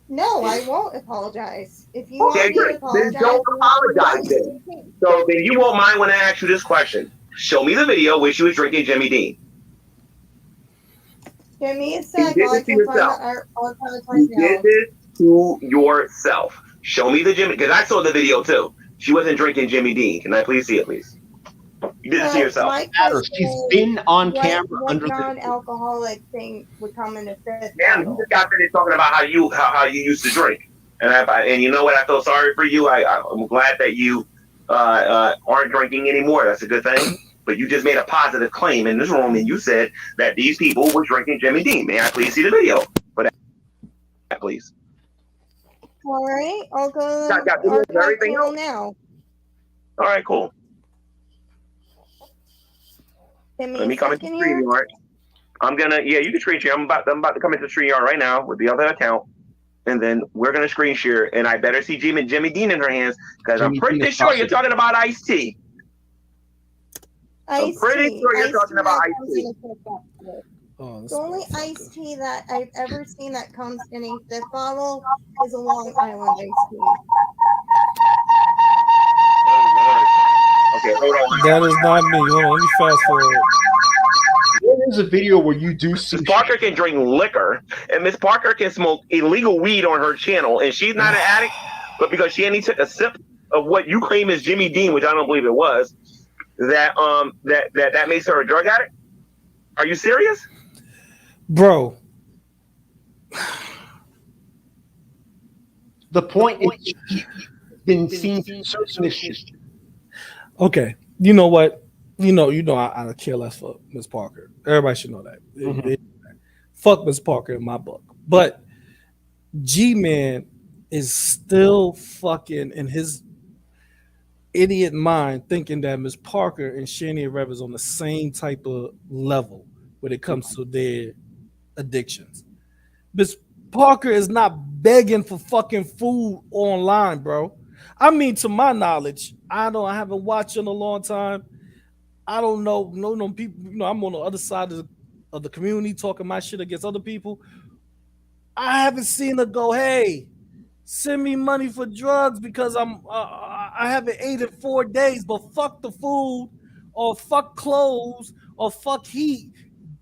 No, I won't apologize. If you want me to apologize, then don't apologize then. So then you won't mind when I ask you this question. Show me the video where she was drinking Jimmy Dean. Give me a You sec. did it to yourself. You did it to yourself. Show me the Jimmy, because I saw the video too. She wasn't drinking Jimmy Dean. Can I please see it, please? You did it to yourself. She's been on camera what under the non-alcoholic thing would come into fifth. Damn, you just got finished talking about how you used to drink, and you know what? I feel sorry for you. I'm glad that you aren't drinking anymore. That's a good thing. But you just made a positive claim in this room, and you said that these people were drinking Jimmy Dean. May I please see the video for that, please? All right, I'll go Got to our everything channel else? now. All right, cool. Let me come into StreamYard. You can screen share. I'm about to come into StreamYard right now with the other account, and then we're gonna screen share. And I better see Jimmy Dean in her hands, because I'm pretty sure you're talking about iced tea. I'm pretty sure you're talking about iced tea. The only iced tea that I've ever seen that comes in a fifth bottle is a Long Island iced tea. Okay, hold on. That is not me. Hold on, let me fast forward. There is a video where you do see Miss Parker can drink liquor, and Miss Parker can smoke illegal weed on her channel, and she's not an addict, but because she only took a sip of what you claim is Jimmy Dean, which I don't believe it was, that makes her a drug addict? Are you serious? Bro. the point is she's been seen certain issues. Okay, you know what? You know, I care less for Miss Parker. Everybody should know that. Fuck Miss Parker in my book. But G-Man is still fucking in his idiot mind thinking that Miss Parker and Shani Rev is on the same type of level when it comes to their addictions. Miss Parker is not begging for fucking food online, bro. I mean, to my knowledge, I haven't watched in a long time. I don't know people. I'm on the other side of the community talking my shit against other people. I haven't seen her go, hey, send me money for drugs because I haven't ate in 4 days, but fuck the food. or fuck clothes or fuck heat.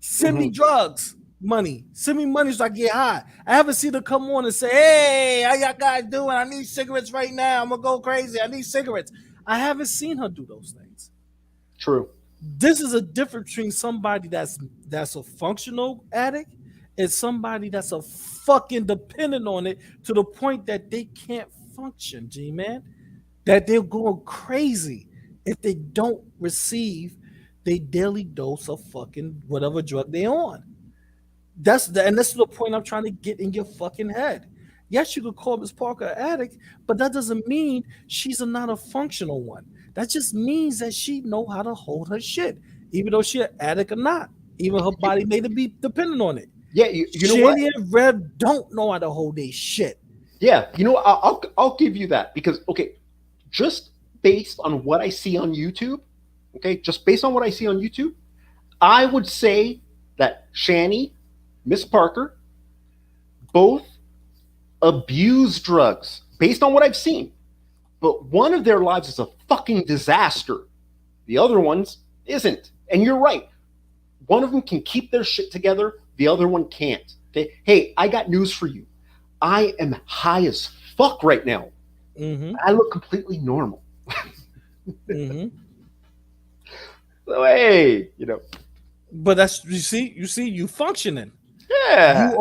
Send me drugs, money. Send me money so I get high. I haven't seen her come on and say, hey, how y'all guys doing? I need cigarettes right now. I'm going to go crazy. I need cigarettes. I haven't seen her do those things. True. This is a difference between somebody that's a functional addict and somebody that's a fucking dependent on it to the point that they can't function, G-man. That they're going crazy if they don't receive their daily dose of fucking whatever drug they're on. And this is the point I'm trying to get in your fucking head. Yes, you could call Miss Parker an addict, but that doesn't mean she's not a functional one. That just means that she know how to hold her shit, even though she's an addict or not. Even her body may be dependent on it. Yeah, you know what? Shady and Rev don't know how to hold their shit. Yeah, you know, I'll give you that because just based on what I see on YouTube, I would say that Shani, Miss Parker, both abuse drugs based on what I've seen. But one of their lives is a fucking disaster. The other ones isn't. And you're right. One of them can keep their shit together. The other one can't. Okay? Hey, I got news for you. I am high as fuck right now. I look completely normal. So, hey, But that's you see, you functioning. Yeah.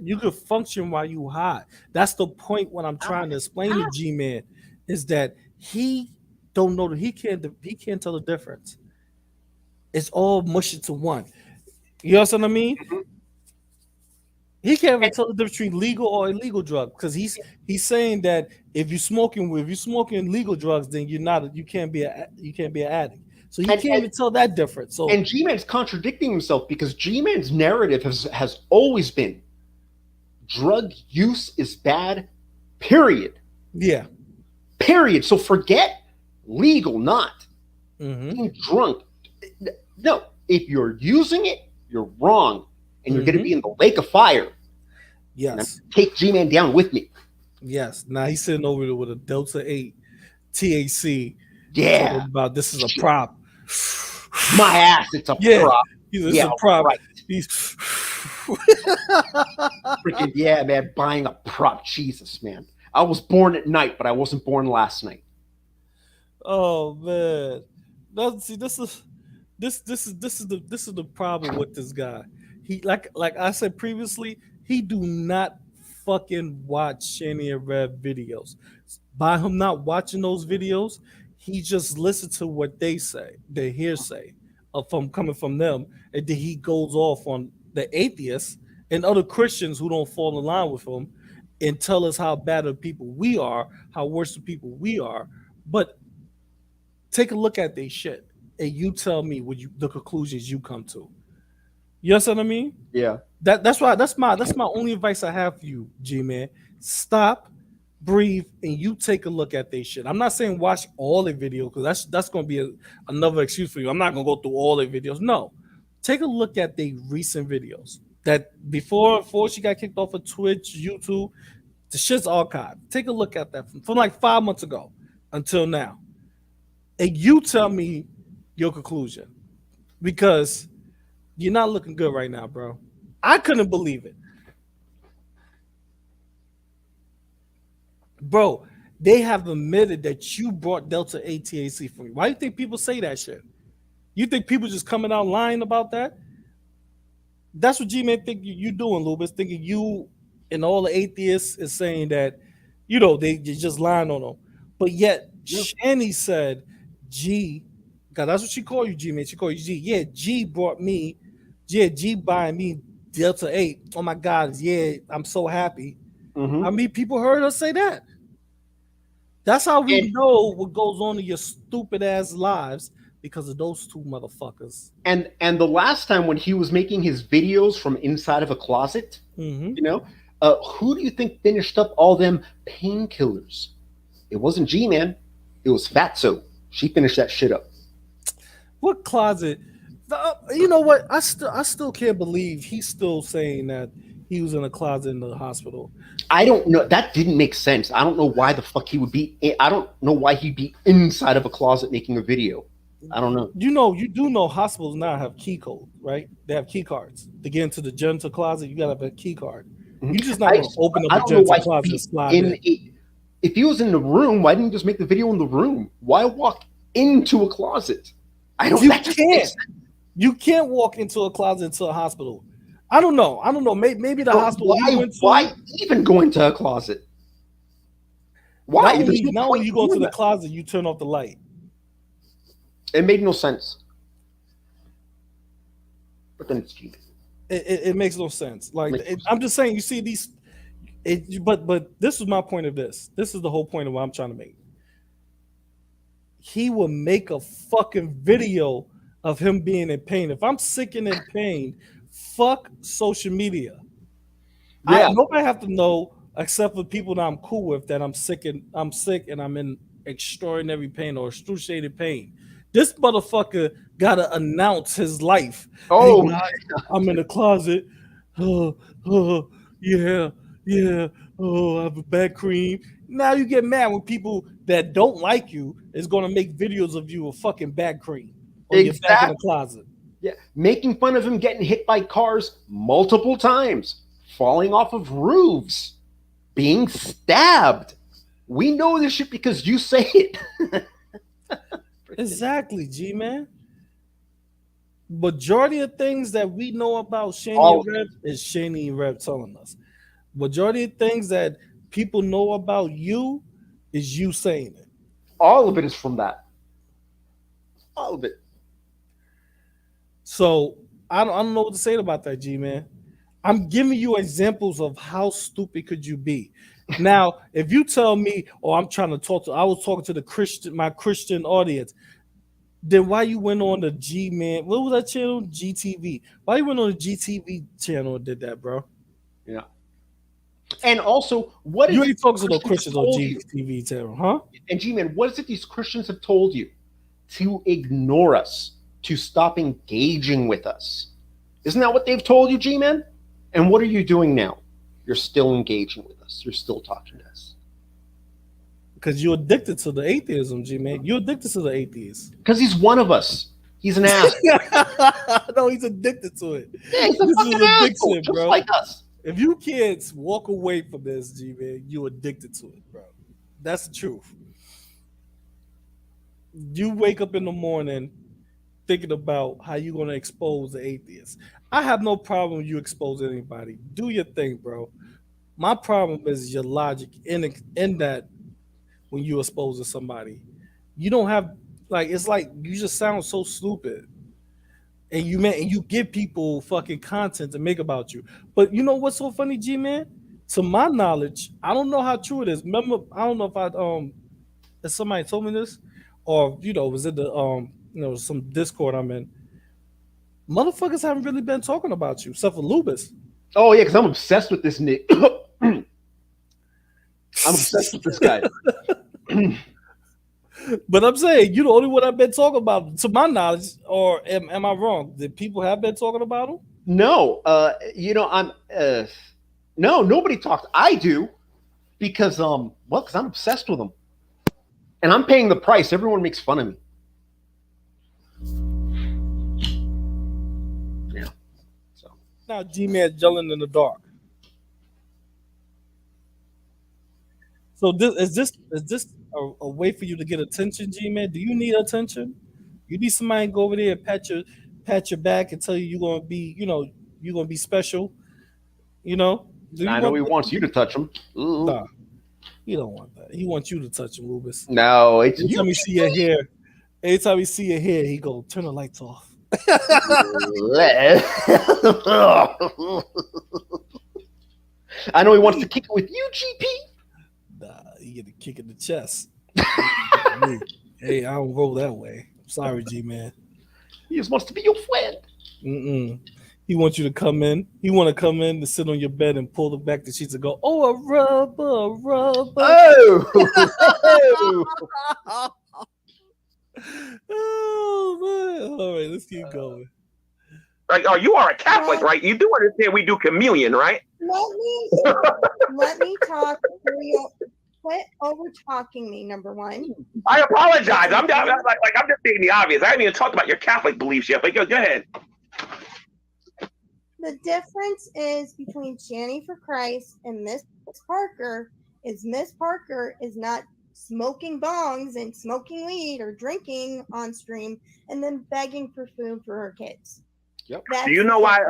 You could function while you high. That's the point what I'm trying to explain to G-Man is that he don't know that he can't tell the difference. It's all mushed into one. You know what I mean? He can't even tell the difference between legal or illegal drugs because he's saying that if you're smoking legal drugs, then you can't be an addict. So he can't even tell that difference. So and G-Man's contradicting himself because G-Man's narrative has always been drug use is bad, period. Yeah. Period. So forget legal, not being drunk. No, if you're using it, you're wrong. And you're going to be in the lake of fire. Yes. Take G-Man down with me. Yes. Now he's sitting over there with a Delta 8 THC. Yeah. About this is a prop. My ass, it's a prop. It's a prop. Right. He's freaking man, buying a prop. Jesus, man. I was born at night, but I wasn't born last night. Oh man. This is the problem with this guy. He like I said previously, he do not fucking watch Shani and Rev videos. By him not watching those videos, he just listens to what they say, the hearsay from coming from them, and then he goes off on the atheists and other Christians who don't fall in line with him and tell us how bad of people we are, how worse the people we are. But take a look at their shit, and you tell me the conclusions you come to. You know what I mean? Yeah. That's my only advice I have for you, G-Man. Stop, breathe, and you take a look at their shit. I'm not saying watch all their videos because that's going to be another excuse for you. I'm not going to go through all their videos. No, take a look at their recent videos. That before she got kicked off of Twitch, YouTube, the shit's archived. Take a look at that from like 5 months ago until now, and you tell me your conclusion because you're not looking good right now, bro. I couldn't believe it. Bro, they have admitted that you brought Delta 8 THC for me. Why do you think people say that shit? You think people just coming out lying about that? That's what G-Man think you doing, Loobis, thinking you and all the atheists is saying that, they just lying on them. But yet, Shani said, God, that's what she called you, G-Man. She called you G. Yeah, G buying me Delta 8. Oh my God, yeah, I'm so happy. I mean, people heard her say that. That's how we know what goes on in your stupid ass lives because of those two motherfuckers. And the last time when he was making his videos from inside of a closet, who do you think finished up all them painkillers? It wasn't G-Man. It was Fatso. She finished that shit up. What closet? You know what? I still can't believe he's still saying that he was in a closet in the hospital. I don't know. That didn't make sense. I don't know why the fuck he would be. I don't know why he'd be inside of a closet making a video. I don't know. You do know hospitals now have key code, right? They have key cards to get into the genital closet. You gotta have a key card. You just not gonna open up the genital closet and slide in. If he was in the room, why didn't you just make the video in the room? Why walk into a closet? You can't walk into a closet into a hospital. I don't know. Maybe the hospital. Why even go into a closet? Why? Not only you go into the closet, you turn off the light. It made no sense. But then it's cheap. It makes no sense. I'm just saying. You see these. But this is my point of this. This is the whole point of what I'm trying to make. He will make a fucking video of him being in pain. If I'm sick and in pain, fuck social media. Yeah. Nobody have to know except for people that I'm cool with that I'm sick and I'm in extraordinary pain or excruciating pain. This motherfucker gotta announce his life. Oh, hey guys, I'm in the closet. Yeah. Oh, I have a back cream. Now you get mad when people that don't like you is gonna make videos of you with fucking back cream or your back in the closet. Yeah, making fun of him getting hit by cars multiple times, falling off of roofs, being stabbed. We know this shit because you say it. Exactly, G-Man. Majority of things that we know about Shani and Rev is Shani and Rev telling us. Majority of things that people know about you is you saying it. All of it is from that. All of it. So I don't know what to say about that, G-Man. I'm giving you examples of how stupid could you be. Now, if you tell me, I'm trying to I was talking to my Christian audience, then why you went on the G-Man? What was that channel? GTV. Why you went on the GTV channel and did that, bro? Yeah. And also, what is you ain't talking to no Christians on GTV channel, huh? And G-Man, what is it these Christians have told you? To ignore us, to stop engaging with us. Isn't that what they've told you, G-Man? And what are you doing now? You're still engaging with us. You're still talking to us. Because you're addicted to the atheism, G-Man. You're addicted to the atheist. Because he's one of us. He's an ass. No, he's addicted to it. Yeah, he's a fucking asshole, just bro. like us. If you can't walk away from this, G-Man, you're addicted to it, bro. That's the truth. You wake up in the morning thinking about how you're going to expose the atheist. I have no problem with you exposing anybody. Do your thing, bro. My problem is your logic in that when you expose to somebody. You don't have, it's like you just sound so stupid. And you give people fucking content to make about you. But you know what's so funny, G-Man? To my knowledge, I don't know how true it is. Remember, I don't know if somebody told me this, or was it the some Discord I'm in. Motherfuckers haven't really been talking about you, except for Loobis. Oh yeah, because I'm obsessed with this Nick. I'm obsessed with this guy. But I'm saying you're the only one I've been talking about, to my knowledge, or am I wrong? Did people have been talking about him? No, no, nobody talks. I do because because I'm obsessed with him, and I'm paying the price. Everyone makes fun of me. Yeah. So now G-Man yelling in the dark. So is this a way for you to get attention, G-Man? Do you need attention? You need somebody to go over there and pat your back and tell you you're gonna be, you're gonna be special. I know he wants you to touch him. Ooh. Nah, he don't want that. He wants you to touch him, Loobis. No, it's anytime he see your hair. Anytime he see your hair, he go turn the lights off. I know he wants to kick it with you, GP. Nah, you get a kick in the chest. Hey, I don't roll that way. I'm sorry, G-Man. He just wants to be your friend. He wants you to come in. He want to come in to sit on your bed and pull the back the sheets and go, oh, a rubber. Oh, man. All right, let's keep going. You are a Catholic, right? You do understand we do communion, right? Let me talk quit over talking me. Number one. I apologize. I'm just stating the obvious. I haven't even talked about your Catholic beliefs yet. But go ahead. The difference is between Channy for Christ and Miss Parker is Miss Parker is not smoking bongs and smoking weed or drinking on stream and then begging for food for her kids. Yep. Do you know why?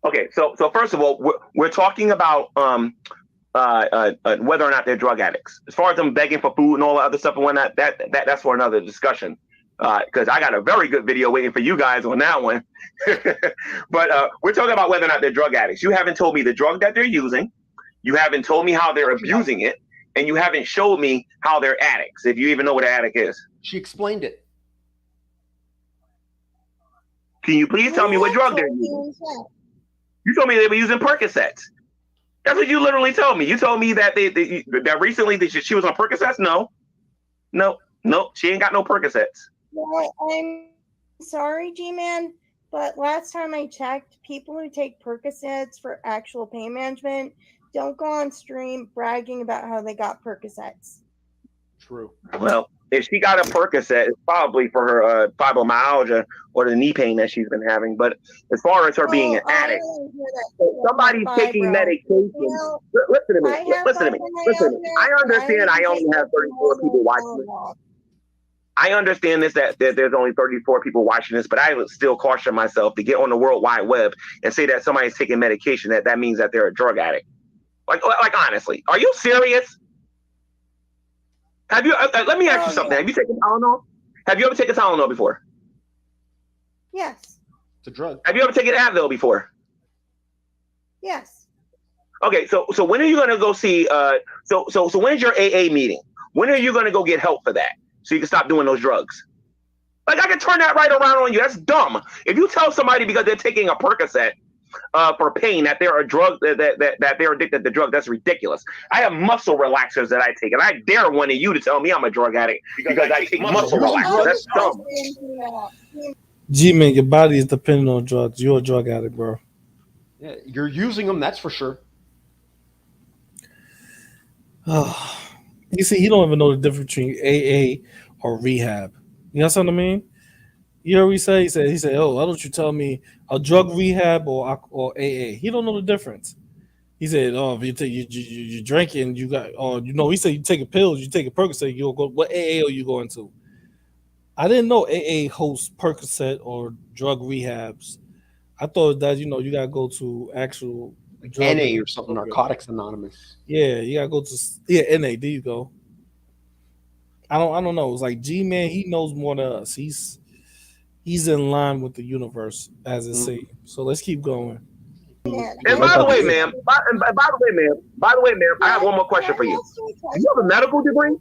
Okay, so first of all, we're talking about whether or not they're drug addicts. As far as them begging for food and all the other stuff and whatnot, that's for another discussion. Because I got a very good video waiting for you guys on that one. But we're talking about whether or not they're drug addicts. You haven't told me the drug that they're using. You haven't told me how they're abusing it. And you haven't showed me how they're addicts, if you even know what an addict is. She explained it. Can you please tell me what drug they're using? You told me they were using Percocets. That's what you literally told me. You told me that that recently she was on Percocets. No, she ain't got no Percocets. Well, I'm sorry, G-Man, but last time I checked, people who take Percocets for actual pain management don't go on stream bragging about how they got Percocets. True. Well, if she got a Percocet, it's probably for her fibromyalgia or the knee pain that she's been having. But as far as her being an addict, somebody's taking medication. Listen to me. I understand I only have 34 people watching this. I understand that there's only 34 people watching this, but I would still caution myself to get on the World Wide Web and say that somebody's taking medication, that means that they're a drug addict. Like honestly, are you serious? Have you? Let me ask you something. Have you taken Tylenol? Have you ever taken Tylenol before? Yes. It's a drug. Have you ever taken Advil before? Yes. Okay, so when are you going to go see? So when's your AA meeting? When are you going to go get help for that so you can stop doing those drugs? Like I can turn that right around on you. That's dumb. If you tell somebody because they're taking a Percocet for pain that they're a drug that they're addicted to drugs, that's ridiculous. I have muscle relaxers that I take, and I dare one of you to tell me I'm a drug addict because I take muscle relaxers. That's dumb. G-Man, your body is dependent on drugs. You're a drug addict, bro. Yeah, you're using them, that's for sure. You see, he don't even know the difference between AA or rehab. You know what I mean? You know what he said? He said, oh, why don't you tell me a drug rehab or AA? He don't know the difference. He said, oh, if you're drinking, you got, he said you take a pills, you take a Percocet, you'll go, what AA are you going to? I didn't know AA hosts Percocet or drug rehabs. I thought that, you got to go to actual drug NA or something, Narcotics Anonymous. Yeah, you got to go to, NA, there you go. I don't know. It's like G-Man, he knows more than us. He's in line with the universe, as it seems. So let's keep going. And by the way, ma'am, I have one more question for you. Do you have a medical degree?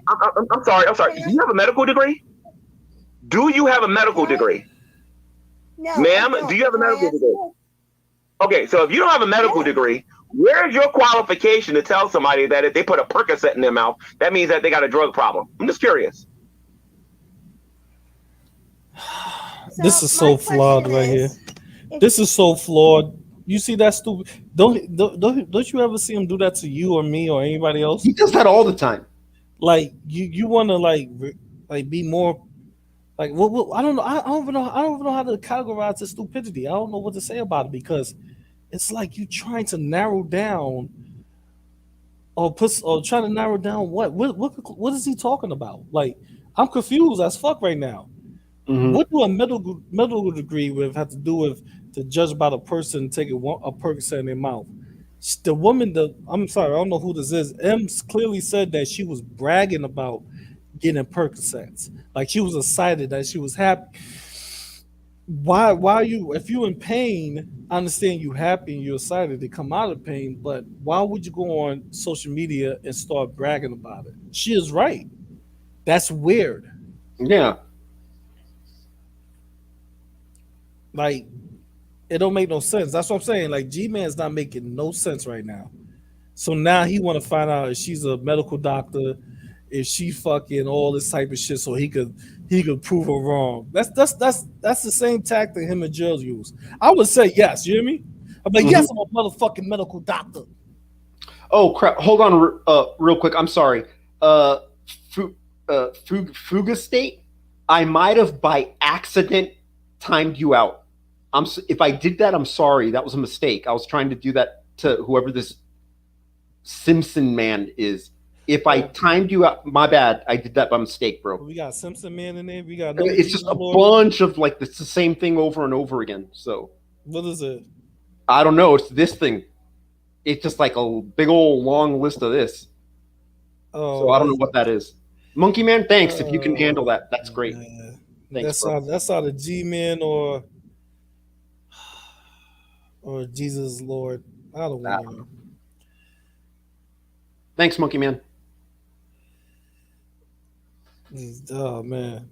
I'm sorry. Do you have a medical degree? Do you have a medical degree? No, ma'am, do you have a medical degree? Okay, so if you don't have a medical degree, where's your qualification to tell somebody that if they put a Percocet in their mouth, that means that they got a drug problem? I'm just curious. This is so flawed right here. This is so flawed. You see that stupid? Don't you ever see him do that to you or me or anybody else? He does that all the time. Like you want to like be more like what I don't know. I don't even know how to categorize the stupidity. I don't know what to say about it because it's like you trying to narrow down or trying to narrow down what is he talking about? Like I'm confused as fuck right now. Mm-hmm. What do a medical degree have to do with to judge about a person taking a Percocet in their mouth? The woman, I'm sorry, I don't know who this is. M clearly said that she was bragging about getting Percocets. Like she was excited, that she was happy. Why are you, if you're in pain, I understand you're happy and you're excited to come out of pain, but why would you go on social media and start bragging about it? She is right. That's weird. Yeah. Like, it don't make no sense. That's what I'm saying. Like, G-Man's not making no sense right now. So now he want to find out if she's a medical doctor, if she fucking all this type of shit, so he could prove her wrong. That's the same tactic him and Jill use. I would say yes. You hear me? I'm like, yes, I'm a motherfucking medical doctor. Oh crap! Hold on, real quick. I'm sorry. Fuga state. I might have by accident timed you out. If I did that, I'm sorry. That was a mistake. I was trying to do that to whoever this Simpson man is. If I timed you out, my bad. I did that by mistake, bro. We got Simpson man in there. We got. It's just a bunch of like it's the same thing over and over again. So what is it? I don't know. It's this thing. It's just like a big old long list of this. Oh, so I don't know what that is. Monkey Man, thanks. If you can handle that, that's great. Thanks, that's not a G-Man or Jesus Lord. I don't know. Thanks, Monkey Man. Oh man,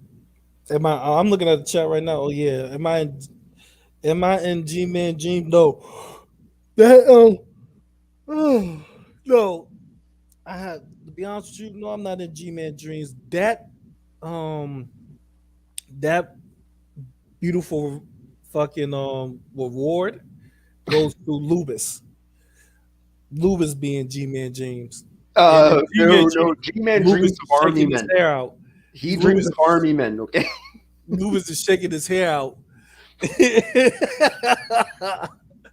I'm looking at the chat right now. Oh yeah, am I in G-Man Dream? No, that no. I had to be honest with you. No, I'm not in G-Man Dreams. That beautiful fucking reward goes to Loobis. Loobis being G-Man Dreams. No, G-Man dreams of army men. He dreams of army men, okay? Loobis is shaking his hair out.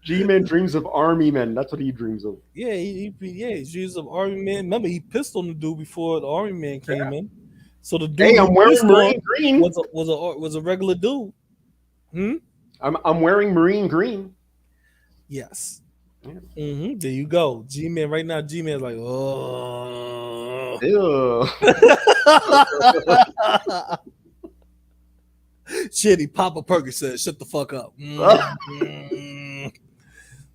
G-Man dreams of army men. That's what he dreams of. Yeah, he dreams of army men. Remember, he pissed on the dude before the army man came in. So the dude, hey, I'm wearing marine green. Was a regular dude. I'm wearing marine green. Yes. Yeah. Mm-hmm. There you go. G-Man right now. G-Man's like, oh. Shit, he Papa Percocet. Shut the fuck up.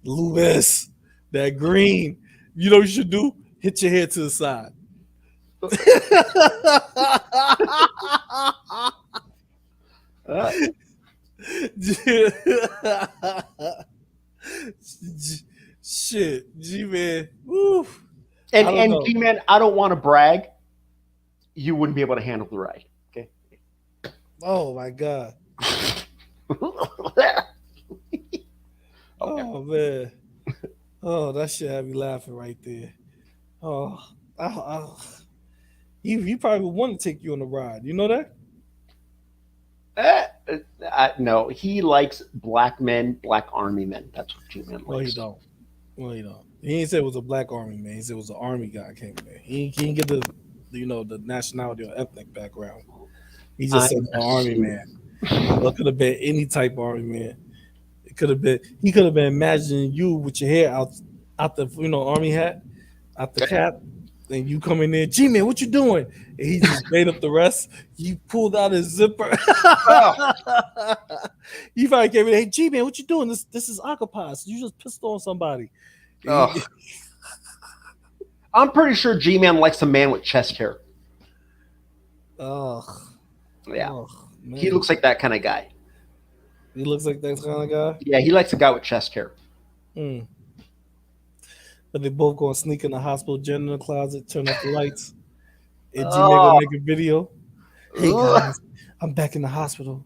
Loobis, that green. You know what you should do? Hit your head to the side. Shit, G-Man. Woof. And G-Man, I don't want to brag. You wouldn't be able to handle the ride. Okay. Oh my God. Oh man. Oh, that shit had me laughing right there. Oh, he probably would want to take you on the ride. You know that? No, he likes black men, black army men. That's what G-Man likes. Well, he don't. He ain't said it was a black army man. He said it was an army guy came in there. He didn't get the nationality or ethnic background. He just said an army man. It could have been any type of army man. It could have been. He could have been imagining you with your hair out the army hat, out the cap, and you come in there, G-Man, what you doing? And he just made up the rest. He pulled out his zipper. He probably came in, hey G-Man, what you doing? This is occupied. So you just pissed on somebody. I'm pretty sure G-Man likes a man with chest hair. Oh, yeah. Oh, he looks like that kind of guy. He looks like that kind of guy? Yeah, he likes a guy with chest hair. But they both going to sneak in the hospital janitor closet, turn off the lights. And G-Man gonna make a video. Hey guys, I'm back in the hospital.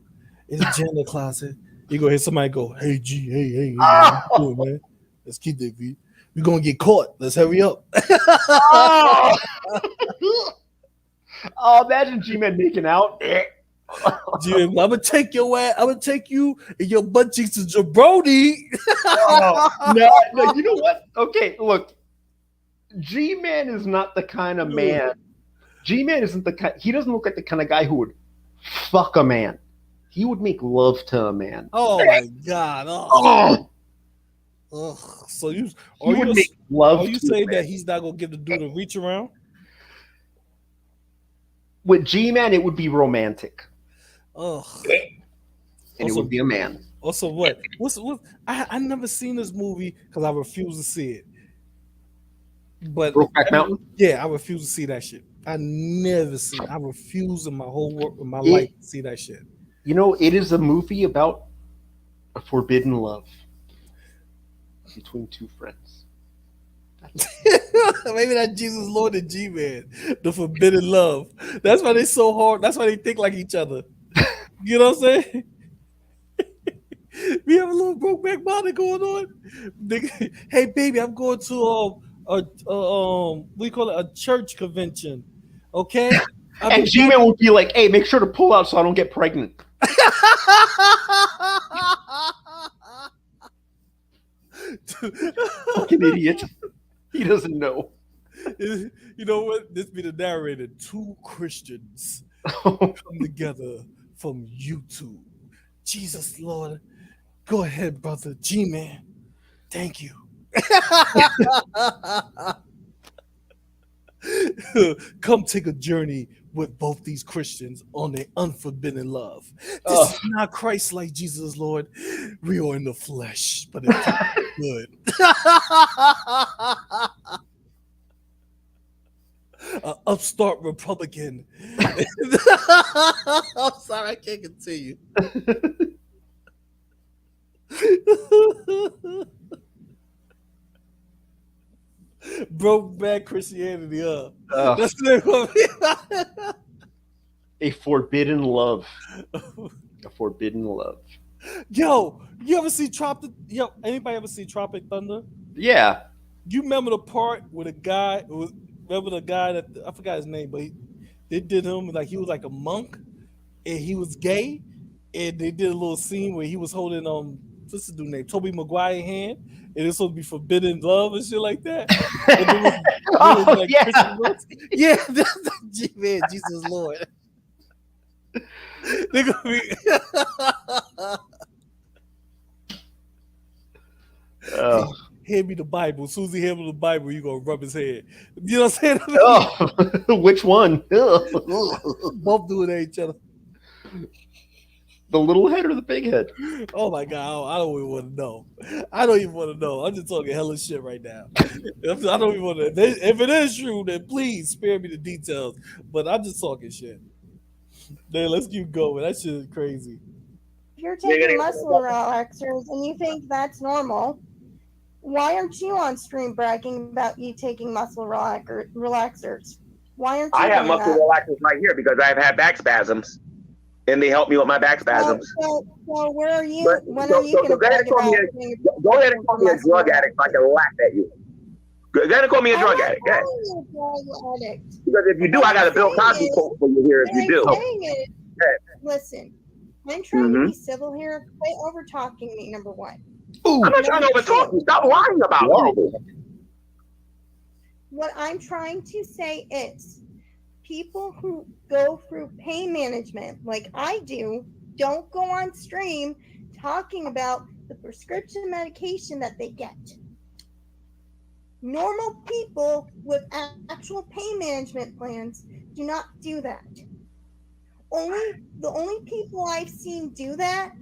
In the janitor closet. You go hear somebody go, hey G, hey, what you doing, man? Let's keep that beat. We're gonna get caught. Let's hurry up. Imagine G-Man making out. G-Man, I'm gonna take your ass. I'm gonna take you and your butt cheeks to jabroni. No, you know what? Okay, look. G-Man is not the kind of man. G-Man isn't the kind. He doesn't look like the kind of guy who would fuck a man. He would make love to a man. Oh my God! So you make love. Are you saying that he's not gonna give the dude a reach around? With G-Man, it would be romantic. And it would be a man. Also, what? I never seen this movie because I refuse to see it. But Brokeback Mountain? Yeah, I refuse to see that shit. I never seen it. I refuse in my whole work in my life to see that shit. You know, it is a movie about a forbidden love between two friends. Maybe that Jesus Lord and G-Man, the forbidden love. That's why they so hard. That's why they think like each other. You know what I'm saying? We have a little Brokeback Mountain going on. Hey baby, I'm going to we call it a church convention. Okay? And G-Man will be like, hey, make sure to pull out so I don't get pregnant. Fucking idiot. He doesn't know. You know what? This be the narrator. Two Christians come together from YouTube. Jesus Lord. Go ahead, brother. G-Man. Thank you. Come take a journey with both these Christians on their unforbidden love. This is not Christ like Jesus, Lord. We are in the flesh, but it's good. Upstart Republican. I'm sorry, I can't continue. Broke back Christianity up. That's a forbidden love. A forbidden love. Yo, you ever see Tropic? Yo, anybody ever see Tropic Thunder? Yeah. You remember the part with a guy? Remember the guy that I forgot his name, but they did him like he was like a monk, and he was gay, and they did a little scene where he was holding what's the dude name? Tobey Maguire hand, and it's supposed to be forbidden love and shit like that. Yeah, that's G-Man, Jesus Lord. They're gonna be. Hand me the Bible. As soon as he hand me the Bible, you gonna rub his head. You know what I'm saying? Which one? Both doing at each other. The little head or the big head? Oh my God, I don't even want to know. I don't even want to know. I'm just talking hella shit right now. I don't even want to. If it is true, then please spare me the details. But I'm just talking shit. Then let's keep going. That shit is crazy. If you're taking muscle relaxers and you think that's normal, why aren't you on stream bragging about you taking muscle relaxers? Why aren't you? I have muscle relaxers right here because I've had back spasms, and they help me with my back spasms. So where are you? When are you going to brag about? Go ahead and call me a drug addict so I can laugh at you. Go ahead and call me a drug addict. I'm not calling you a drug addict. Because if you do, I got a Bill Cosby quote for you here if you do. Listen, I'm trying to be civil here. Quit over talking me, number one. Ooh, I'm not trying to overtalk you. Stop lying about it. What I'm trying to say is people who go through pain management like I do don't go on stream talking about the prescription medication that they get. Normal people with actual pain management plans do not do that. The only people I've seen do that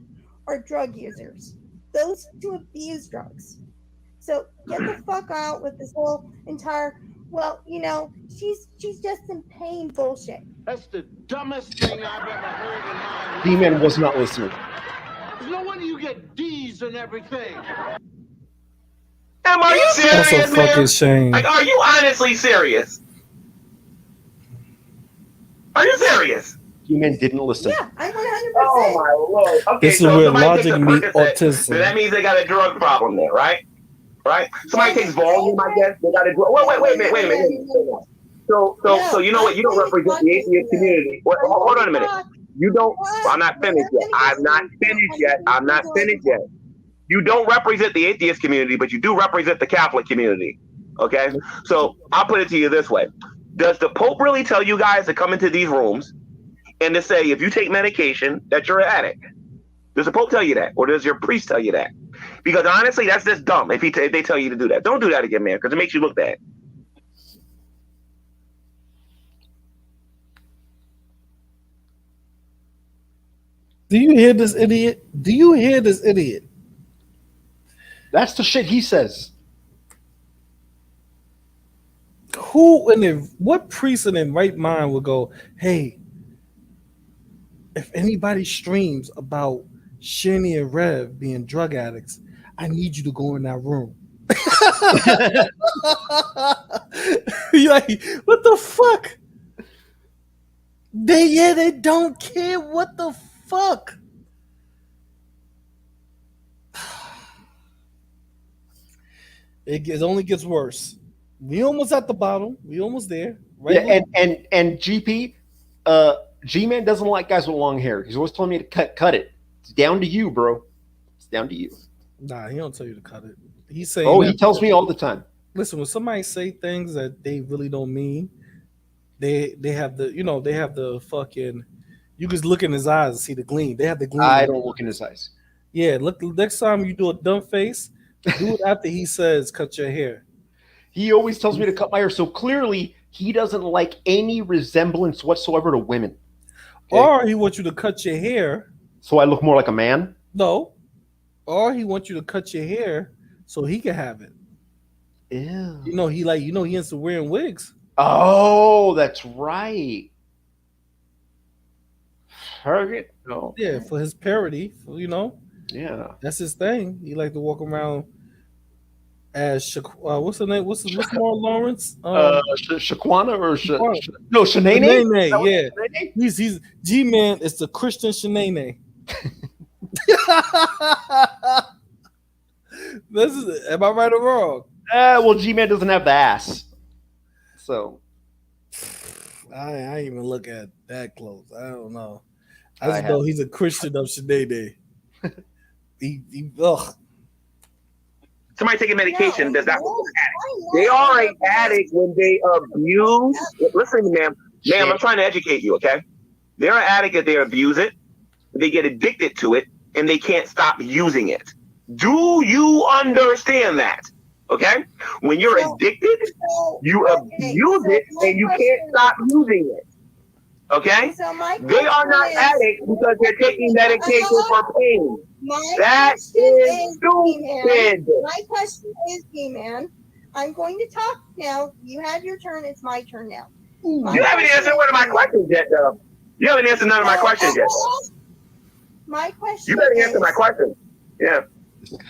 are drug users. Those who abuse drugs. So get the fuck out with this whole entire, well, you know, she's just in pain bullshit. That's the dumbest thing I've ever heard in my life. D-Man was not listening. No wonder you get D's and everything. Are you serious? That's a fucking shame. Like, are you honestly serious? Are you serious? D-Man didn't listen. Yeah, I'm 100%. Oh my lord. Okay, this is where logic meets autism. So that means they got a drug problem there, right? Right? Somebody takes volume, I guess. They got a drug. Wait a minute. So you know what? You don't represent the atheist community. Hold on a minute. You don't. I'm not finished yet. I'm not finished yet. You don't represent the atheist community, but you do represent the Catholic community. Okay? So I'll put it to you this way. Does the Pope really tell you guys to come into these rooms and to say, if you take medication, that you're an addict? Does the Pope tell you that? Or does your priest tell you that? Because honestly, that's just dumb if they tell you to do that. Don't do that again, man, because it makes you look bad. Do you hear this idiot? That's the shit he says. What priest in their right mind would go, hey, if anybody streams about Shani and Rev being drug addicts, I need you to go in that room. You're like, what the fuck? They don't care. What the fuck? It only gets worse. We almost at the bottom. We almost there. Right? Yeah, and GP, G-Man doesn't like guys with long hair. He's always telling me to cut it. It's down to you, bro. It's down to you. Nah, he don't tell you to cut it. He's saying. Oh, he tells me all the time. Listen, when somebody say things that they really don't mean, they have the fucking. You just look in his eyes and see the gleam. They have the gleam. I don't look in his eyes. Yeah, look. Next time you do a dumb face, do it after he says cut your hair. He always tells me to cut my hair, so clearly he doesn't like any resemblance whatsoever to women. Okay? Or he wants you to cut your hair. So I look more like a man? No. Or he wants you to cut your hair so he can have it. Ew. He ends up wearing wigs. Oh, that's right. Target? No. Yeah, for his parody, Yeah. That's his thing. He like to walk around as what's the name? What's Mark Lawrence? Shaquana or no, Shanae? Shanae, yeah. Shanae? He's G-Man is the Christian Shanae. Am I right or wrong? Well, G-Man doesn't have the ass. So I ain't even look at that close. I don't know. I just know he's a Christian of Shanae. Ugh. Somebody taking medication does not make them addict. They are an addict when they abuse. Listen, ma'am, I'm trying to educate you, okay? They're an addict if they abuse it, they get addicted to it, and they can't stop using it. Do you understand that? Okay? When you're addicted, you abuse it, and you can't stop using it. Okay? They are not addicts because they're taking medication for pain. That is stupid. My question is, man, I'm going to talk now. You had your turn. It's my turn now. You haven't answered one of my questions yet, though. You haven't answered none of my questions yet. My question. You better answer my question. Yeah.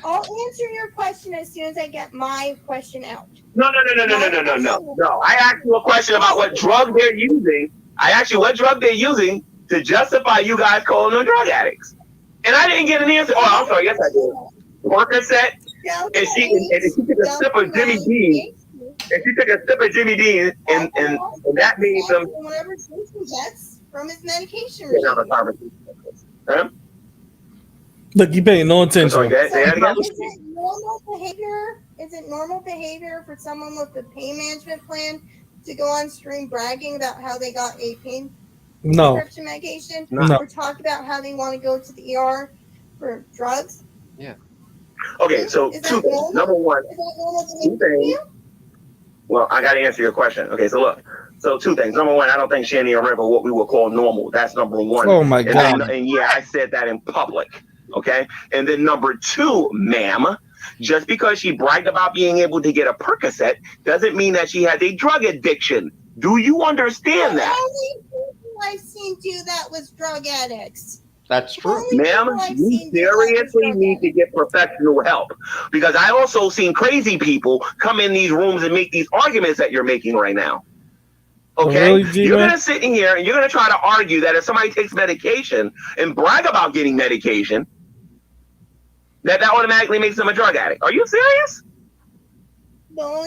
I'll answer your question as soon as I get my question out. No. I asked you a question about what drug they're using. I asked you what drug they're using to justify you guys calling them drug addicts. And I didn't get an answer. Oh, I'm sorry. Yes, I did. Percocet. And she took a sip of Jimmy D. And she took a sip of Jimmy D, and that made them. Whatever he gets from his medication. Huh? Look, you paying no attention. Sorry, say that again? Is it normal behavior? Is it normal behavior for someone with a pain management plan to go on stream bragging about how they got a pain prescription medication? No. Or talk about how they want to go to the ER for drugs? Yeah. Okay, so two things. Number one, two things. Well, I got to answer your question. Okay, so look. So two things. Number one, I don't think Shani or River what we would call normal. That's number one. Oh, my God. And yeah, I said that in public. Okay. And then number two, ma'am, just because she bragged about being able to get a Percocet doesn't mean that she has a drug addiction. Do you understand that? The only people I've seen do that was drug addicts. That's true. Ma'am, you seriously need to get professional help, because I also seen crazy people come in these rooms and make these arguments that you're making right now. Okay, you're going to sit in here and you're going to try to argue that if somebody takes medication and brag about getting medication, that automatically makes them a drug addict. Are you serious?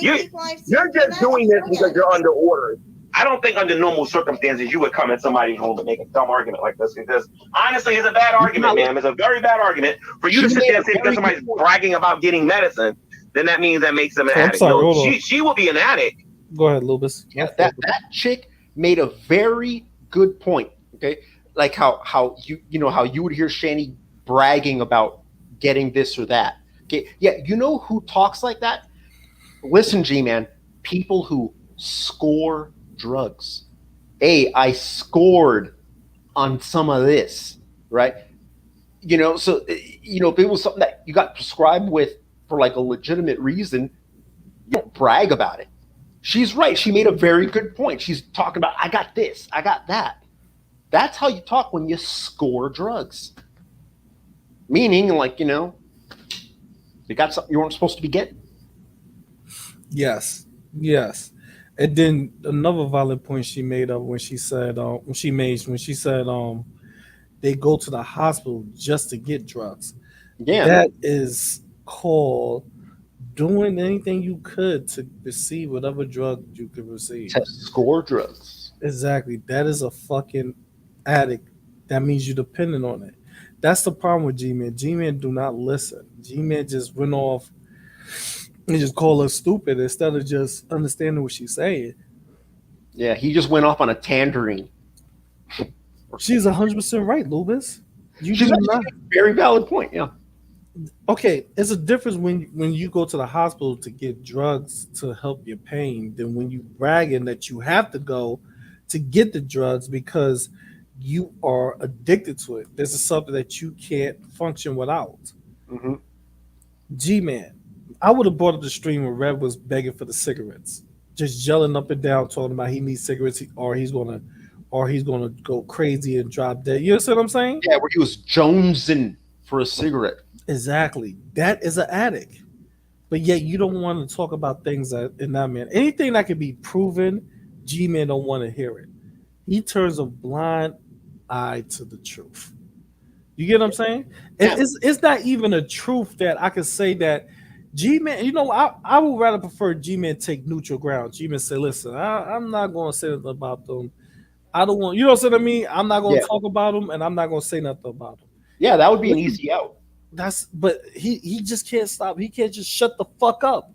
You're just doing this because you're under orders. I don't think under normal circumstances you would come in somebody's room and make a dumb argument like this, because honestly, it's a bad argument, ma'am. It's a very bad argument for you to sit there and say because somebody's bragging about getting medicine, then that means that makes them an addict. Sorry, she will be an addict. Go ahead, Loobis. Yeah, that chick made a very good point. Okay, like how you would hear Shani bragging about getting this or that. Okay, yeah, you know who talks like that? Listen, G-Man, people who score drugs. Hey, I scored on some of this, right? So if it was something that you got prescribed with for like a legitimate reason, you don't brag about it. She's right. She made a very good point. She's talking about, I got this, I got that. That's how you talk when you score drugs. Meaning, you got something you weren't supposed to be getting. Yes. And then another valid point she made up when she said they go to the hospital just to get drugs. Yeah. That is called doing anything you could to receive whatever drug you could receive. Test score drugs. Exactly. That is a fucking addict. That means you're dependent on it. That's the problem with G-Man. G-Man do not listen. G-Man just went off and just call her stupid instead of just understanding what she's saying. Yeah, he just went off on a tangerine. She's 100% right, Loobis. She's a very valid point, yeah. Okay, it's a difference when you go to the hospital to get drugs to help your pain than when you bragging that you have to go to get the drugs because you are addicted to it. This is something that you can't function without. Mm-hmm. G-Man, I would have brought up the stream where Red was begging for the cigarettes, just yelling up and down, talking about he needs cigarettes or he's gonna go crazy and drop dead. You know what I'm saying? Yeah, where he was jonesing for a cigarette. Exactly. That is an addict. But yet you don't want to talk about things that in that man. Anything that can be proven, G-Man don't want to hear it. He turns a blind eye to the truth. You get what I'm saying? Yeah. It's not even a truth that I can say that G-Man, I would rather prefer G-Man take neutral ground. G-Man say, listen, I'm not going to say nothing about them. I don't want, you know what I mean? I'm not going to talk about them and I'm not going to say nothing about them. Yeah, that would be an easy out. But he just can't stop. He can't just shut the fuck up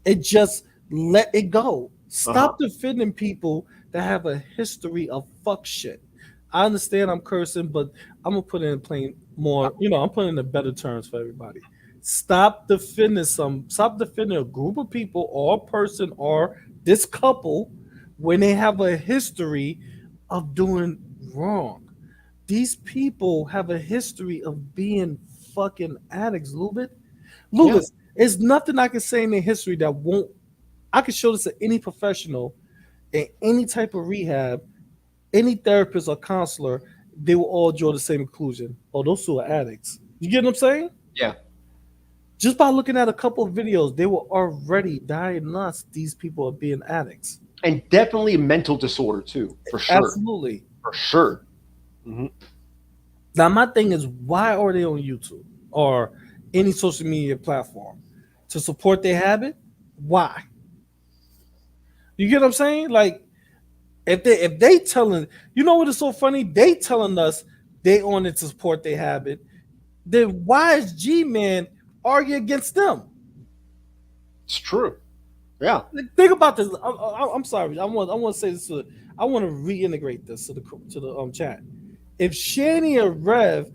and just let it go. Stop defending people that have a history of fuck shit. I understand I'm cursing, but I'm gonna put it in plain more. I'm putting in better terms for everybody. Stop defending a group of people or a person or this couple when they have a history of doing wrong. These people have a history of being fucking addicts, Loobis. There's nothing I can say in their history that won't. I can show this to any professional in any type of rehab, any therapist or counselor. They will all draw the same conclusion. Oh, those two are addicts. You get what I'm saying? Yeah. Just by looking at a couple of videos, they were already diagnosed. These people are being addicts, and definitely a mental disorder too, for sure. Absolutely, for sure. Mm-hmm. Now, my thing is, why are they on YouTube or any social media platform? To support their habit? Why? You get what I'm saying? Like, if they telling, you know what is so funny? They telling us they on it to support their habit. Then why is G-Man argue against them? It's true. Yeah. Think about this. I'm sorry. I want to say this. I want to reintegrate this to the chat. If Shani and Rev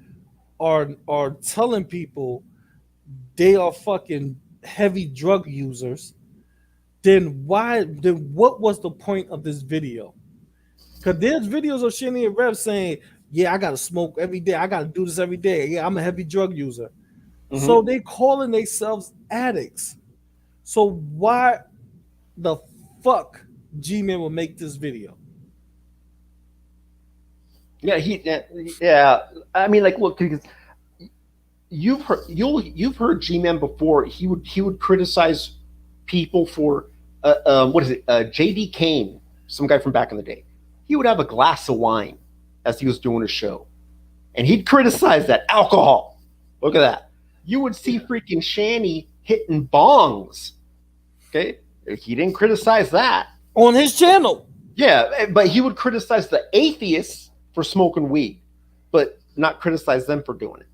are telling people they are fucking heavy drug users, then what was the point of this video? Because there's videos of Shani and Rev saying, yeah, I gotta smoke every day, I gotta do this every day. Yeah, I'm a heavy drug user. Mm-hmm. So they calling themselves addicts. So why the fuck G-Man will make this video? Yeah, I mean, like, look, because you've heard G-Man before. He would criticize people for what is it? J.D. Kane, some guy from back in the day. He would have a glass of wine as he was doing a show, and he'd criticize that alcohol. Look at that. You would see freaking Shani hitting bongs. Okay, he didn't criticize that on his channel. Yeah, but he would criticize the atheists for smoking weed, but not criticize them for doing it.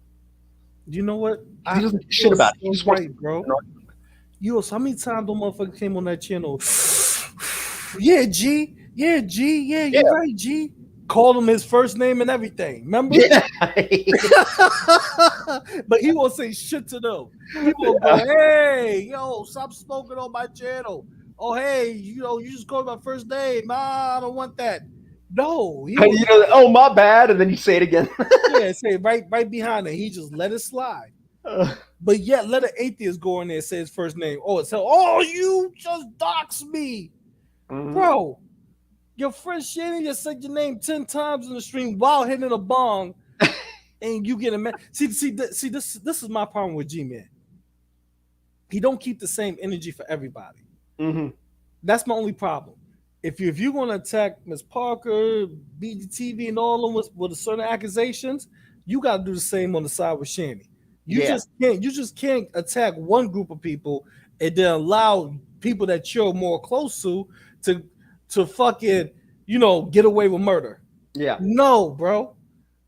You know what? He doesn't give shit about it. He just wants to, bro. Yo, so how many times the motherfucker came on that channel? Yeah, G. Yeah, G. Yeah, you're right, G. Called him his first name and everything. Remember? Yeah. But he won't say shit to them. He will go, hey, yo, stop smoking on my channel. Oh, hey, you just called my first name. Nah, I don't want that. No. Oh, my bad. And then you say it again. Yeah, say right behind it. He just let it slide. But yet, let an atheist go in there and say his first name. Oh, it's hell. Oh, you just doxed me. Mm-hmm. Bro, your friend Shani just said your name 10 times in the stream while hitting a bong, and you get a man. See, this is my problem with G-Man. He don't keep the same energy for everybody. Mm-hmm. That's my only problem. If you're going to attack Ms. Parker, BDTV, and all of them with certain accusations, you got to do the same on the side with Shani. You just can't attack one group of people and then allow people that you're more close to fucking, get away with murder. Yeah. No, bro.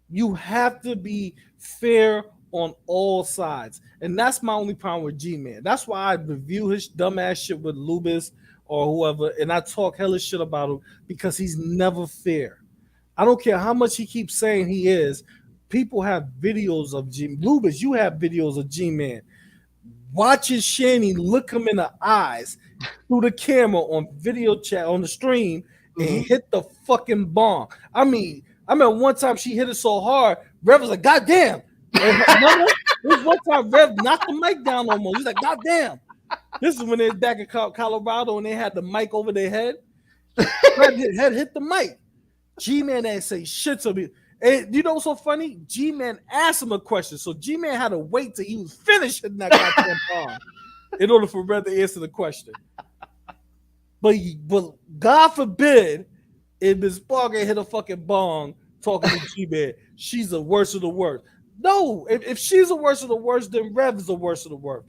You have to be fair on all sides. And that's my only problem with G-Man. That's why I review his dumbass shit with Loobis or whoever, and I talk hella shit about him because he's never fair. I don't care how much he keeps saying he is. People have videos of Loobis, you have videos of G-Man. Watching Shani look him in the eyes through the camera on video chat on the stream and hit the fucking bomb. I mean, one time she hit it so hard, Rev was like, God damn. There was one time Rev knocked the mic down almost. He's like, God damn. This is when they was back in Colorado and they had the mic over their head. Rev hit the mic. G-Man ain't say shit to me. And you know what's so funny? G-Man asked him a question. So G-Man had to wait till he was finished hitting that goddamn bomb in order for Rev to answer the question. But God forbid if Miss Barker hit a fucking bong talking to G-Man, she's the worst of the worst. No, if she's the worst of the worst, then Rev is the worst of the worst.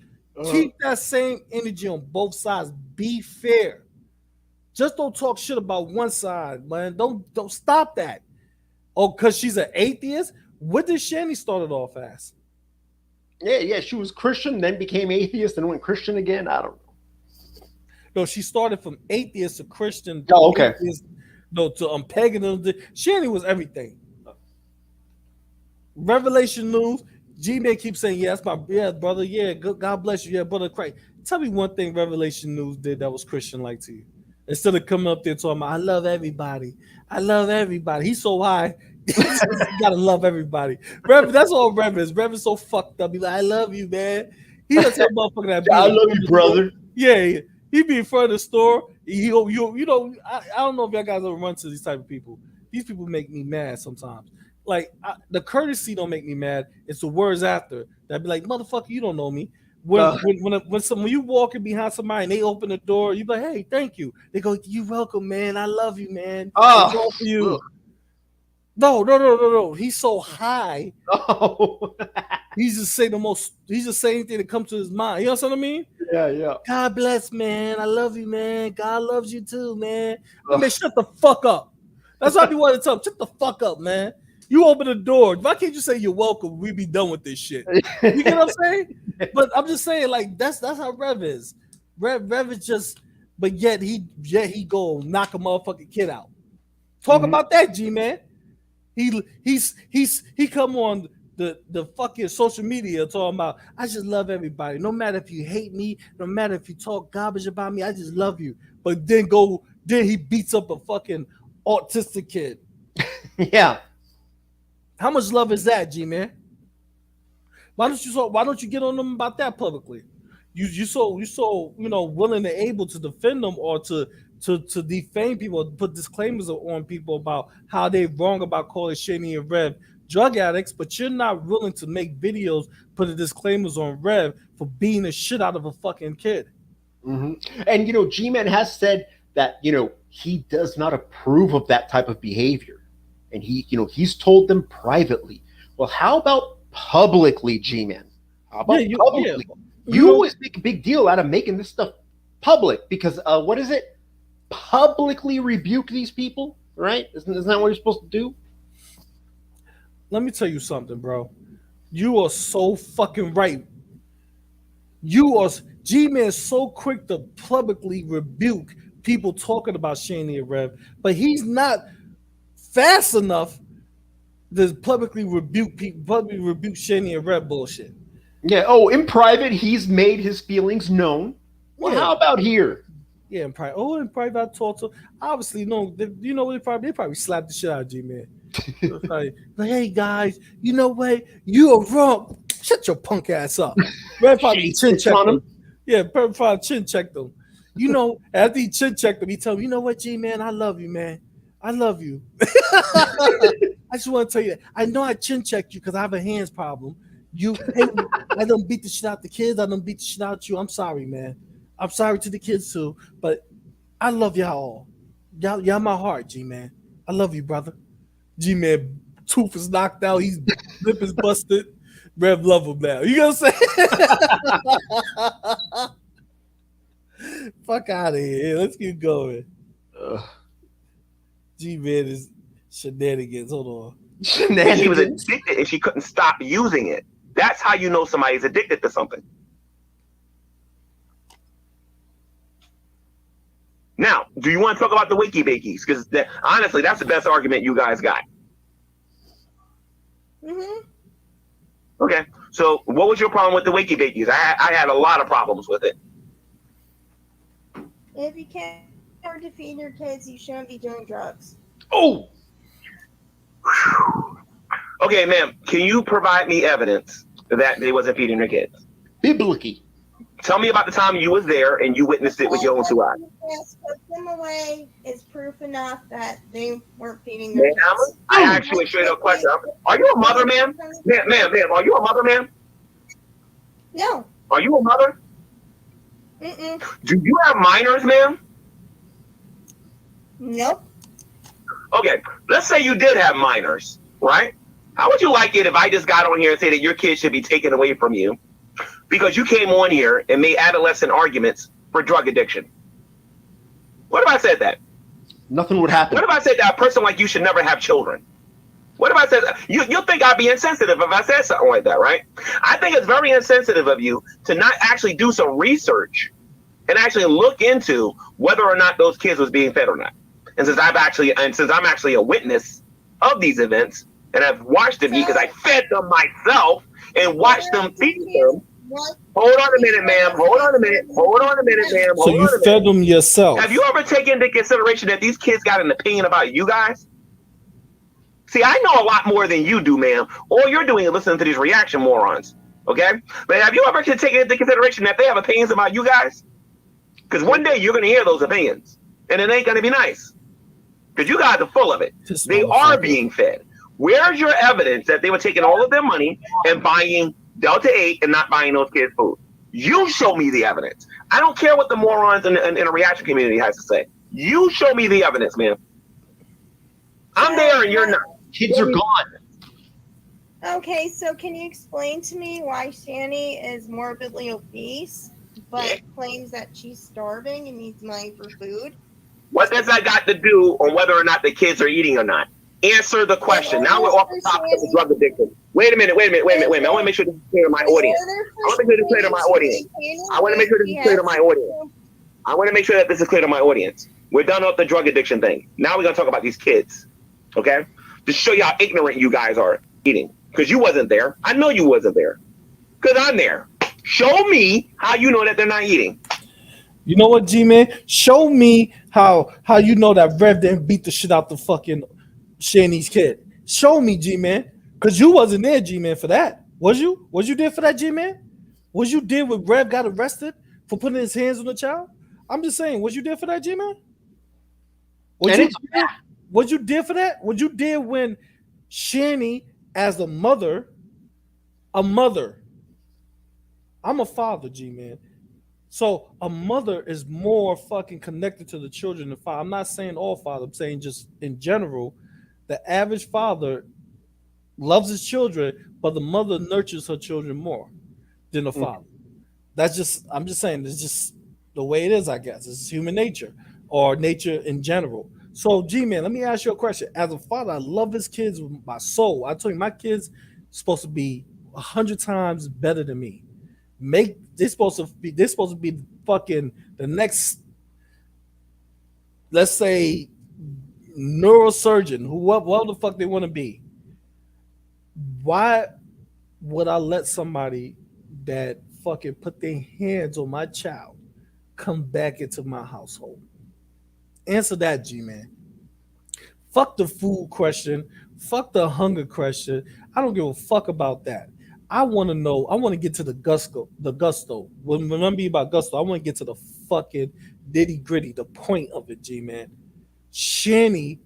Keep that same energy on both sides. Be fair. Just don't talk shit about one side, man. Don't stop that. Oh, because she's an atheist? What did Shani start it off as? Yeah, she was Christian, then became atheist, and went Christian again. I don't know. No, she started from atheist to Christian. Oh, okay. Atheist, to paganism. Shani was everything. Revelation News. G-Man keeps saying, yeah, that's my brother. Yeah, God bless you. Yeah, brother Christ. Tell me one thing Revelation News did that was Christian-like to you. Instead of coming up there talking about, I love everybody. I love everybody. He's so high. You gotta love everybody. Rev, that's all Rev is. Rev is so fucked up. He's like, I love you, man. He doesn't tell motherfucker that. I love you, brother. Yeah, he be in front of the store. I don't know if y'all guys ever run to these type of people. These people make me mad sometimes. Like the courtesy don't make me mad. It's the words after that be like, motherfucker, you don't know me. When you walking behind somebody and they open the door, you be like, hey, thank you. They go, you're welcome, man. I love you, man. It's all for you. No. He's so high. Oh. He's just saying anything that comes to his mind. You know what I mean? Yeah. God bless, man. I love you, man. God loves you too, man. Man, shut the fuck up. That's what I be wanting to tell him. Shut the fuck up, man. You open the door. Why can't you say you're welcome? We be done with this shit. You get what I'm saying? But I'm just saying, like, that's how Rev is. Rev is just, but yet he go knock a motherfucking kid out. Talk about that, G-Man. He come on the fucking social media talking about, I just love everybody. No matter if you hate me, no matter if you talk garbage about me, I just love you. But then he beats up a fucking autistic kid. Yeah. How much love is that, G-Man? Why don't you get on them about that publicly? You so willing and able to defend them or to defame people, put disclaimers on people about how they're wrong about calling Shani and Rev drug addicts, but you're not willing to make videos, put the disclaimers on Rev for beating the shit out of a fucking kid. Mm-hmm. And G-Man has said that he does not approve of that type of behavior. And he's told them privately. Well, how about publicly, G-Man? How about publicly? You always make a big deal out of making this stuff public because what is it? Publicly rebuke these people, right? Isn't that what you're supposed to do? Let me tell you something, bro. You are so fucking right. G-Man is so quick to publicly rebuke people talking about Shani and Rev, but he's not fast enough to publicly rebuke Shani and Rev bullshit. Yeah. Oh, in private, he's made his feelings known. Well, how about here? Yeah, in private. Oh, in private, I talk to. Obviously, no. You know what? They probably slapped the shit out of G-Man. like, hey guys, you know what? You are wrong. Shut your punk ass up. Rev probably chin checked him. Yeah, probably chin checked him. After he chin checked him, he told me, you know what, G-Man, I love you, man. I love you. I just want to tell you, I know I chin checked you because I have a hands problem. I don't beat the shit out the kids. I don't beat the shit out you. I'm sorry, man. I'm sorry to the kids too, but I love y'all all. Y'all my heart, G-Man. I love you, brother. G-Man tooth is knocked out. His lip is busted. Rev love him now. You know what I'm saying? Fuck out of here. Let's keep going. G-Man is shenanigans. Hold on. She was Shenanigans. addicted and she couldn't stop using it. That's how you know somebody's addicted to something. Now, do you want to talk about the wiki bakies? Because honestly, that's the best argument you guys got. Mm-hmm. Okay, so what was your problem with the wiki bakies? I had a lot of problems with it. If you can't afford to feed your kids, you shouldn't be doing drugs. Oh, Okay, ma'am, can you provide me evidence that they wasn't feeding their kids? biblicky. Tell me about the time you was there and you witnessed it with your own two eyes. Yes, put them away is proof enough that they weren't feeding their Ma'am, kids. I asked you a straight up question. Are you a mother, ma'am? Ma'am, are you a mother, ma'am? No. Are you a mother? Mm-mm. Do you have minors, ma'am? Nope. Okay, let's say you did have minors, right? How would you like it if I just got on here and say that your kids should be taken away from you because you came on here and made adolescent arguments for drug addiction? What if I said that? Nothing would happen. What if I said that a person like you should never have children? What if I said you'll think I'd be insensitive if I said something like that, right? I think it's very insensitive of you to not actually do some research and actually look into whether or not those kids was being fed or not. And since I'm actually a witness of these events and I've watched them eat because I fed them myself and watched them feed them. Hold on a minute, ma'am. Hold on a minute, ma'am. So you fed them yourself. Have you ever taken into consideration that these kids got an opinion about you guys? See, I know a lot more than you do, ma'am. All you're doing is listening to these reaction morons, okay? But have you ever taken into consideration that they have opinions about you guys? Because one day you're going to hear those opinions, and it ain't going to be nice. Because you guys are full of it. They are being fed. Where's your evidence that they were taking all of their money and buying Delta 8 and not buying those kids food? You show me the evidence. I don't care what the morons in the reaction community has to say. You show me the evidence, man. I'm there and you're not. Kids are gone. Okay, so can you explain to me why Shani is morbidly obese, but claims that she's starving and needs money for food? What does that got to do on whether or not the kids are eating or not? Answer the question. Now we're off the topic of the drug addiction. Wait a minute. I want to make sure this is clear to my audience. I want to make sure this is clear to my audience. I want to make sure this is clear to my audience. I want to make sure that this is clear to my audience. We're done with the drug addiction thing. Now we're going to talk about these kids. Okay? To show you how ignorant you guys are eating. Because you wasn't there. I know you wasn't there. Because I'm there. Show me how you know that they're not eating. You know what, G-Man? Show me how you know that Rev didn't beat the shit out the fucking Shani's kid. Show me, G-Man. Because you wasn't there, G-Man, for that. Was you? Was you there for that, G-Man? Was you there when Rev got arrested for putting his hands on the child? I'm just saying, was you there for that, G-Man? Was you there for that? Was you there when Shani, as a mother, I'm a father, G-Man. So a mother is more fucking connected to the children than father. I'm not saying all fathers. I'm saying just in general, the average father loves his children, but the mother nurtures her children more than the father. I'm just saying, it's just the way it is, I guess. It's human nature or nature in general. So, G-Man, let me ask you a question. As a father, I love his kids with my soul. I tell you, my kids supposed to be 100 times better than me. They're supposed to be fucking the next, let's say, neurosurgeon, whoever the fuck they want to be. Why would I let somebody that fucking put their hands on my child come back into my household? Answer that, G-Man. Fuck the food question. Fuck the hunger question. I don't give a fuck about that. I want to know. I want to get to the gusto. When I mean about gusto, I want to get to the fucking nitty gritty, the point of it, G-Man. Shani,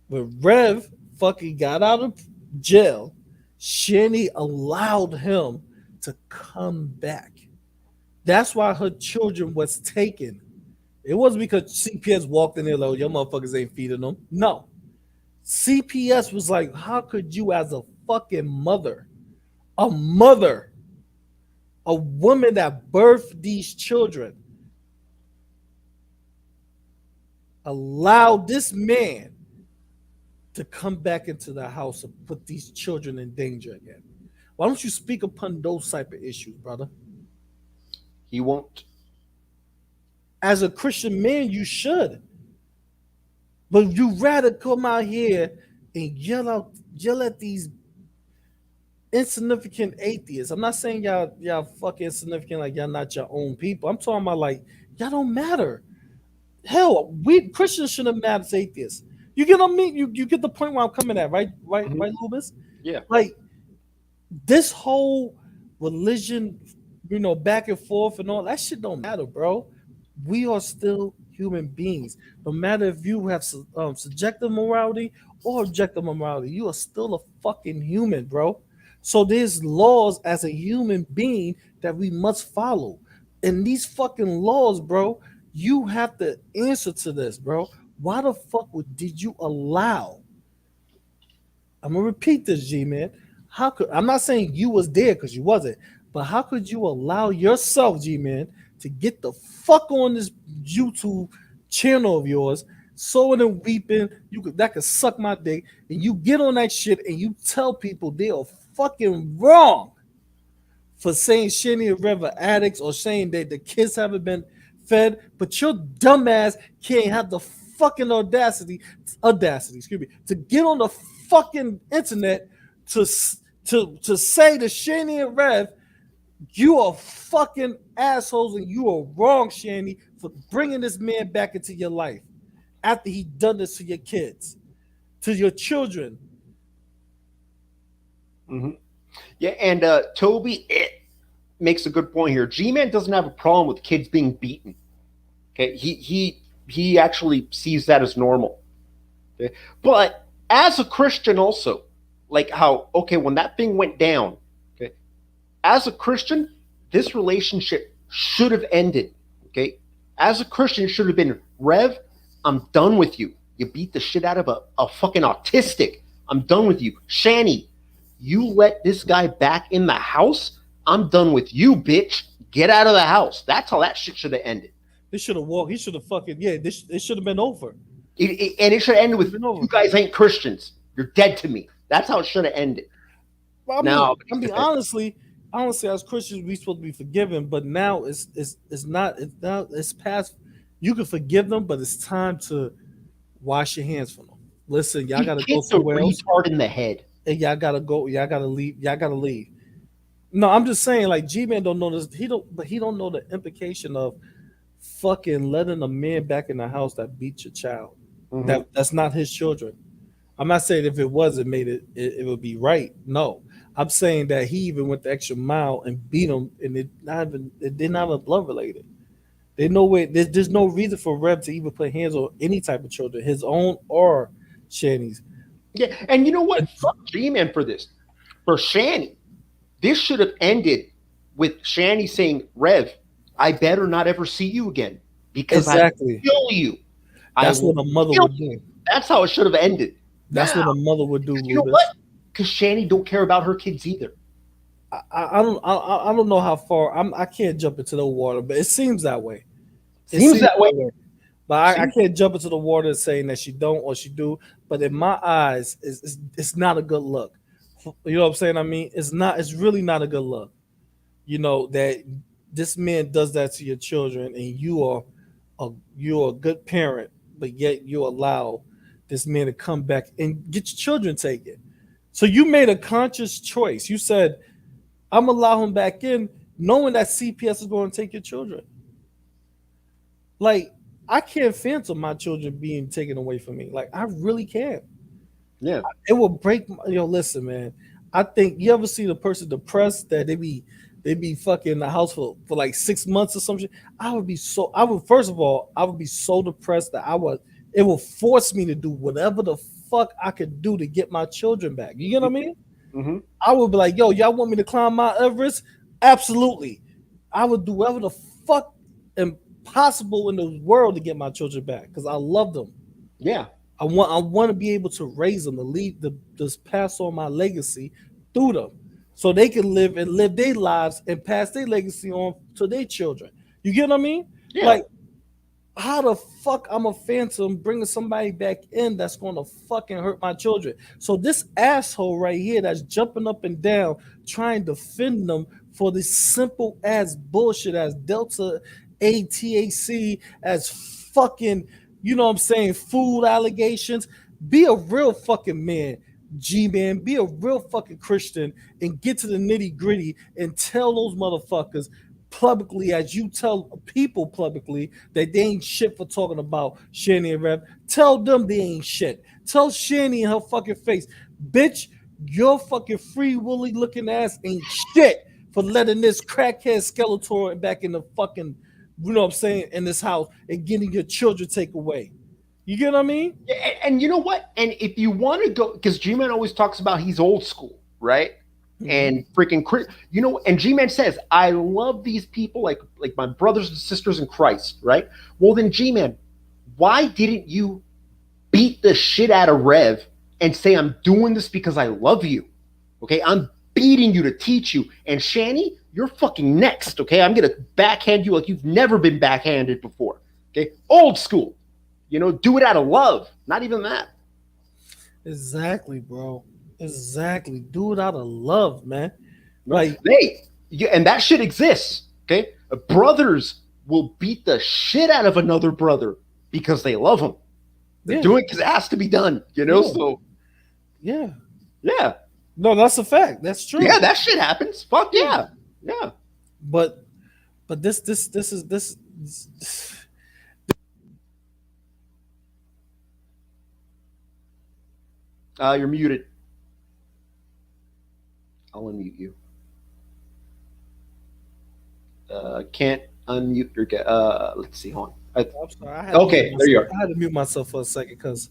when Rev fucking got out of jail, Shani allowed him to come back. That's why her children was taken. It wasn't because CPS walked in there like, your motherfuckers ain't feeding them. No. CPS was like, how could you as a fucking mother, a woman that birthed these children, allow this man to come back into the house and put these children in danger again? Why don't you speak upon those type of issues, brother? He won't. As a Christian man, you should. But you rather come out here and yell at these insignificant atheists. I'm not saying y'all fucking insignificant like y'all not your own people. I'm talking about like y'all don't matter. Hell, we Christians shouldn't matter to atheists. You get what I mean? You get the point where I'm coming at, right? Right, right, Loobis? Yeah. Like this whole religion, back and forth and all that shit don't matter, bro. We are still human beings. No matter if you have subjective morality or objective morality, you are still a fucking human, bro. So there's laws as a human being that we must follow. And these fucking laws, bro, you have to answer to this, bro. Why the fuck did you allow? I'm gonna repeat this, G-Man. I'm not saying you was there because you wasn't, but how could you allow yourself, G-Man, to get the fuck on this YouTube channel of yours, sowing and weeping, that could suck my dick, and you get on that shit and you tell people they are fucking wrong for saying Shanny and Rev are addicts or saying that the kids haven't been fed, but your dumbass can't have the fucking audacity, to get on the fucking internet to say to Shanny and Rev, you are fucking assholes and you are wrong, Shanny, for bringing this man back into your life after he done this to your kids, to your children. Mm-hmm. Yeah, and Toby makes a good point here. G-Man doesn't have a problem with kids being beaten. Okay, he actually sees that as normal. Okay? But as a Christian also, like how, okay, when that thing went down, okay, as a Christian, this relationship should have ended. Okay, as a Christian, it should have been, Rev, I'm done with you. You beat the shit out of a fucking autistic. I'm done with you. Shanny, you let this guy back in the house. I'm done with you, bitch. Get out of the house. That's how that shit should have ended. This should have walked. He should have fucking, it should have been over. And it should have ended with, you guys ain't Christians. You're dead to me. That's how it should have ended. Well, I mean, honestly, as Christians, we supposed to be forgiven, but now it's past. You can forgive them, but it's time to wash your hands from them. Listen, y'all gotta go somewhere else. Hard in the head. And y'all gotta go. Y'all gotta leave. Y'all gotta leave. No, I'm just saying, like G-Man don't know this. He don't know the implication of fucking letting a man back in the house that beat your child. Mm-hmm. That's not his children. I'm not saying if it was, it made it would be right. No, I'm saying that he even went the extra mile and beat him, and it did not even blood related. There's no way. There's no reason for Rev to even put hands on any type of children, his own or Shanny's. Yeah, and you know what? Fuck G-Man for this. For Shanny, this should have ended with Shanny saying, "Rev, I better not ever see you again because I will kill you." That's what a mother would do. That's how it should have ended. That's what a mother would do. You know what? Because Shanny don't care about her kids either. I don't know how far I can't jump into the water, but it seems that way. But I can't jump into the water saying that she don't or she do. But in my eyes, it's not a good look. You know what I'm saying? I mean, it's really not a good look. You know, that this man does that to your children, and you're a good parent, but yet you allow this man to come back and get your children taken. So you made a conscious choice. You said, I'm gonna allow him back in, knowing that CPS is going to take your children. Like, I can't phantom my children being taken away from me. Like, I really can't. Yeah. It will break listen, man. I think you ever see the person depressed that they be fucking in the house for like 6 months or something. I would be so depressed that it will force me to do whatever the fuck I could do to get my children back. You get what I mean? Mm-hmm. I would be like, yo, y'all want me to climb Mount Everest? Absolutely. I would do whatever the fuck impossible in the world to get my children back because I love them. Yeah. I want to be able to raise them, to just pass on my legacy through them so they can live their lives and pass their legacy on to their children. You get what I mean? Yeah. Like, how the fuck I'm a phantom bringing somebody back in that's gonna fucking hurt my children? So this asshole right here that's jumping up and down trying to defend them for this simple ass bullshit as Delta ATAC as fucking, you know what I'm saying, food allegations. Be a real fucking man, G-Man. Be a real fucking Christian and get to the nitty gritty and tell those motherfuckers publicly, as you tell people publicly, that they ain't shit for talking about Shani and Rev. Tell them they ain't shit. Tell Shani in her fucking face, bitch, your fucking free willy looking ass ain't shit for letting this crackhead Skeletor back in the fucking, you know what I'm saying, in this house and getting your children taken away. You get what I mean? Yeah, and you know what? And if you want to go, because G-Man always talks about he's old school, right? And freaking, you know, and G-Man says, I love these people like my brothers and sisters in Christ, right? Well, then G-Man, why didn't you beat the shit out of Rev and say, I'm doing this because I love you? Okay, I'm beating you to teach you. And Shani, you're fucking next, okay? I'm going to backhand you like you've never been backhanded before, okay? Old school. You know, do it out of love. Not even that. Exactly, bro. Exactly. Do it out of love, man. Like, and that shit exists. Okay, brothers will beat the shit out of another brother because they love him. They're doing it because it has to be done. You know, so yeah. No, that's a fact. That's true. Yeah, that shit happens. Fuck yeah. But this is. You're muted. I'll unmute you. Can't unmute your. Let's see. Hold on. I'm sorry. Okay, there you are. I had to mute myself for a second because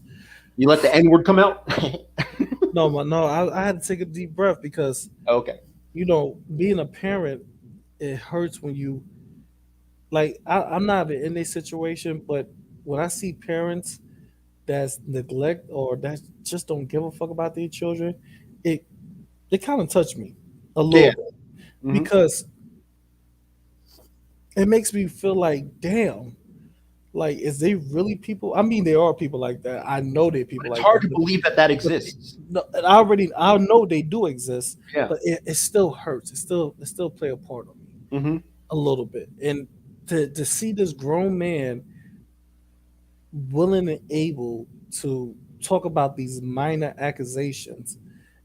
you let the N word come out. No. I had to take a deep breath because you know, being a parent, it hurts when you like. I'm not in a situation, but when I see parents that's neglect or that just don't give a fuck about their children, it kind of touched me a little bit because it makes me feel like, damn, like, is they really people? I mean, there are people like that. I know there are people like that. It's hard to believe that exists. No, I know they do exist, but it still hurts. It still play a part on me a little bit. And to see this grown man willing and able to talk about these minor accusations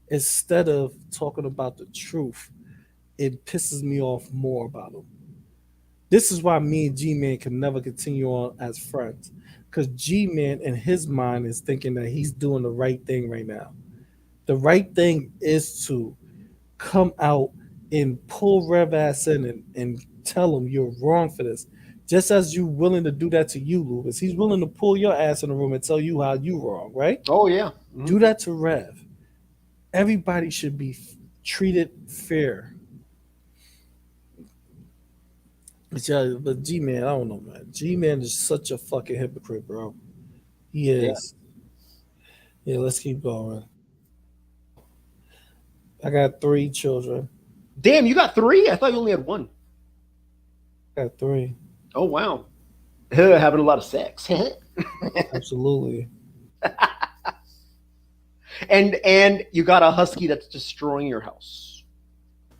instead of talking about the truth, it pisses me off more about him. This is why me and G-Man can never continue on as friends, because G-Man in his mind is thinking that he's doing the right thing right now. The right thing is to come out and pull Rev ass in and tell him you're wrong for this. Just as you willing to do that to you, Loobis, he's willing to pull your ass in the room and tell you how you wrong, right? Oh, yeah. Do that to Rev. Everybody should be treated fair. But G-Man, I don't know, man. G-Man is such a fucking hypocrite, bro. He is. Yeah, let's keep going. I got 3 children. Damn, you got 3? I thought you only had 1. I got 3. Oh, wow. Having a lot of sex. Absolutely. And you got a husky that's destroying your house.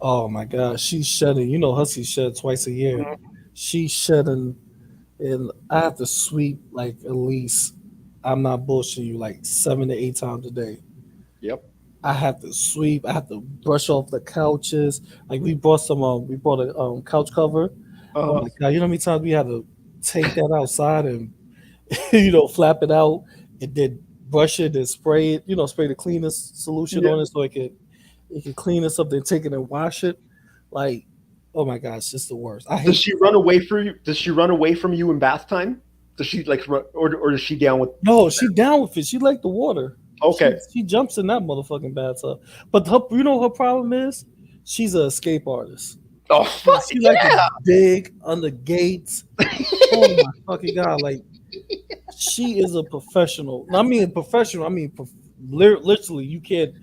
Oh my God, she's shedding. You know, huskies shed twice a year. She's shedding, and I have to sweep like at least, I'm not bullshitting you, like 7 to 8 times a day. Yep. I have to sweep. I have to brush off the couches. Like we bought a couch cover. Oh my God, you know how many times we had to take that outside and flap it out and then brush it and spray it. Spray the cleaner solution on it so it can clean us up, then take it and wash it. Like, oh my gosh, it's the worst. Does she run away from you? Does she run away from you in bath time? Does she like run, or is she down with? No, she down with it. She like the water. Okay. She jumps in that motherfucking bathtub. But her problem is she's an escape artist. Oh fuck she like to dig under gates. Oh my fucking God! Like she is a professional. I mean professional. I mean literally, you can't.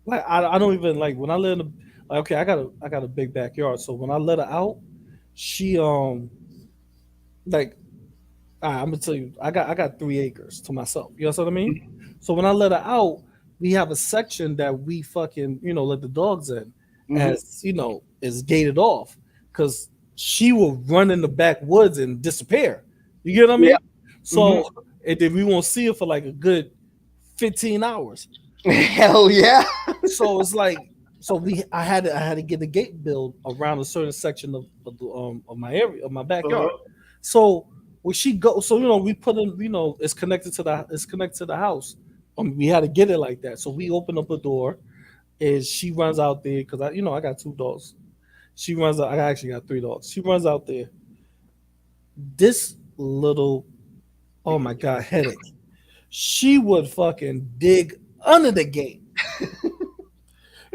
Like I don't even like when I let her. Like, okay, I got a big backyard, so when I let her out, she like I'm gonna tell you, I got 3 acres to myself. You know what I mean? So when I let her out, we have a section that we fucking let the dogs in, as is gated off, because she will run in the backwoods and disappear. You get what I mean? Yeah. So and then we won't see her for like a good 15 hours. Hell yeah. So it's like, I had to get the gate built around a certain section of my area, of my backyard. So when she go, so we put in, it's connected to the house. We had to get it like that. So we open up a door, and she runs out there, because I got 2 dogs. She runs out. I actually got 3 dogs. She runs out there. This little, oh my god, headache. She would fucking dig under the gate.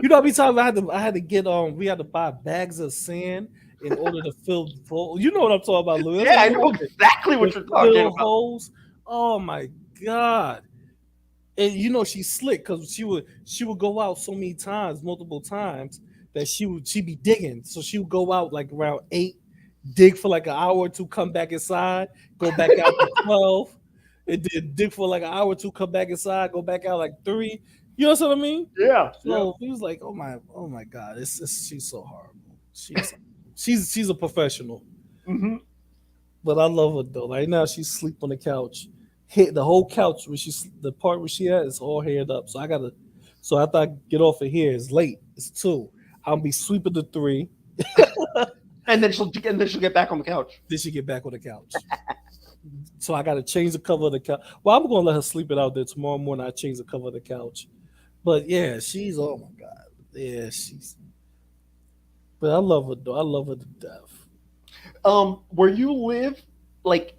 How many times I had to get we had to buy bags of sand in order to fill. You know what I'm talking about, Louis? Yeah, I know exactly what you're talking about. Holes. Oh my god! And she's slick, because she would go out so many times, multiple times, that she'd be digging. So she would go out like around 8, dig for like an hour or 2, come back inside, go back out to 12, and then dig for like an hour or 2, come back inside, go back out like 3. You know what I mean? Yeah. So he was like, "Oh my god, she's so horrible. She's a professional." But I love her though. Right now, she's asleep on the couch. Hit the whole couch the part where she at is all haired up. So after I get off of here, it's late. It's 2. I'll be sweeping the 3. And then she'll get back on the couch. Then she get back on the couch. So I got to change the cover of the couch. Well, I'm going to let her sleep it out there. Tomorrow morning, I change the cover of the couch. But yeah, she's, oh my god, yeah, she's. But I love her though. I love her to death. Where you live, like,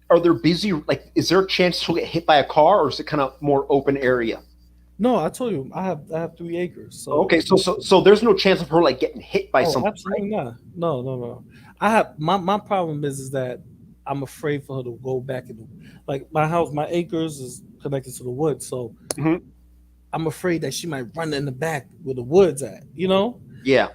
are there busy? Like, is there a chance she'll get hit by a car, or is it kind of more open area? No, I told you I have 3 acres. So okay, so there's no chance of her like getting hit by something. Absolutely not. No. I have my problem is that I'm afraid for her to go back into, like, my house. My acres is connected to the woods, so I'm afraid that she might run in the back where the woods at. Yeah.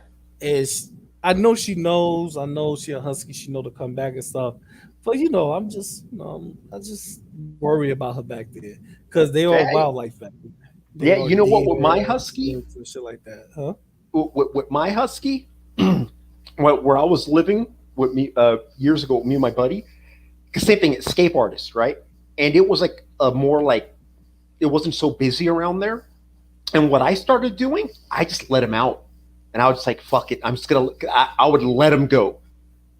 I know she knows. I know she a husky. She know to come back and stuff. But I'm just, I just worry about her back there, because they are wildlife back there. Yeah, you know what? With my husky, and shit like that, huh? With my husky, where I was living with me years ago, with me and my buddy, same thing. Escape artist, right? And it was like it wasn't so busy around there. And what I started doing, I just let him out, and I was just like, "Fuck it, I'm just gonna." I would let him go,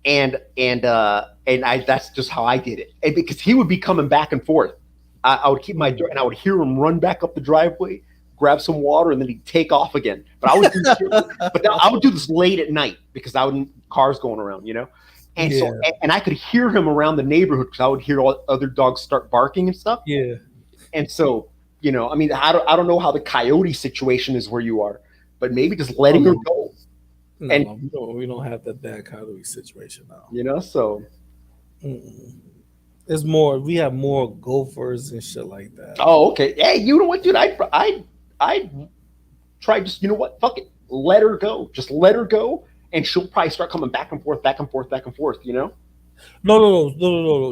and that's just how I did it. And because he would be coming back and forth. I would keep my door, and I would hear him run back up the driveway, grab some water, and then he'd take off again. But I would do this late at night, because I wouldn't cars going around, And so, and I could hear him around the neighborhood, because I would hear all other dogs start barking and stuff. Yeah. And so, I mean, I don't know how the coyote situation is where you are, but maybe just letting her go. No, and we don't have that bad coyote situation now. So. It's more. We have more gophers and shit like that. Oh, okay. Hey, you know what, dude? I try just. You know what? Fuck it. Let her go. Just let her go, and she'll probably start coming back and forth, back and forth, back and forth. No.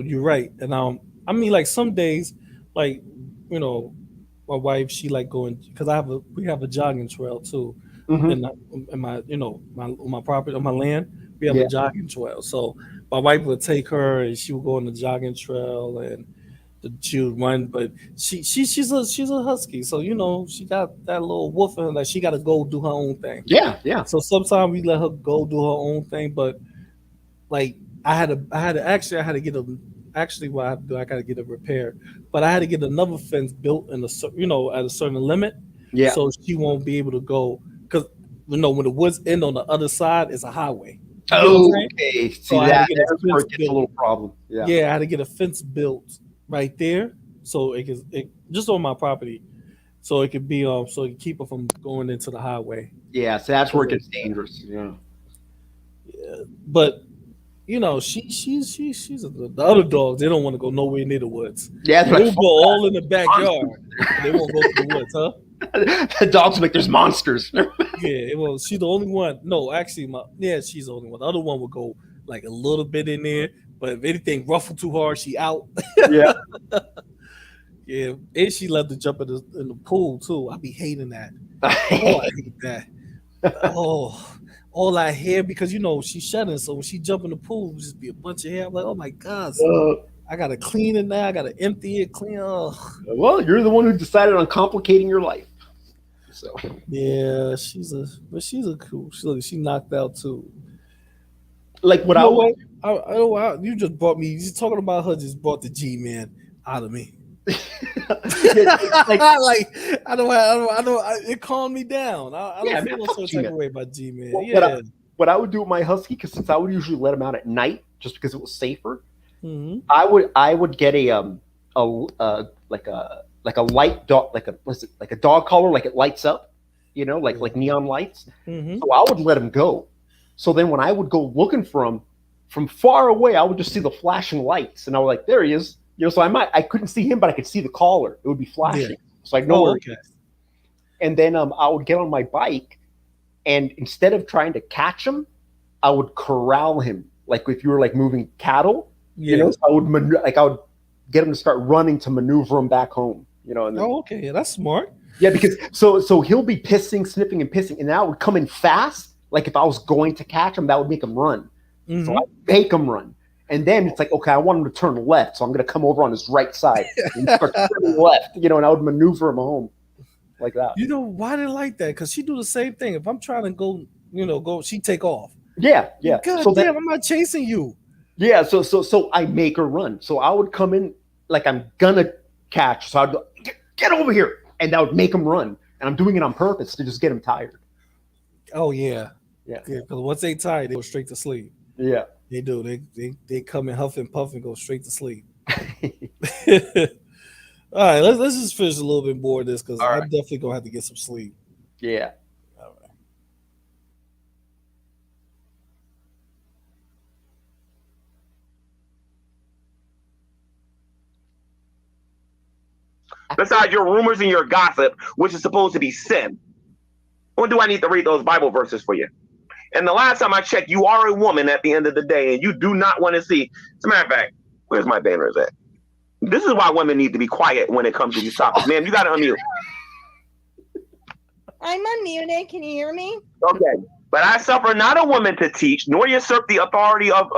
You're right. And I mean, like, some days, like, my wife, she like going, because we have a jogging trail too, in my my property, on my land. We have a jogging trail, so my wife would take her, and she would go on the jogging trail, and she would run. But she's a husky, so she got that little wolf in her, like, she got to go do her own thing. Yeah. So sometimes we let her go do her own thing, but like I had to get a. Actually, what I have to do, I got to get it repaired, but I had to get another fence built at a certain limit, so she won't be able to go, because when the woods end on the other side, it's a highway. Okay, so that's where it gets a little problem. Yeah, I had to get a fence built right there, so it just on my property, so it could be so it can keep her from going into the highway. Yeah, so that's where it gets dangerous. Yeah, but she's the other dogs. They don't want to go nowhere near the woods. Yeah, they will go all in the backyard. They won't go to the woods, huh? The dogs are like, there's monsters. Well, she's the only one. No, actually, she's the only one. The other one will go like a little bit in there, But if anything ruffled too hard, she out. Yeah. Yeah, and she loved to jump in the pool too. I be hating that. Oh, I hate that. Oh, all that hair because she's shedding. So when she jump in the pool, it just be a bunch of hair. I'm like, oh my god, I gotta clean it now. I gotta empty it, clean. Oh. Well, you're the one who decided on complicating your life. So yeah, she's a cool. She knocked out too. Like what you just brought me. You talking about her just brought the G-Man out of me. It calmed me down. I don't feel so type of way about G-Man. Well, what I would do with my husky, because since I would usually let him out at night, just because it was safer, I would get a light dog, like a dog collar, like it lights up, like neon lights. So I would let him go. So then when I would go looking for him from far away, I would just see the flashing lights, and I was like, there he is. So I couldn't see him, but I could see the collar. It would be flashing. So I know where he is. And then I would get on my bike, and instead of trying to catch him, I would corral him. Like if you were like moving cattle, so I would get him to start running to maneuver him back home. And then, that's smart. Yeah, because so he'll be pissing, sniffing, and pissing, and that would come in fast. Like if I was going to catch him, that would make him run. So I make him run. And then it's like, okay, I want him to turn left, so I'm going to come over on his right side and start turning left, and I would maneuver him home like that. Why they like that? Because she do the same thing. If I'm trying to go, she take off. Yeah. God so damn, I'm not chasing you. Yeah, so I make her run. So I would come in like I'm gonna catch. So I'd go, get over here, and that would make him run. And I'm doing it on purpose to just get him tired. Oh yeah. Because once they tired, they go straight to sleep. Yeah. They do. They come in huff and puff and go straight to sleep. All right, let's just finish a little bit more of this because I'm definitely gonna have to get some sleep. Yeah. All right. Besides your rumors and your gossip, which is supposed to be sin. When do I need to read those Bible verses for you? And the last time I checked, you are a woman at the end of the day, and you do not want to see. As a matter of fact, where's my banners at? This is why women need to be quiet when it comes to these topics. Ma'am, you got to unmute. I'm unmuted. Can you hear me? Okay. But I suffer not a woman to teach, nor usurp the authority of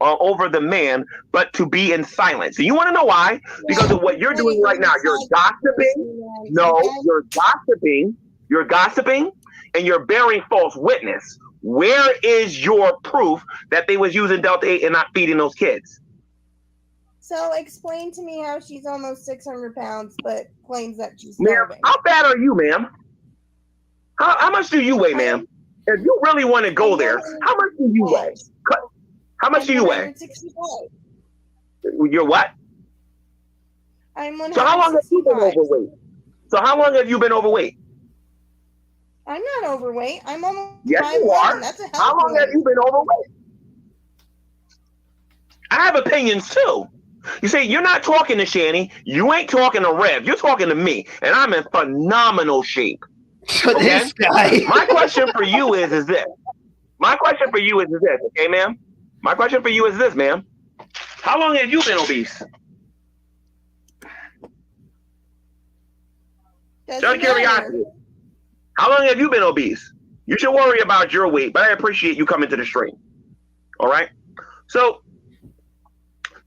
over the man, but to be in silence. And you want to know why? Because of what you're doing right now. You're gossiping. No, you're gossiping. You're gossiping, and you're bearing false witness. Where is your proof that they was using Delta 8 and not feeding those kids? So explain to me how she's almost 600 pounds, but claims that she's Ma'am, starving. how fat are you, ma'am? How much do you weigh, ma'am? If you really want to go there, how much do you weigh? How much do you weigh? 165. You're what? I'm 165. So how long have you been overweight? I'm not overweight. I'm almost Yes, 5'1". you are. That's a hell How long have you been overweight? I have opinions too. You see, you're not talking to Shani. You ain't talking to Rev. You're talking to me, and I'm in phenomenal shape. Okay? This guy. My question for you is this. Okay, ma'am? My question for you is this, ma'am. How long have you been obese? Just out of curiosity. How long have you been obese? You should worry about your weight, but I appreciate you coming to the stream. All right? So,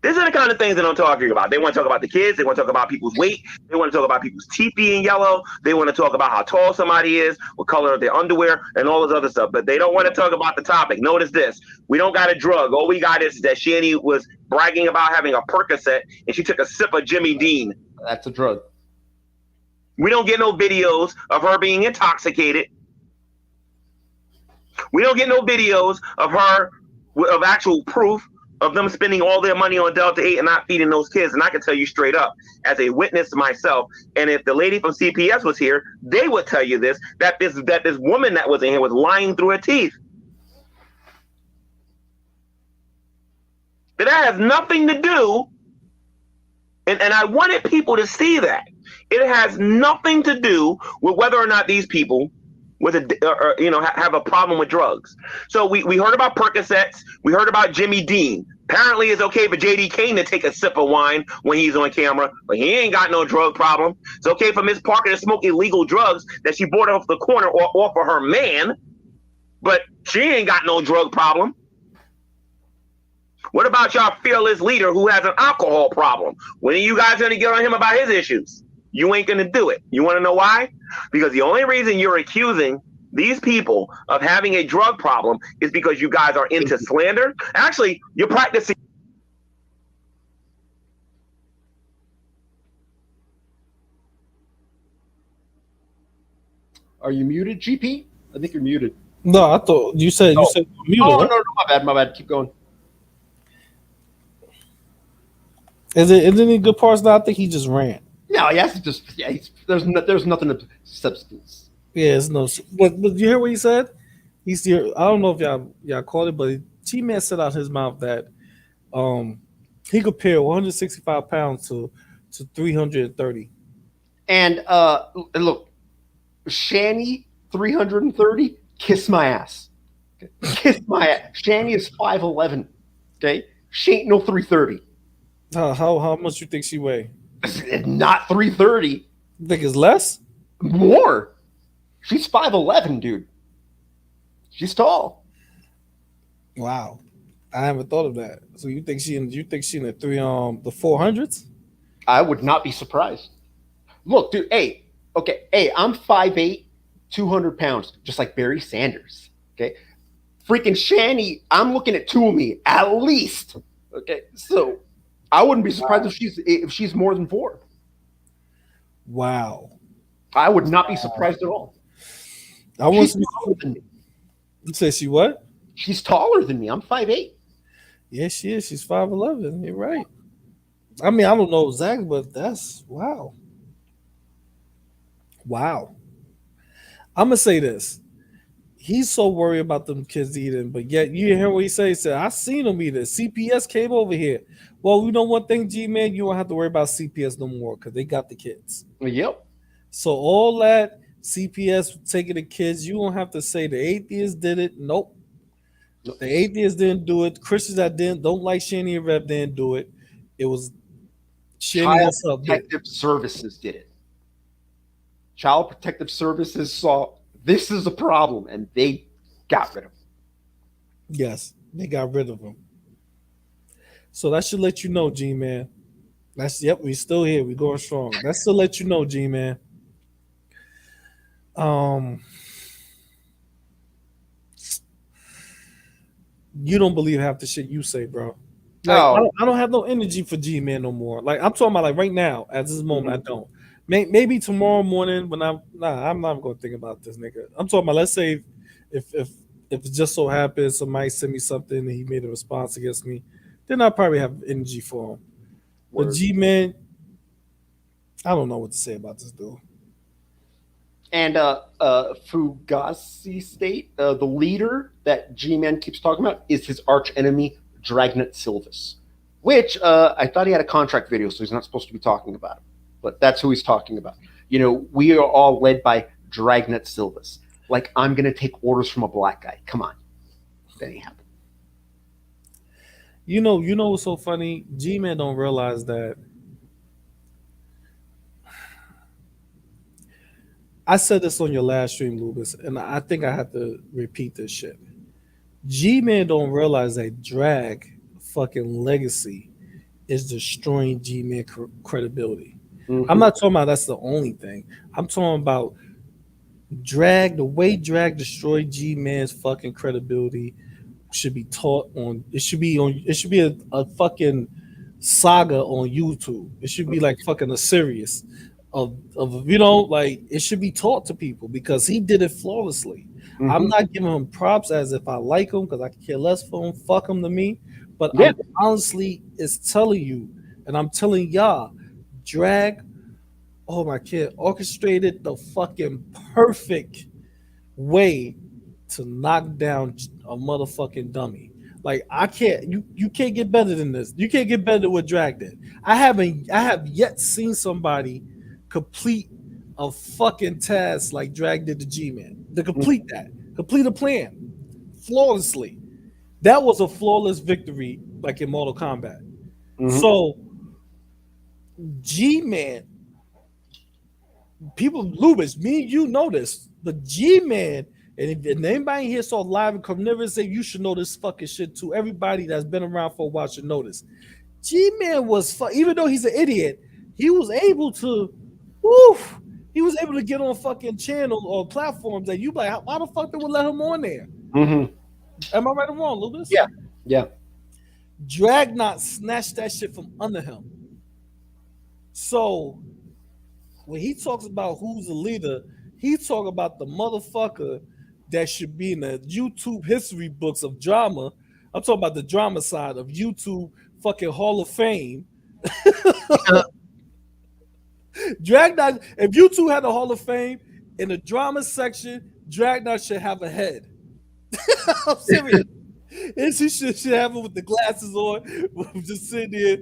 these are the kind of things that I'm talking about. They want to talk about the kids. They want to talk about people's weight. They want to talk about people's teeth being yellow. They want to talk about how tall somebody is, what color of their underwear, and all this other stuff. But they don't want to talk about the topic. Notice this. We don't got a drug. All we got is that Shani was bragging about having a Percocet, and she took a sip of Jimmy Dean. That's a drug. We don't get no videos of her being intoxicated. We don't get no videos of her, of actual proof of them spending all their money on Delta 8 and not feeding those kids. And I can tell you straight up, as a witness myself, and if the lady from CPS was here, they would tell you this, that this woman that was in here was lying through her teeth. But that has nothing to do, and I wanted people to see that. It has nothing to do with whether or not these people with have a problem with drugs. So we heard about Percocets, we heard about Jimmy Dean. Apparently, it's okay for JD Kane to take a sip of wine when he's on camera, but he ain't got no drug problem. It's okay for Miss Parker to smoke illegal drugs that she bought off the corner or off of her man, but she ain't got no drug problem. What about y'all fearless leader who has an alcohol problem? When are you guys going to get on him about his issues? You ain't going to do it. You want to know why? Because the only reason you're accusing these people of having a drug problem is because you guys are into slander. Actually, you're practicing. Are you muted, GP? I think you're muted. No, I thought you said you said muted. Oh, right? no, my bad. Keep going. Is any good parts now? I think he just ran. No, yes, there's nothing of substance. Yeah, it's no. But you hear what he said? He's here. I don't know if y'all caught it, but G-Man said out his mouth that he compared 165 pounds to 330. And look, Shani 330, kiss my ass. Okay? Kiss my ass. Shani is 5'11. Okay, she ain't no 330. How much you think she weigh? Not 330. You think it's less? More. She's 5'11, dude. She's tall. Wow, I haven't thought of that. So you think she in the the 400s? I would not be surprised. Look, dude. Hey, I'm 5'8", 200 pounds, just like Barry Sanders. Okay, freaking Shani, I'm looking at two of me at least. Okay, so I wouldn't be surprised if she's more than 4. Wow, I would not be surprised at all. I want She's taller than me. You say she what? She's taller than me. I'm 5'8". Yeah, she is. She's 5'11". You're right. I mean, I don't know exactly, but that's wow. Wow. I'm gonna say this. He's so worried about them kids eating, but yet you hear what he said. He said, I seen them eat it. CPS came over here. Well, you know one thing, G-Man, you don't have to worry about CPS no more because they got the kids. Yep. So all that CPS taking the kids, you don't have to say the atheists did it. Nope. The atheists didn't do it. Christians that don't like Shani and Rep didn't do it. It was Child Protective Services did it. Child Protective Services saw this is a problem, and they got rid of him. Yes, they got rid of him. So that should let you know, G-Man. We still here. We going strong. That should let you know, G-Man. You don't believe half the shit you say, bro. Like, I don't have no energy for G-Man no more. Like I'm talking about, like right now, at this moment, I don't. Maybe tomorrow morning when I'm not going to think about this nigga. I'm talking about, let's say if it just so happens somebody sent me something and he made a response against me, then I'll probably have energy for him. Word. But G-Man, I don't know what to say about this dude. And Fugazi State, the leader that G-Man keeps talking about, is his arch enemy, Dragnet Silvus, which I thought he had a contract video, so he's not supposed to be talking about it. But that's who he's talking about. You know, we are all led by Dragnet Silvus. Like, I'm going to take orders from a black guy. Come on. That ain't happening. You know what's so funny? G-Man don't realize that. I said this on your last stream, Loobis, and I think I have to repeat this shit. G-Man don't realize that drag fucking legacy is destroying G-Man credibility. Mm-hmm. I'm not talking about that's the only thing. I'm talking about drag, the way drag destroyed G-Man's fucking credibility should be taught on. It should be a fucking saga on YouTube. It should be like fucking a series of like it should be taught to people because he did it flawlessly. Mm-hmm. I'm not giving him props as if I like him because I care less for him. Fuck him to me. But yeah. Honestly, it's telling you, and I'm telling y'all, drag, oh my kid, orchestrated the fucking perfect way to knock down a motherfucking dummy. Like I can't, you can't get better than this. You can't get better than what drag did. I have yet seen somebody complete a fucking task like drag did to G-Man. To complete a plan flawlessly. That was a flawless victory like in Mortal Kombat. Mhm. So G-Man, people, Loobis, me and you know this, but G-Man, and if anybody here saw live and carnivorous, say you should know this fucking shit too. Everybody that's been around for a while should know this. G-Man was even though he's an idiot, he was able to, he was able to get on fucking channel or platforms that you like, why the fuck they would let him on there? Mm-hmm. Am I right or wrong, Loobis? Yeah. Yeah. Dragnot snatched that shit from under him. So when he talks about who's the leader, he talk about the motherfucker that should be in the YouTube history books of drama. I'm talking about the drama side of YouTube fucking Hall of Fame. Dragnot, if YouTube had a Hall of Fame in the drama section, Dragnot should have a head. I'm serious. And she should have it with the glasses on, just sitting there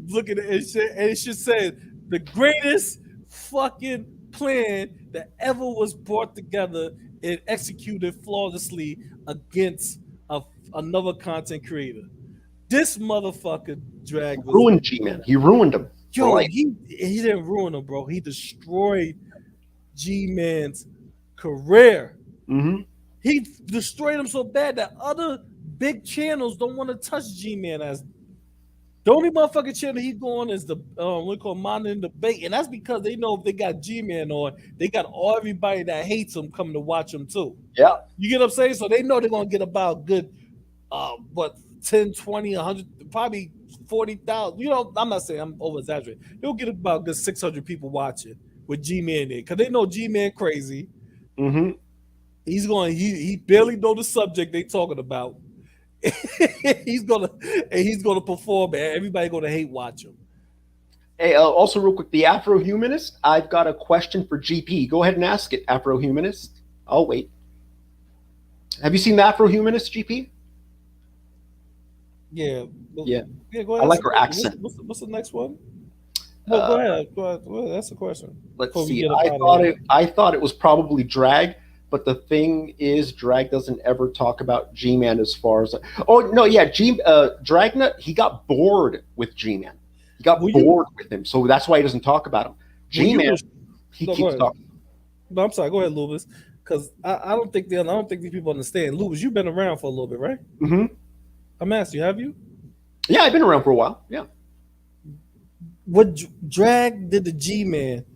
looking at it, and it should say the greatest fucking plan that ever was brought together and executed flawlessly against another content creator. This motherfucker ruined G-Man. He ruined him. Yo, he didn't ruin him, bro. He destroyed G-Man's career. Mm-hmm. He destroyed him so bad that other big channels don't want to touch G-Man as the only motherfucking channel he go on is the we call Modern Debate, and that's because they know if they got G-Man on, they got everybody that hates him coming to watch him too. Yeah, you get what I'm saying? So they know they're gonna get about good, 10, 20, 100, probably 40,000. You know, I'm not saying I'm over exaggerating. They'll get about good 600 people watching with G-Man there because they know G-Man crazy. Mm-hmm. He barely know the subject they talking about. he's gonna perform, and everybody gonna hate watch him. Hey, also real quick, the Afro-Humanist, I've got a question for GP. Go ahead and ask it, Afro-Humanist. I'll wait. Have you seen the Afro-Humanist, GP? Yeah. Go ahead. I like her accent. What's the next one? Well, go ahead. That's the question. Let's see. I thought it was probably Drag. But the thing is, Drag doesn't ever talk about G-Man as far as... Dragnut, he got bored with G-Man. He got bored with him, so that's why he doesn't talk about him. G-Man, he keeps talking. No, I'm sorry. Go ahead, Loobis, because I don't think these people understand. Loobis, you've been around for a little bit, right? Mm-hmm. I'm asking you, have you? Yeah, I've been around for a while. Yeah. What Drag did to G-Man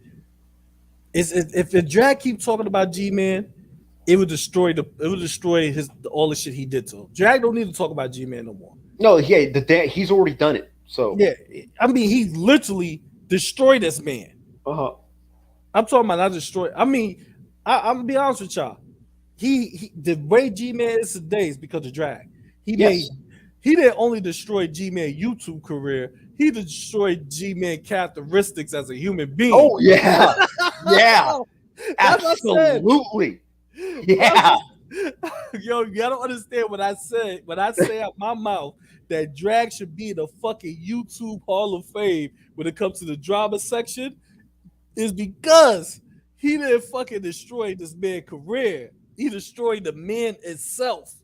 is if the Drag keep talking about G-Man, it would destroy all the shit he did to him. Drag don't need to talk about G-Man no more. No, he's already done it. So yeah, I mean, he literally destroyed this man. I'm talking about not destroy. I mean, I'm gonna be honest with y'all. He the way G-Man is today is because of Drag. He didn't only destroy G-Man YouTube career. He destroyed G-Man characteristics as a human being. Oh yeah, yeah, absolutely. Yeah. Yo, you gotta understand what I said. When I say out my mouth that Drag should be in the fucking YouTube Hall of Fame when it comes to the drama section, is because he didn't fucking destroy this man's career. He destroyed the man itself.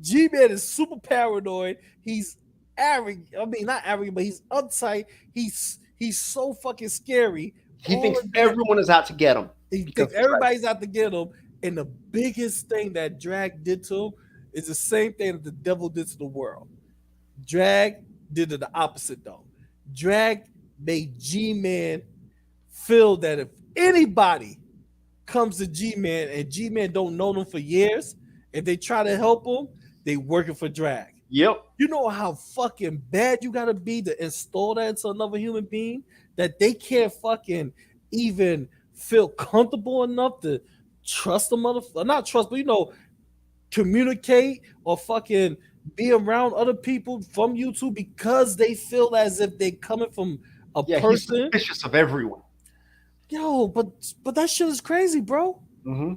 G-Man is super paranoid. He's arrogant. I mean, not arrogant, but he's uptight. He's so fucking scary. He thinks everyone is out to get him. He thinks everybody's out to get him. And the biggest thing that Drag did to him is the same thing that the devil did to the world. Drag did it the opposite, though. Drag made G-Man feel that if anybody comes to G-Man and G-Man don't know them for years, if they try to help him, they working for Drag. Yep. You know how fucking bad you gotta be to install that into another human being that they can't fucking even feel comfortable enough to trust the motherfucker, not trust, but communicate or fucking be around other people from YouTube because they feel as if they coming from a person. He's suspicious of everyone. Yo, but that shit is crazy, bro. Mm-hmm.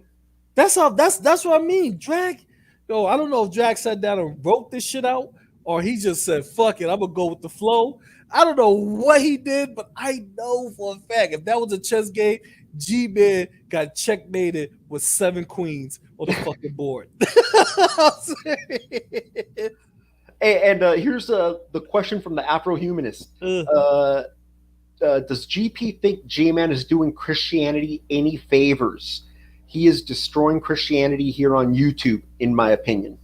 That's what I mean. Drag. Yo, I don't know if Drag sat down and wrote this shit out or he just said, fuck it, I'm gonna go with the flow. I don't know what he did, but I know for a fact if that was a chess game, G-Man got checkmated with 7 queens on the fucking board. And here's the question from the Afro-humanist. Does GP think G-Man is doing Christianity any favors? He is destroying Christianity here on YouTube, in my opinion.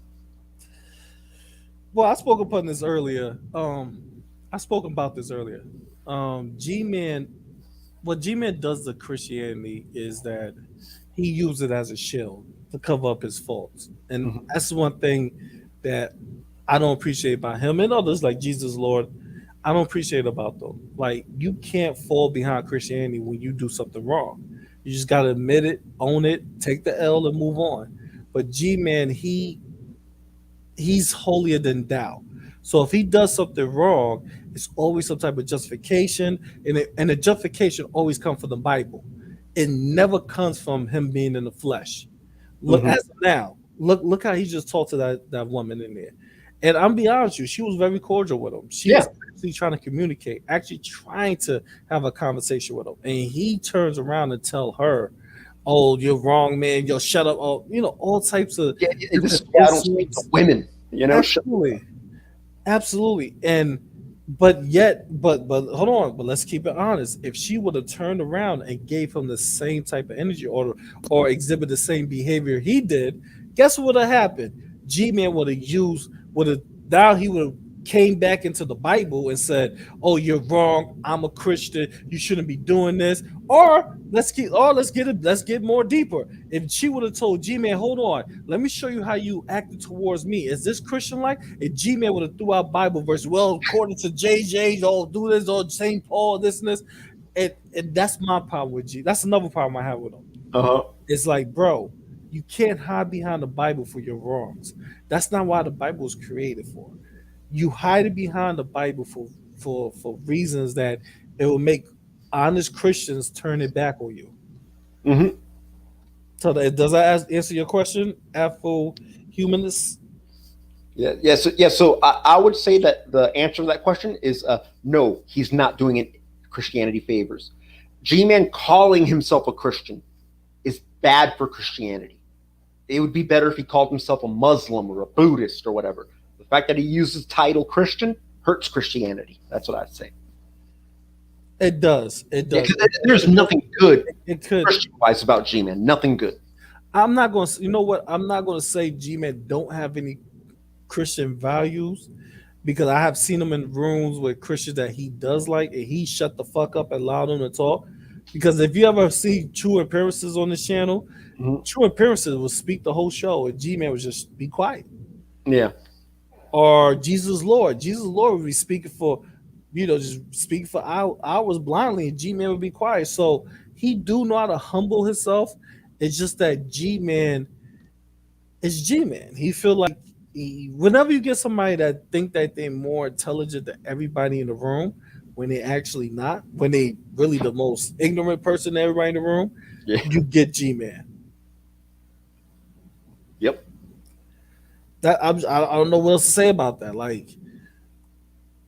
Well, I spoke about this earlier. G-Man, what G-Man does to Christianity is that he uses it as a shield to cover up his faults. And that's one thing that I don't appreciate about him and others like Jesus Lord. I don't appreciate about them. Like, you can't fall behind Christianity when you do something wrong. You just got to admit it, own it, take the L and move on. But G-Man, he's holier than thou. So if he does something wrong, it's always some type of justification, and the justification always comes from the Bible. It never comes from him being in the flesh. Look as of now. Look how he just talked to that woman in there. And I'm be honest with you, she was very cordial with him. She was actually trying to communicate, actually trying to have a conversation with him. And he turns around and tell her, "Oh, you're wrong, man. Yo, shut up." Oh, all types of I don't speak to women. Absolutely. But hold on. But let's keep it honest. If she would have turned around and gave him the same type of energy or exhibit the same behavior he did, guess what would have happened? G-Man would have now he would have came back into the Bible and said, "Oh, you're wrong. I'm a Christian. You shouldn't be doing this." Or let's get more deeper. If she would have told G-Man, "Hold on, let me show you how you acted towards me. Is this Christian like?" If G-Man would have threw out Bible verse, "Well, according to JJ, oh, do this, or St. Paul, this and this," and that's my problem with G. That's another problem I have with him. It's like, bro, you can't hide behind the Bible for your wrongs. That's not why the Bible was created for. You hide it behind the Bible for reasons that it will make honest Christians turn it back on you. So does that answer your question, Afro-humanist? So I would say that the answer to that question is no, he's not doing it Christianity favors. G-Man calling himself a Christian is bad for Christianity. It would be better if he called himself a Muslim or a Buddhist or whatever. The fact that he uses title Christian hurts Christianity. That's what I'd say. It does. There's nothing good Christian-wise about G-Man. Nothing good. I'm not going to, I'm not going to say G-Man don't have any Christian values, because I have seen him in rooms with Christians that he does like, and he shut the fuck up and allowed them to talk. Because if you ever see True Appearances on this channel, True Appearances will speak the whole show, and G-Man would just be quiet. Yeah. Or Jesus Lord would be speaking for, just speaking for hours blindly, and G-Man would be quiet. So he do know how to humble himself. It's just that G-Man is G-Man. He feel like whenever you get somebody that think that they're more intelligent than everybody in the room, when they actually not, when they really the most ignorant person than everybody in the room, you get G-Man. Yep. That I don't know what else to say about that. Like,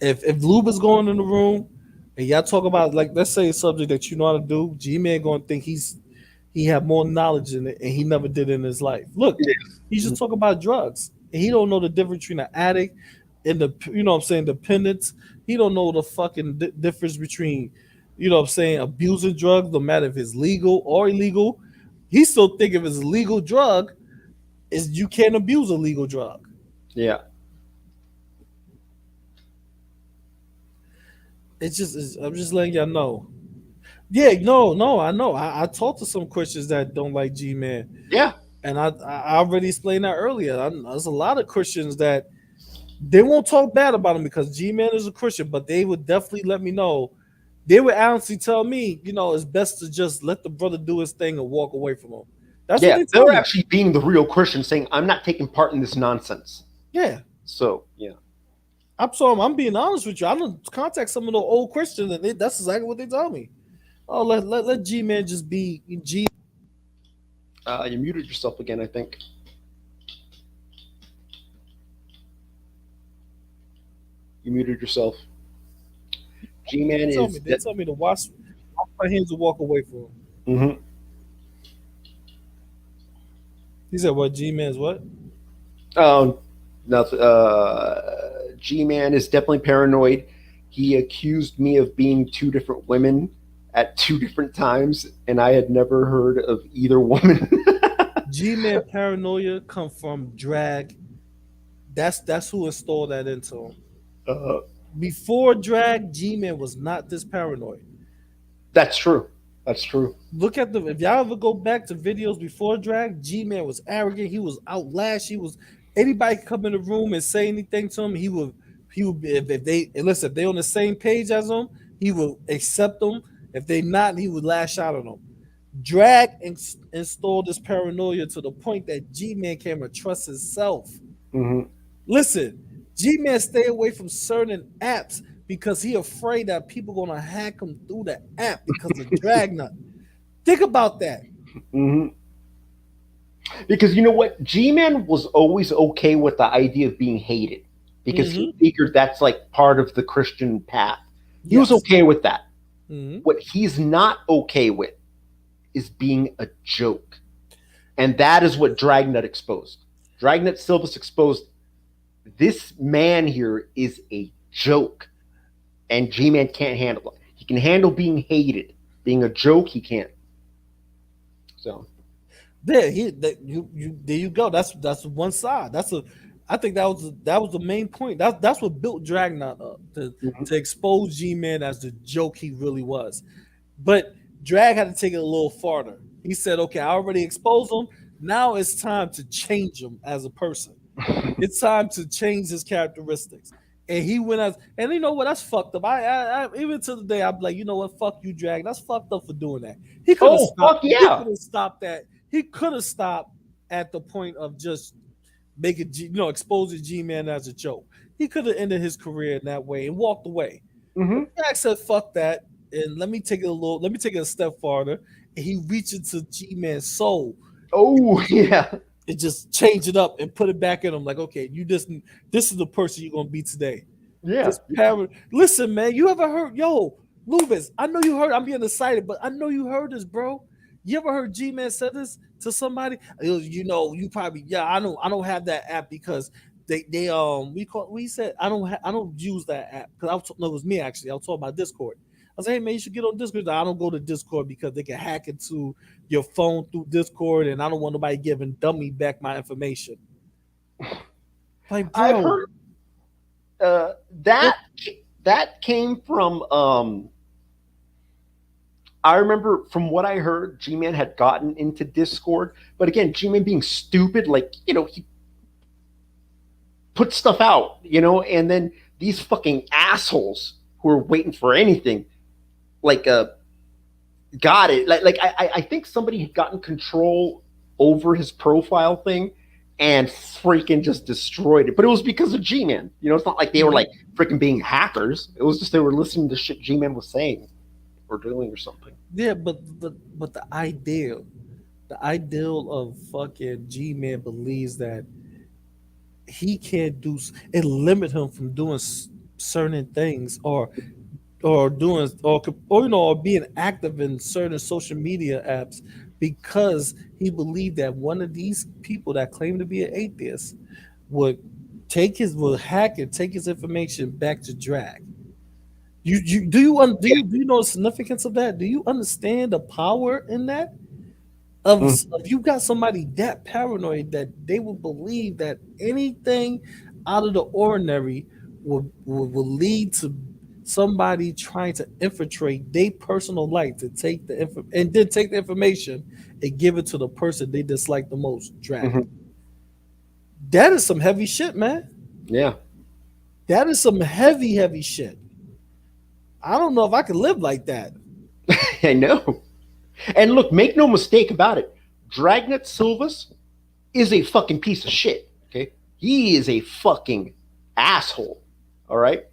if Loobis going in the room and y'all talk about, like, let's say a subject that you know how to do, G-Man going to think he have more knowledge in it and he never did it in his life. Look, he just talk about drugs and he don't know the difference between an addict and dependence. He don't know the fucking difference between, abusing drugs, no matter if it's legal or illegal. He still think if it's a legal drug, you can't abuse a legal drug. Yeah. I'm just letting y'all know. Yeah, no, I know. I talked to some Christians that don't like G-Man. Yeah. And I already explained that earlier. There's a lot of Christians that they won't talk bad about him because G-Man is a Christian, but they would definitely let me know. They would honestly tell me, it's best to just let the brother do his thing and walk away from him. That's what they're actually being the real Christian, saying, "I'm not taking part in this nonsense." Yeah. So, yeah. I'm being honest with you. I don't contact some of the old Christians, and that's exactly what they tell me. Oh, let G-Man just be G. You muted yourself again, I think. You muted yourself. G-Man is... They tell me to wash my hands and walk away from him. Mm-hmm. He said, what? G-Man is what? Oh, nothing. G-Man is definitely paranoid. He accused me of being two different women at two different times, and I had never heard of either woman. G-Man paranoia come from Drag. That's who installed that into him. Before Drag, G-Man was not this paranoid. That's true. That's true. Look at if y'all ever go back to videos before Drag, G-Man was arrogant. He was outlash. He was anybody come in the room and say anything to him, he would be if they on the same page as him, he would accept them. If they not, he would lash out on them. Drag installed this paranoia to the point that G-Man came to trust himself. Mm-hmm. Listen, G-Man stay away from certain apps because he afraid that people gonna hack him through the app because of Dragnut. Think about that. Mm-hmm. Because you know what? G-Man was always okay with the idea of being hated because he figured that's like part of the Christian path. He was okay with that. Mm-hmm. What he's not okay with is being a joke. And that is what Dragnut exposed. Dragnut Silvus exposed this man here is a joke. And G-Man can't handle it. He can handle being hated. Being a joke, he can't. So there you go. That's one side. I think that was the main point. That's what built Dragnut up to expose G-Man as the joke he really was. But Drag had to take it a little farther. He said, "Okay, I already exposed him. Now it's time to change him as a person. It's time to change his characteristics." And he went as, and you know what? That's fucked up. I even to the day, I'm like, you know what? Fuck you, Drag. That's fucked up for doing that. He could have stopped. Yeah. He could have stopped that. He could have stopped at the point of just making, exposing G-Man as a joke. He could have ended his career in that way and walked away. Mm-hmm. Drag said, "Fuck that," and let me take it a step farther. And he reached into G-Man's soul. Oh yeah. And just change it up and put it back in him. Like, okay, this is the person you're gonna be today. Yeah. Listen, man, you ever heard, Loobis? I know you heard. I'm being excited, but I know you heard this, bro. You ever heard G-Man said this to somebody? You probably, I don't have that app because we said I don't use that app because it was me actually. I was talking about Discord. I said, "Hey man, you should get on Discord." I don't go to Discord because they can hack into your phone through Discord, and I don't want nobody giving dummy back my information. Like, bro, I've heard that came from. I remember from what I heard, G-Man had gotten into Discord, but again, G-Man being stupid, he put stuff out, and then these fucking assholes who are waiting for anything. Got it. I think somebody had gotten control over his profile thing and freaking just destroyed it. But it was because of G-Man. It's not like they were like freaking being hackers. It was just they were listening to shit G-Man was saying or doing or something. Yeah, but the ideal of fucking G-Man believes that he can't do it, limit him from doing certain things or doing or being active in certain social media apps because he believed that one of these people that claim to be an atheist would hack and take his information back to Drag. Do you know the significance of that? Do you understand the power in that? If you got somebody that paranoid that they will believe that anything out of the ordinary will lead to somebody trying to infiltrate their personal life to take the and then take the information and give it to the person they dislike the most, Drag. Mm-hmm. That is some heavy shit, man. Yeah. That is some heavy shit. I don't know if I can live like that. I know. And look, make no mistake about it. Dragnut Silvus is a fucking piece of shit. Okay? He is a fucking asshole. All right?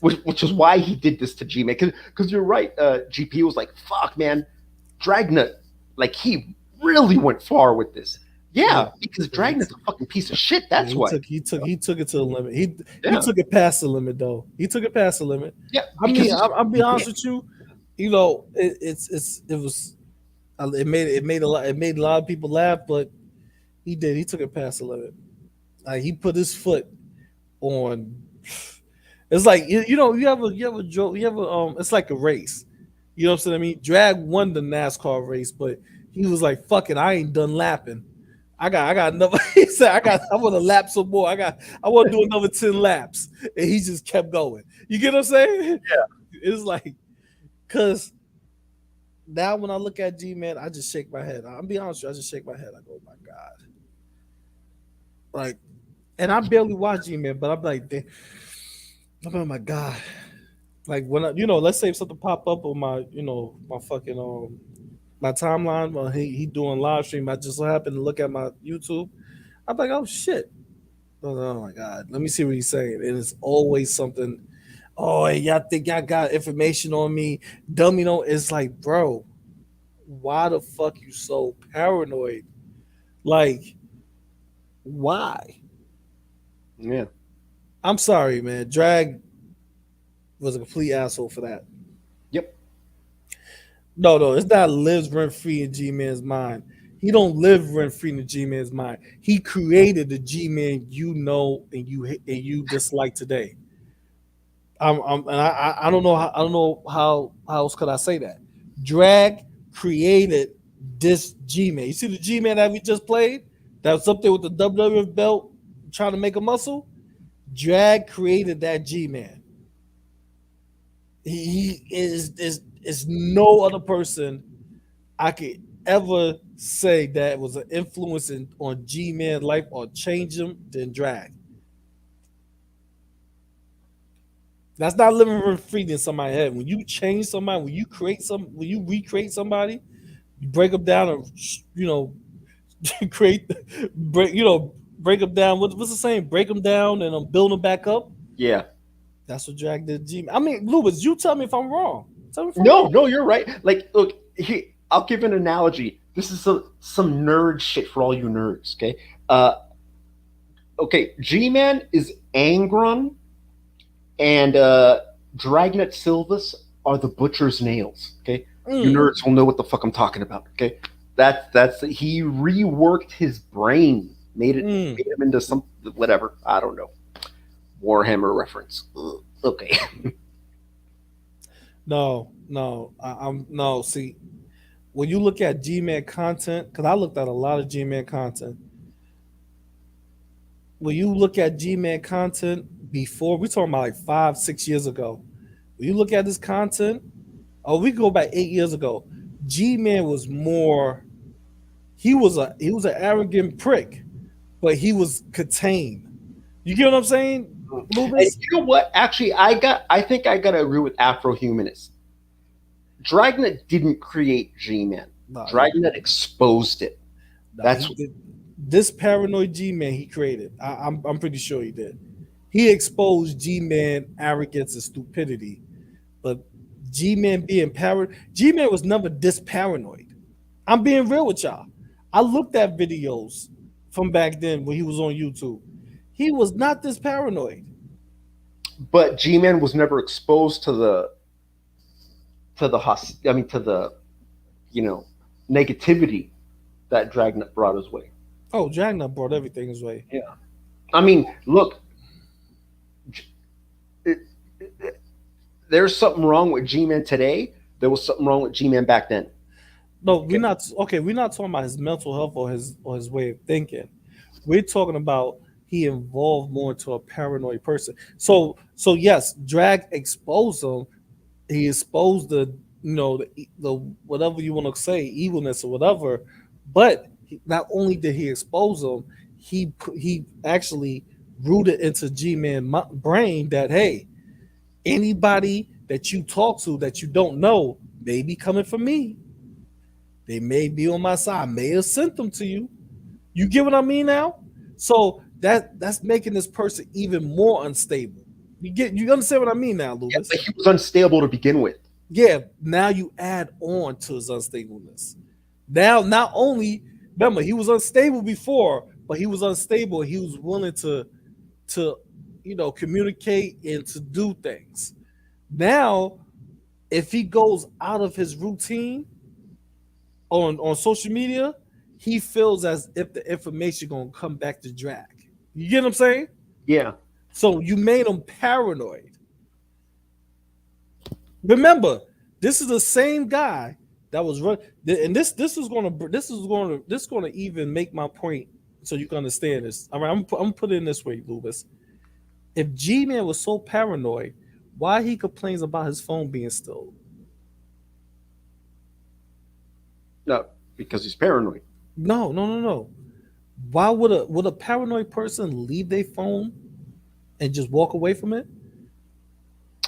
Which is why he did this to G-Man. Because you're right, GP was like, fuck, man. Dragnut, he really went far with this. Yeah, because Dragnut's a fucking piece of shit. That's why. He took it to the limit. He took it past the limit, though. He took it past the limit. Yeah. I mean, I'll be honest with you. It made a lot of people laugh, but he took it past the limit. He put his foot on It's like you have a joke, it's like a race. You know what I'm saying? I mean, Drag won the NASCAR race, but he was like, "Fuck it, I ain't done lapping. I got another." He said, I want to lap some more. I want to do another 10 laps," and he just kept going. You get what I'm saying? Yeah. It's like, cause now when I look at G-Man, I just shake my head. I'll be honest with you, I just shake my head. I go, "Oh my god!" Like, and I barely watch G-Man, but I'm like, damn, oh my god. Like when let's say if something pop up on my, my fucking my timeline while he doing live stream, I just so happen to look at my YouTube. I'm like, oh shit. Oh my god. Let me see what he's saying. And it's always something. Oh, hey, y'all think y'all got information on me? Dummy, it's like, bro, why the fuck you so paranoid? Like, why? Yeah. I'm sorry, man. Drag was a complete asshole for that. Yep. No, it's not lives rent free in G-Man's mind. He don't live rent free in the G-Man's mind. He created the G-Man and you dislike today. I don't know how else could I say that. Drag created this G-Man. You see the G-Man that we just played? That was up there with the WWF belt trying to make a muscle? Drag created that G-Man. He is no other person I could ever say that was an influence on G-Man life or change him than Drag. That's not living rent free in somebody's head. When you change somebody, when you recreate somebody, you break them down and break them down. What's the saying? Break them down and build them back up. Yeah. That's what Drag did. I mean, Loobis, you tell me if I'm wrong. No, you're right. Like, look, I'll give an analogy. This is some nerd shit for all you nerds. Okay. Okay. G-Man is Angron, and Dragnet Silvus are the butcher's nails. Okay. You nerds will know what the fuck I'm talking about. Okay. That's he reworked his brain, made him into some whatever. I don't know. Warhammer reference. Okay. No. See, when you look at G-Man content, because I looked at a lot of G-Man content. When you look at G-Man content before, we're talking about like 5-6 years ago. When you look at this content, we go back 8 years ago. G-Man was more. He was an arrogant prick, but he was contained. You get what I'm saying? And you know what? Actually, I think I gotta agree with Afro-Humanist. Dragnet didn't create G-Man. Dragnet exposed it. This paranoid G-Man he created. I'm pretty sure he did. He exposed G-Man arrogance and stupidity, but G-Man being paranoid. G-Man was never this paranoid. I'm being real with y'all. I looked at videos from back then when he was on YouTube. He was not this paranoid. But G-Man was never exposed to the negativity that Dragnet brought his way. Oh, Dragnet brought everything his way. Yeah. I mean, look, there's something wrong with G-Man today. There was something wrong with G-Man back then. No, we're not talking about his mental health or his way of thinking. We're talking about he evolved more into a paranoid person. So yes, Drag exposed him. He exposed the whatever you want to say, evilness or whatever. But not only did he expose him, he actually rooted into G-Man brain that, hey, anybody that you talk to that you don't know may be coming for me. They may be on my side. I may have sent them to you. You get what I mean now? So that's making this person even more unstable. You understand what I mean now, Loobis? Yeah, but he was unstable to begin with. Yeah, now you add on to his unstableness. Now, not only remember he was unstable before, but he was unstable. He was willing to communicate and to do things. Now, if he goes out of his routine on social media, he feels as if the information gonna come back to Drag. You get what I'm saying? Yeah. So you made him paranoid. Remember, this is the same guy that was run, and this is going to even make my point so you can understand this. All right, I'm put it in this way, Loobis. If G-Man was so paranoid, why he complains about his phone being stolen? No, because he's paranoid. No. Why would a paranoid person leave their phone and just walk away from it?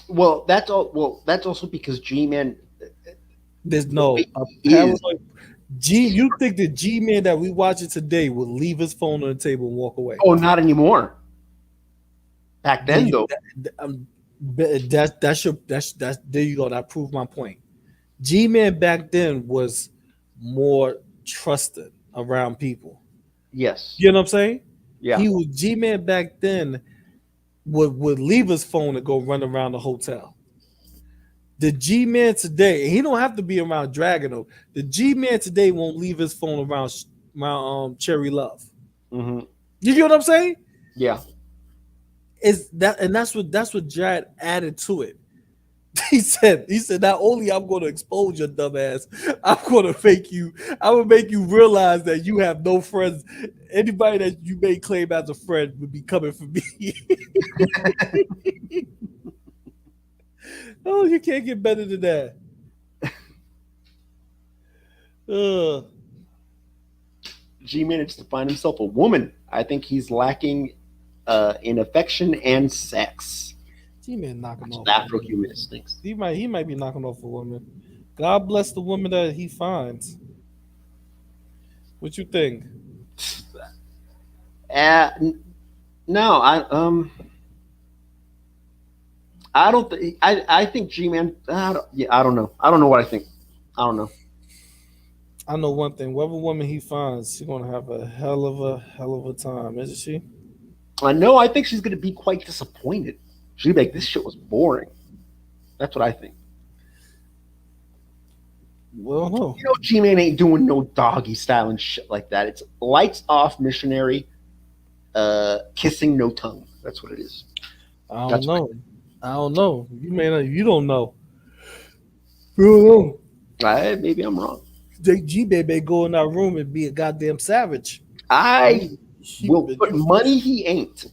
Well, that's all. Well, that's also because G-Man. There's no paranoid. You think the G-Man that we watching today would leave his phone on the table and walk away? Oh, not anymore. Back then, though. That's there you go. That proved my point. G-Man back then was more trusted around people. Yes. You know what I'm saying? Yeah. He was G-Man back then would leave his phone and go run around the hotel. The G-Man today, he don't have to be around Dragano. The G-Man today won't leave his phone around Cherry Love. Mm-hmm. You get what I'm saying? Yeah. Is that, and that's what Jared added to it. He said, not only I'm going to expose your dumb ass, I'm going to make you realize that you have no friends. Anybody that you may claim as a friend would be coming for me. Oh, you can't get better than that. G managed to find himself a woman. I think he's lacking in affection and sex. G-Man knocking off Afro-human instincts. He might be knocking off a woman. God bless the woman that he finds. What you think? No, I don't think. I think G-Man. I don't know. I don't know what I think. I don't know. I know one thing. Whatever woman he finds, she's gonna have a hell of a time, isn't she? No, I think she's gonna be quite disappointed. She'd be like, "This shit was boring." That's what I think. Well, no. You know, G-Man ain't doing no doggy style and shit like that. It's lights off missionary, kissing no tongue. That's what it is. I don't know. You may not. You don't know. You don't know. Maybe I'm wrong. G-Man may go in that room and be a goddamn savage. I will put money he ain't.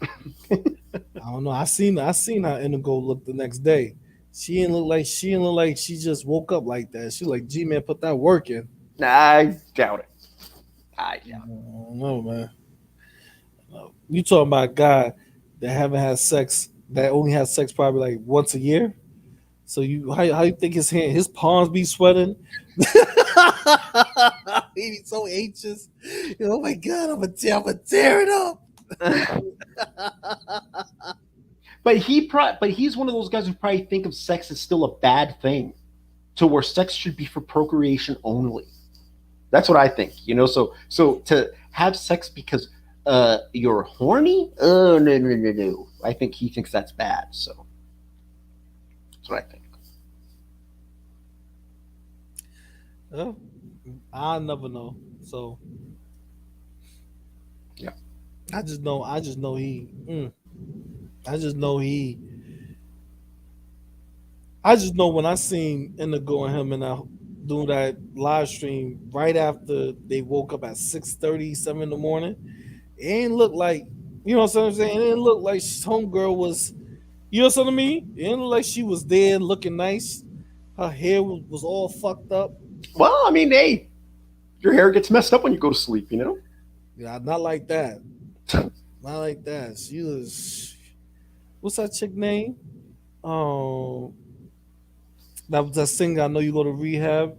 I don't know. I seen how Indigo looked the next day. She didn't look like she just woke up like that. She like, G-Man put that work in. I doubt it. I don't know, man. You talking about a guy that haven't had sex, that only has sex probably like once a year? So how you think his palms be sweating? He be so anxious. Oh my God, I'm gonna tear it up. But he's one of those guys who probably think of sex as still a bad thing, to where sex should be for procreation only. That's what I think. You know, so to have sex because you're horny? Oh no. I think he thinks that's bad. So that's what I think. Well, I'll never know. So yeah, I just know he. I just know when I seen Indigo and him and doing that live stream right after they woke up at 6:30, 7 in the morning, it ain't look like, you know what I'm saying? It didn't look like homegirl was, you know what I mean? It didn't look like she was there looking nice. Her hair was all fucked up. Well, I mean, hey, your hair gets messed up when you go to sleep, you know? Yeah, not like that. Not like that. She was, what's that chick name? Oh, that was that singer. I know you go to rehab.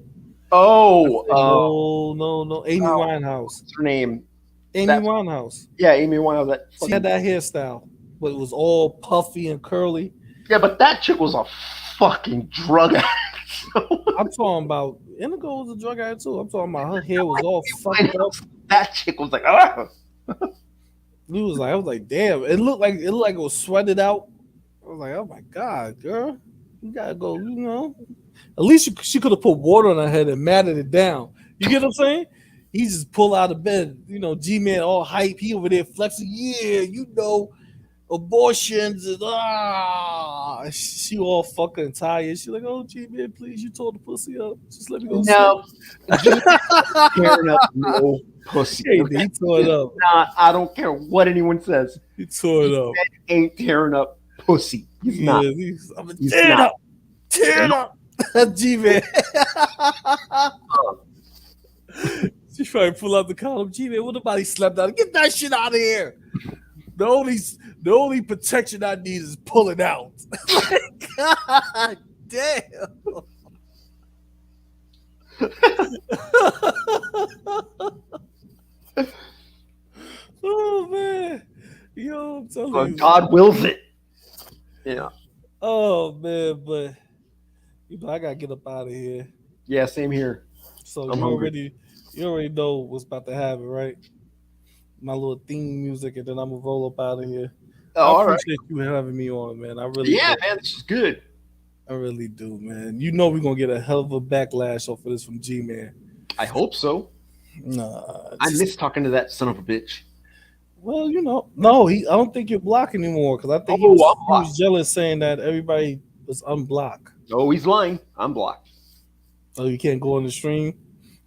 Oh, no. Amy Winehouse. What's her name? Amy Winehouse. Yeah, Amy Winehouse. She had that hairstyle, but it was all puffy and curly. Yeah, but that chick was a fucking drug addict. I'm talking about Indigo was a drug addict too. I'm talking about her hair was all fucked up. That chick was like, ah. I was like, damn. It looked like it was sweated out. I was like, oh my God, girl, you gotta go. You know, at least she could have put water on her head and matted it down. You get what I'm saying? He just pulled out of bed. You know, G-Man all hype. He over there flexing. Yeah, you know, abortions and she all fucking tired. She like, oh G-Man, please, you tore the pussy up. Just let me go. No, tearing up no pussy. Hey, he tore it up. Nah, I don't care what anyone says. He tore it up. Ain't tearing up pussy. He's not. I'm gonna tear it up. Tear it up. G-Man. She trying to pull out the condom. G-Man, what nobody slept out? Get that shit out of here. The only protection I need is pulling out. God damn. Oh man. Yo, I'm telling you. God wills it. Yeah. Oh man, but I gotta get up out of here. Yeah, same here. So you already know what's about to happen, right? My little theme music, and then I'm gonna roll up out of here. I appreciate you having me on, man. I really do. Man, this is good. I really do, man. You know we're gonna get a hell of a backlash off of this from G-Man. I hope so. Nah, I miss talking to that son of a bitch. Well, no, I don't think you're blocked anymore because I think he was jealous, saying that everybody was unblocked. Oh, he's lying. I'm blocked. Oh, you can't go on the stream.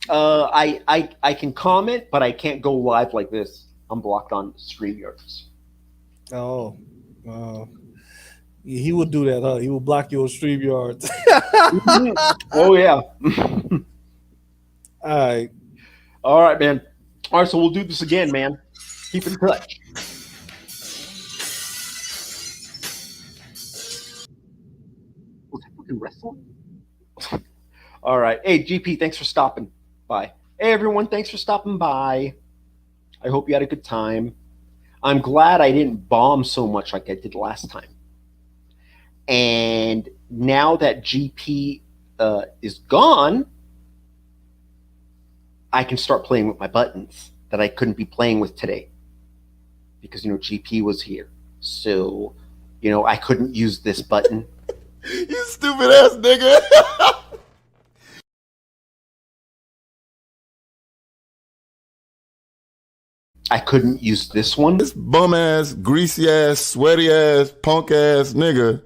I can comment, but I can't go live like this. I'm blocked on StreamYards. Oh, he would do that, huh? He will block you on StreamYards. Oh yeah. All right, man. All right, so we'll do this again, man. Keep in touch. Was that fucking wrestling? All right. Hey, GP, thanks for stopping by. Hey, everyone, thanks for stopping by. I hope you had a good time. I'm glad I didn't bomb so much like I did last time. And now that GP is gone, I can start playing with my buttons that I couldn't be playing with today because, GP was here. So, I couldn't use this button. You stupid ass nigga. I couldn't use this one. This bum ass, greasy ass, sweaty ass, punk ass nigga.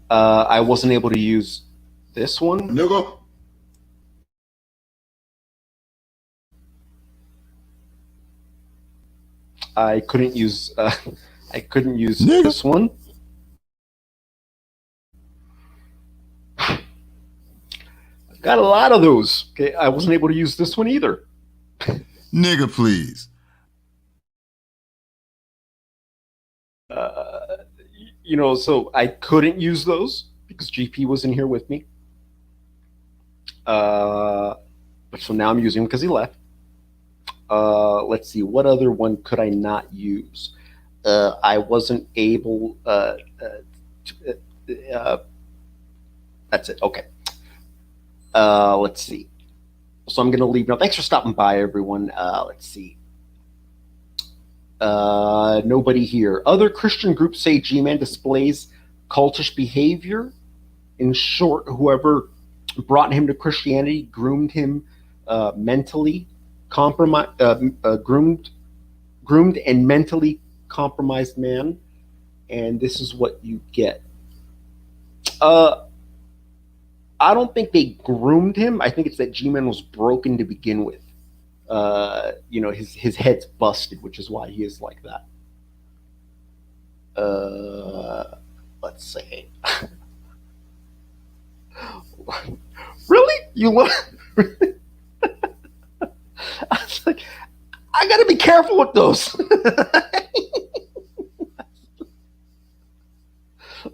I wasn't able to use this one. Nigga. I couldn't use this one. I've got a lot of those. Okay, I wasn't able to use this one either. Nigga, please. So I couldn't use those because GP was in here with me. But so now I'm using them because he left. Let's see, what other one could I not use? I wasn't able. That's it. Okay. Let's see. So I'm going to leave now. Thanks for stopping by, everyone. Let's see. Nobody here. Other Christian groups say G-Man displays cultish behavior. In short, whoever brought him to Christianity groomed him mentally, groomed and mentally compromised man, and this is what you get. I don't think they groomed him. I think it's that G-Man was broken to begin with. His head's busted, which is why he is like that. Let's see. Really? You look? I was like, I gotta be careful with those.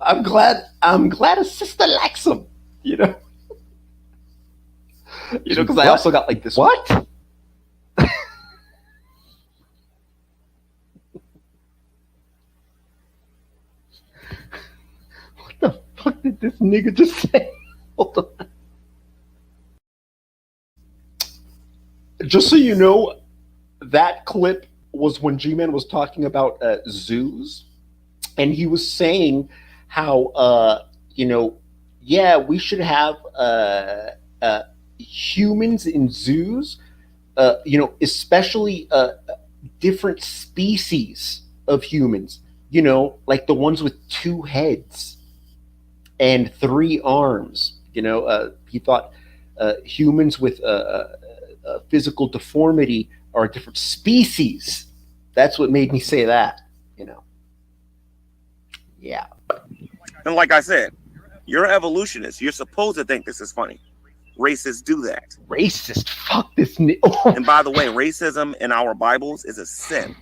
I'm glad a sister likes them. Because I also got like this. What? What the fuck did this nigga just say? Hold on. Just so you know, that clip was when G-Man was talking about zoos, and he was saying how we should have humans in zoos, especially different species of humans, you know, like the ones with 2 heads and 3 arms. You know, he thought humans with a physical deformity are a different species. That's what made me say that, you know. Yeah. And like I said, you're an evolutionist. You're supposed to think this is funny. Racists do that. Racist? Fuck this. And by the way, racism in our Bibles is a sin.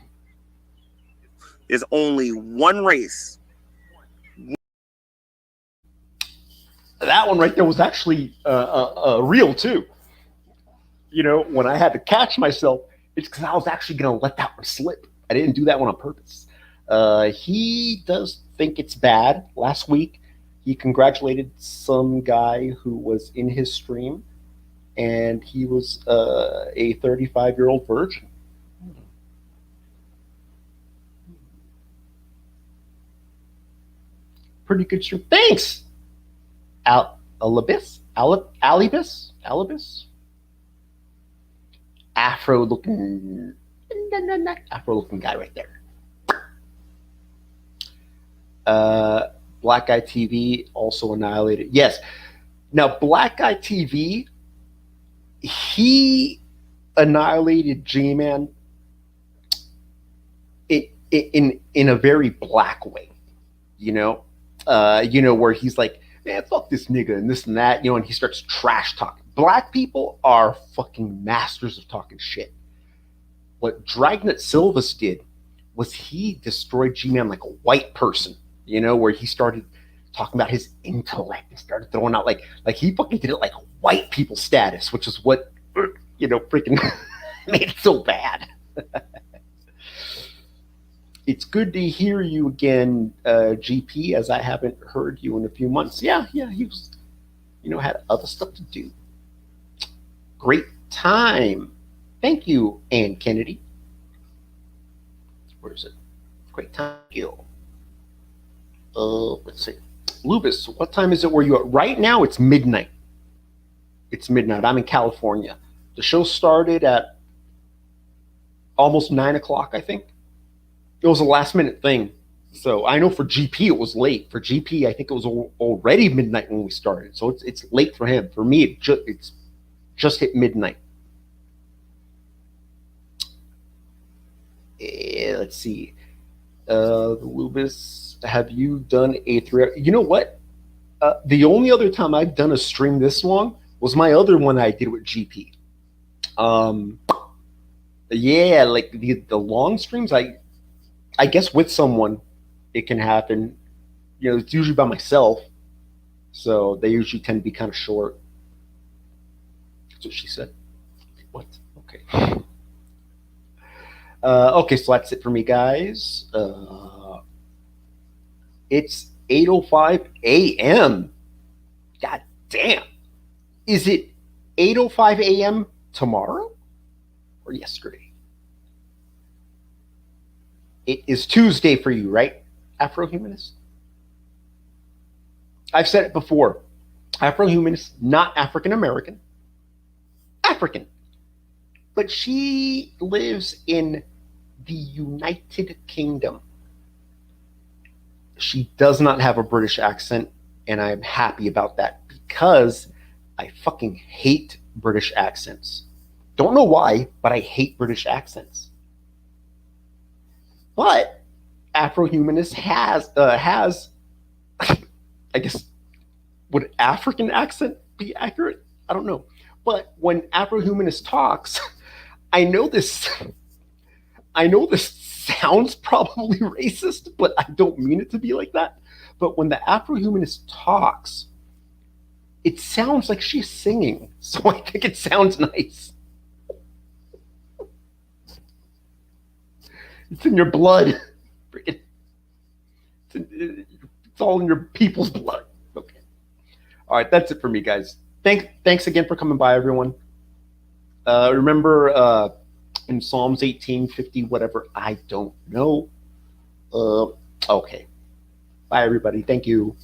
There's only one race. That one right there was actually real too. You know, when I had to catch myself, it's because I was actually going to let that one slip. I didn't do that one on purpose. He does think it's bad. Last week, he congratulated some guy who was in his stream, and he was a 35-year-old virgin. Pretty good stream. Thanks! Alibis? Afro-looking guy right there. Black Guy TV also annihilated. Yes. Now, Black Guy TV, he annihilated G-Man in a very black way, you know, where he's like, man, fuck this nigga and this and that, you know, and he starts trash talking. Black people are fucking masters of talking shit. What Dragnet Silvas did was he destroyed G-Man like a white person, you know, where he started talking about his intellect and started throwing out like he fucking did it like white people status, which is what, you know, freaking made it so bad. It's good to hear you again, GP, as I haven't heard you in a few months. Yeah, he was, you know, had other stuff to do. Great time. Thank you, Ann Kennedy. Where is it? Great time. Let's see. Loobis, what time is it where you are? Right now, it's midnight. It's midnight. I'm in California. The show started at almost 9 o'clock, I think. It was a last-minute thing. So I know for GP, it was late. For GP, I think it was already midnight when we started. So it's late for him. For me, it's just hit midnight. Let's see. Loobis, have you done a 3-hour? You know what? The only other time I've done a stream this long was my other one I did with GP. Yeah, like the long streams, I guess with someone it can happen. You know, it's usually by myself. So they usually tend to be kind of short. That's what she said. What? Okay. Okay, so that's it for me, guys. It's 8:05 a.m. God damn. Is it 8:05 a.m. tomorrow or yesterday? It is Tuesday for you, right, Afro-Humanist? I've said it before. Afro-Humanist, not African-American. African. But she lives in the United Kingdom. She does not have a British accent, and I'm happy about that because I fucking hate British accents. Don't know why, but I hate British accents. But Afro-Humanist has I guess, would African accent be accurate? I don't know. But when Afro-Humanist talks, I know this sounds probably racist, but I don't mean it to be like that. But when the Afro-Humanist talks, it sounds like she's singing. So I think it sounds nice. It's in your blood. It's all in your people's blood. Okay. All right, that's it for me, guys. Thanks again for coming by, everyone. Remember in Psalms 18:50, whatever, I don't know. Okay. Bye, everybody. Thank you.